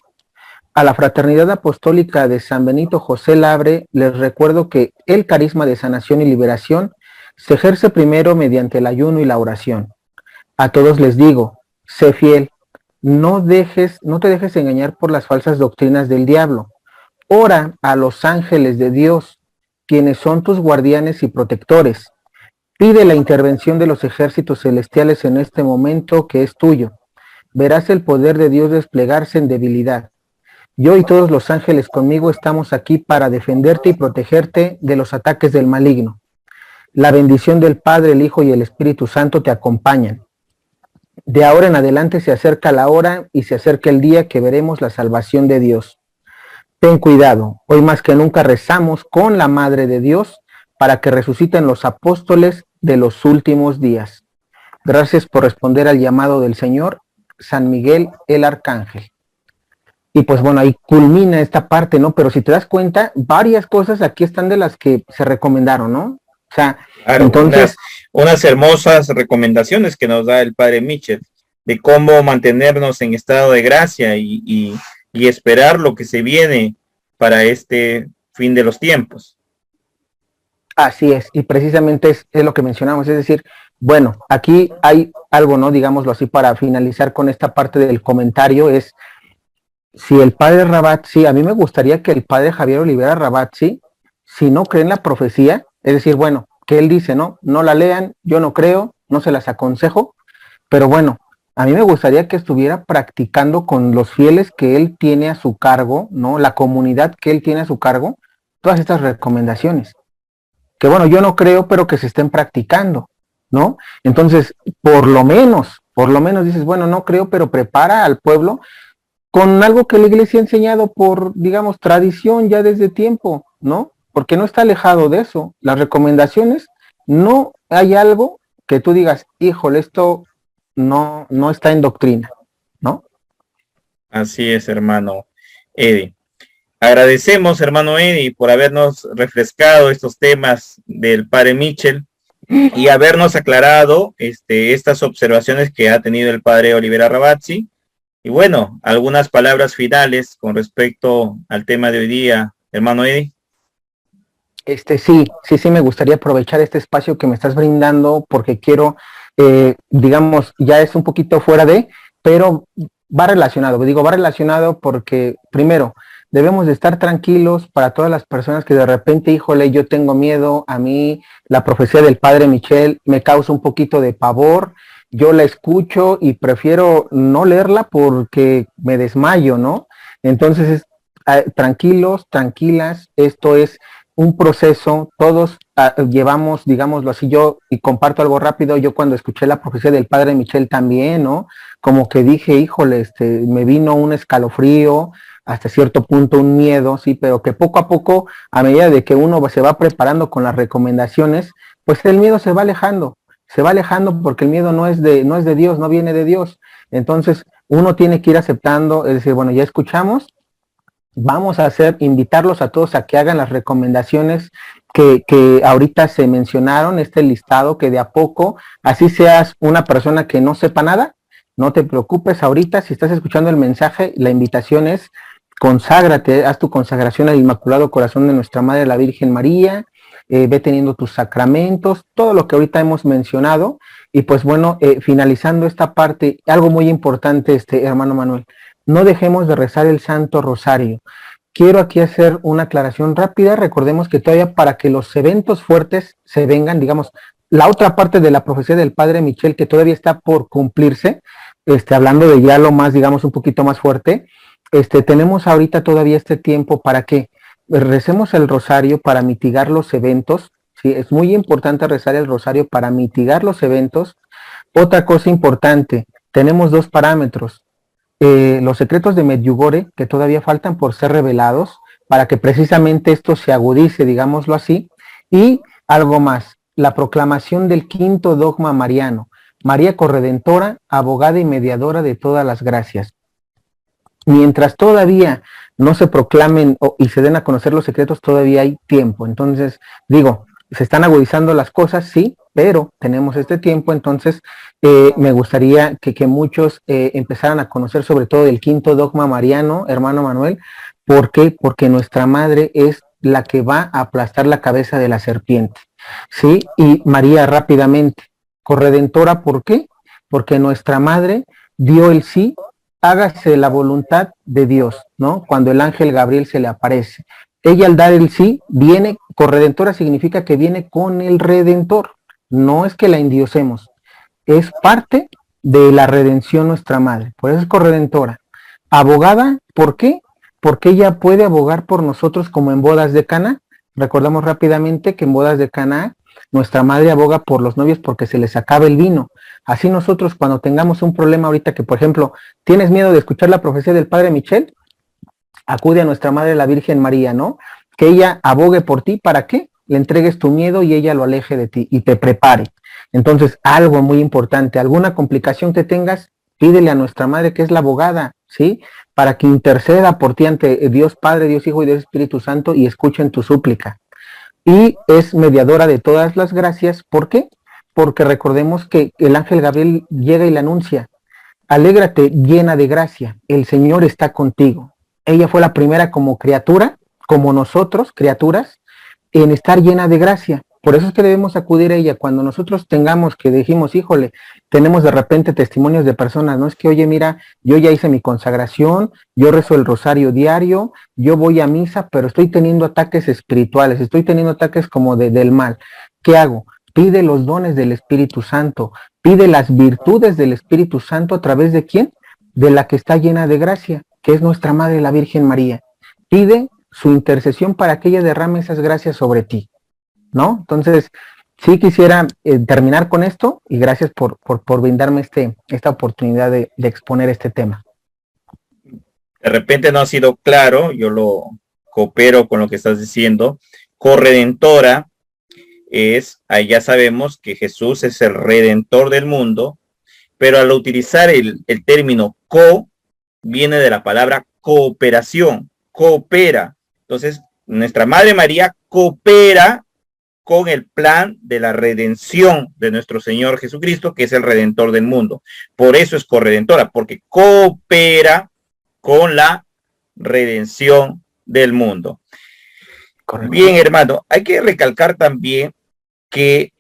[SPEAKER 2] A la Fraternidad Apostólica de San Benito José Labre les recuerdo que el carisma de sanación y liberación se ejerce primero mediante el ayuno y la oración. A todos les digo, sé fiel, no te dejes engañar por las falsas doctrinas del diablo. Ora a los ángeles de Dios, quienes son tus guardianes y protectores. Pide la intervención de los ejércitos celestiales en este momento que es tuyo. Verás el poder de Dios desplegarse en debilidad. Yo y todos los ángeles conmigo estamos aquí para defenderte y protegerte de los ataques del maligno. La bendición del Padre, el Hijo y el Espíritu Santo te acompañan. De ahora en adelante se acerca la hora y se acerca el día que veremos la salvación de Dios. Ten cuidado, hoy más que nunca rezamos con la Madre de Dios para que resuciten los apóstoles de los últimos días. Gracias por responder al llamado del Señor, San Miguel el Arcángel. Y pues bueno, ahí culmina esta parte, ¿no? Pero si te das cuenta, varias cosas aquí están de las que se recomendaron, ¿no? O sea,
[SPEAKER 1] claro,
[SPEAKER 2] entonces...
[SPEAKER 1] unas hermosas recomendaciones que nos da el Padre Michel de cómo mantenernos en estado de gracia y esperar lo que se viene para este fin de los tiempos.
[SPEAKER 2] Así es, y precisamente es lo que mencionamos, es decir, Bueno, aquí hay algo, ¿no? Digámoslo así, para finalizar con esta parte del comentario, es si el padre Ravazzi, a mí me gustaría que el padre Javier Olivera Ravazzi, si no cree en la profecía, es decir, bueno, que él dice, no, no la lean, yo no creo, no se las aconsejo, pero bueno, a mí me gustaría que estuviera practicando con los fieles que él tiene a su cargo, ¿no? La comunidad que él tiene a su cargo, todas estas recomendaciones. Que bueno, yo no creo, pero que se estén practicando, ¿no? Entonces, por lo menos dices, bueno, no creo, pero prepara al pueblo con algo que la iglesia ha enseñado por, digamos, tradición ya desde tiempo, ¿no? Porque no está alejado de eso. Las recomendaciones, no hay algo que tú digas, híjole, esto no está en doctrina, ¿no?
[SPEAKER 1] Así es, hermano Eddie. Agradecemos, hermano Eddie, por habernos refrescado estos temas del padre Mitchell y habernos aclarado estas observaciones que ha tenido el padre Olivera Ravazzi. Y bueno, algunas palabras finales con respecto al tema de hoy día, hermano Eddie.
[SPEAKER 2] Sí, me gustaría aprovechar este espacio que me estás brindando porque quiero, digamos, ya es un poquito fuera de, pero va relacionado porque primero, debemos de estar tranquilos para todas las personas que de repente, híjole, yo tengo miedo, a mí la profecía del padre Michel me causa un poquito de pavor, yo la escucho y prefiero no leerla porque me desmayo, ¿no? Entonces, tranquilos, tranquilas, esto es un proceso, todos llevamos, digámoslo así, yo, y comparto algo rápido, yo cuando escuché la profecía del padre Michel también, ¿no? Como que dije, híjole, me vino un escalofrío, hasta cierto punto un miedo, sí, pero que poco a poco, a medida de que uno se va preparando con las recomendaciones, pues el miedo se va alejando porque el miedo no es de Dios, no viene de Dios. Entonces, uno tiene que ir aceptando, es decir, bueno, ya escuchamos, vamos a invitarlos a todos a que hagan las recomendaciones que ahorita se mencionaron, este listado, que de a poco, así seas una persona que no sepa nada, no te preocupes ahorita, si estás escuchando el mensaje, la invitación es conságrate, haz tu consagración al Inmaculado Corazón de Nuestra Madre la Virgen María, ve teniendo tus sacramentos, todo lo que ahorita hemos mencionado, y pues bueno, finalizando esta parte, algo muy importante, hermano Manuel, no dejemos de rezar el Santo Rosario. Quiero aquí hacer una aclaración rápida. Recordemos que todavía para que los eventos fuertes se vengan, digamos, la otra parte de la profecía del Padre Michel que todavía está por cumplirse, hablando de ya lo más, digamos, un poquito más fuerte, tenemos ahorita todavía este tiempo para que recemos el rosario para mitigar los eventos. ¿Sí? Es muy importante rezar el rosario para mitigar los eventos. Otra cosa importante, tenemos dos parámetros. Los secretos de Medjugorje, que todavía faltan por ser revelados, para que precisamente esto se agudice, digámoslo así, y algo más, la proclamación del quinto dogma mariano, María corredentora, abogada y mediadora de todas las gracias. Mientras todavía no se proclamen y se den a conocer los secretos, todavía hay tiempo. Entonces, digo, se están agudizando las cosas, sí, pero tenemos este tiempo, entonces me gustaría que muchos empezaran a conocer sobre todo el quinto dogma mariano, hermano Manuel. ¿Por qué? Porque nuestra madre es la que va a aplastar la cabeza de la serpiente, ¿sí? Y María rápidamente, corredentora, ¿por qué? Porque nuestra madre dio el sí, hágase la voluntad de Dios, ¿no? Cuando el ángel Gabriel se le aparece. Ella al dar el sí, viene, corredentora significa que viene con el Redentor, no es que la endiosemos, es parte de la redención nuestra madre, por eso es corredentora. Abogada, ¿por qué? Porque ella puede abogar por nosotros como en bodas de Caná. Recordamos rápidamente que en bodas de Caná nuestra madre aboga por los novios porque se les acaba el vino. Así nosotros cuando tengamos un problema ahorita que, por ejemplo, tienes miedo de escuchar la profecía del Padre Michel, acude a nuestra Madre la Virgen María, ¿no? Que ella abogue por ti, ¿para qué? Le entregues tu miedo y ella lo aleje de ti y te prepare. Entonces, algo muy importante, alguna complicación que tengas, pídele a nuestra Madre que es la abogada, ¿sí? Para que interceda por ti ante Dios Padre, Dios Hijo y Dios Espíritu Santo y escuchen tu súplica. Y es mediadora de todas las gracias, ¿por qué? Porque recordemos que el ángel Gabriel llega y le anuncia, alégrate llena de gracia, el Señor está contigo. Ella fue la primera como criatura, como nosotros, criaturas, en estar llena de gracia. Por eso es que debemos acudir a ella. Cuando nosotros tengamos que dijimos, híjole, tenemos de repente testimonios de personas, no es que, oye, mira, yo ya hice mi consagración, yo rezo el rosario diario, yo voy a misa, pero estoy teniendo ataques espirituales, estoy teniendo ataques como del mal. ¿Qué hago? Pide los dones del Espíritu Santo, pide las virtudes del Espíritu Santo, ¿a través de quién? De la que está llena de gracia, que es nuestra Madre, la Virgen María. Pide su intercesión para que ella derrame esas gracias sobre ti, ¿no? Entonces, sí quisiera terminar con esto, y gracias por brindarme esta oportunidad de exponer este tema.
[SPEAKER 1] De repente no ha sido claro, yo lo coopero con lo que estás diciendo. Corredentora es, ahí ya sabemos que Jesús es el redentor del mundo, pero al utilizar el término co, viene de la palabra cooperación, coopera. Entonces, nuestra Madre María coopera con el plan de la redención de nuestro Señor Jesucristo, que es el redentor del mundo. Por eso es corredentora, porque coopera con la redención del mundo. Correcto. Bien, hermano, hay que recalcar también que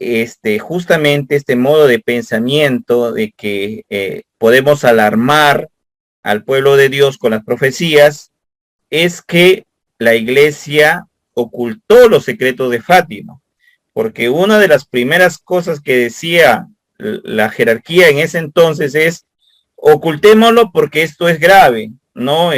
[SPEAKER 1] justamente este modo de pensamiento de que podemos alarmar al pueblo de Dios con las profecías es que la iglesia ocultó los secretos de Fátima, porque una de las primeras cosas que decía la jerarquía en ese entonces es: ocultémoslo porque esto es grave, ¿no?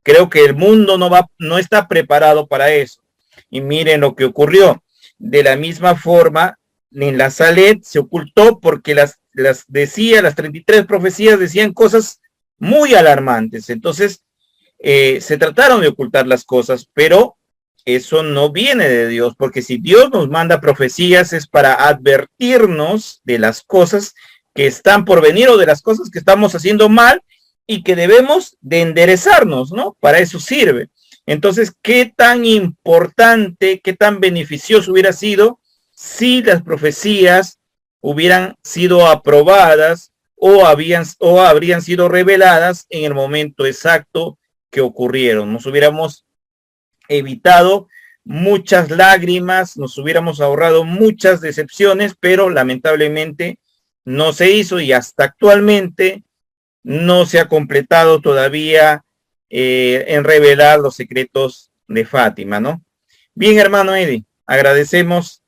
[SPEAKER 1] Creo que el mundo no está preparado para eso. Y miren lo que ocurrió. De la misma forma, en la Salet se ocultó porque las 33 profecías decían cosas muy alarmantes. Entonces, se trataron de ocultar las cosas, pero eso no viene de Dios, porque si Dios nos manda profecías es para advertirnos de las cosas que están por venir o de las cosas que estamos haciendo mal y que debemos de enderezarnos, ¿no? Para eso sirve. Entonces, ¿qué tan importante, qué tan beneficioso hubiera sido si las profecías hubieran sido aprobadas o habrían sido reveladas en el momento exacto que ocurrieron? Nos hubiéramos evitado muchas lágrimas, nos hubiéramos ahorrado muchas decepciones, pero lamentablemente no se hizo y hasta actualmente no se ha completado todavía en revelar los secretos de Fátima, ¿no? Bien, hermano Eddie, agradecemos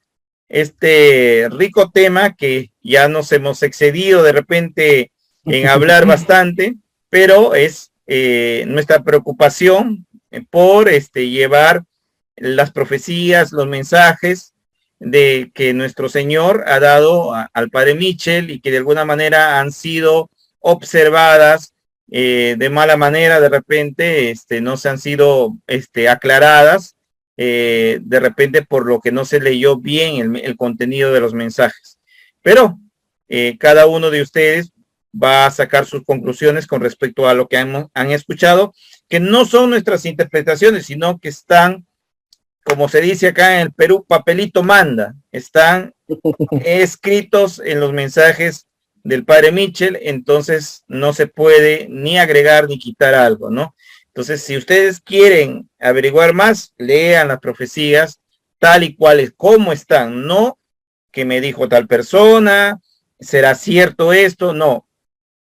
[SPEAKER 1] este rico tema que ya nos hemos excedido de repente en hablar bastante, pero es nuestra preocupación por llevar las profecías, los mensajes de que nuestro Señor ha dado al Padre Mitchell y que de alguna manera han sido observadas de mala manera, de repente no se han sido aclaradas, de repente por lo que no se leyó bien el contenido de los mensajes. Pero cada uno de ustedes va a sacar sus conclusiones con respecto a lo que han escuchado, que no son nuestras interpretaciones, sino que están, como se dice acá en el Perú, papelito manda, están escritos en los mensajes del Padre Mitchell, entonces no se puede ni agregar ni quitar algo, ¿no? Entonces, si ustedes quieren averiguar más, lean las profecías tal y cuales como están, no que me dijo tal persona, será cierto esto, no.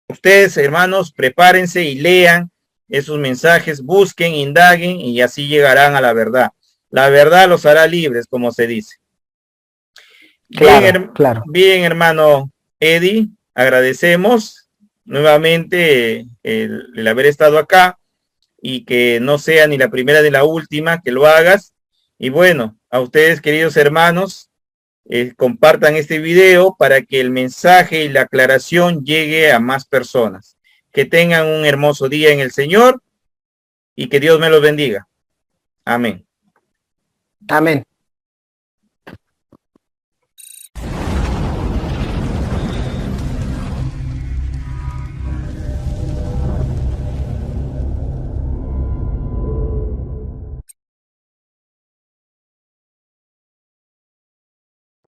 [SPEAKER 1] Ustedes, hermanos, prepárense y lean esos mensajes, busquen, indaguen y así llegarán a la verdad. La verdad los hará libres, como se dice.
[SPEAKER 2] Claro, claro.
[SPEAKER 1] Bien, hermano Eddie, agradecemos nuevamente el haber estado acá y que no sea ni la primera ni la última que lo hagas. Y bueno, a ustedes, queridos hermanos, compartan este video para que el mensaje y la aclaración llegue a más personas. Que tengan un hermoso día en el Señor y que Dios me los bendiga. Amén.
[SPEAKER 2] Amén.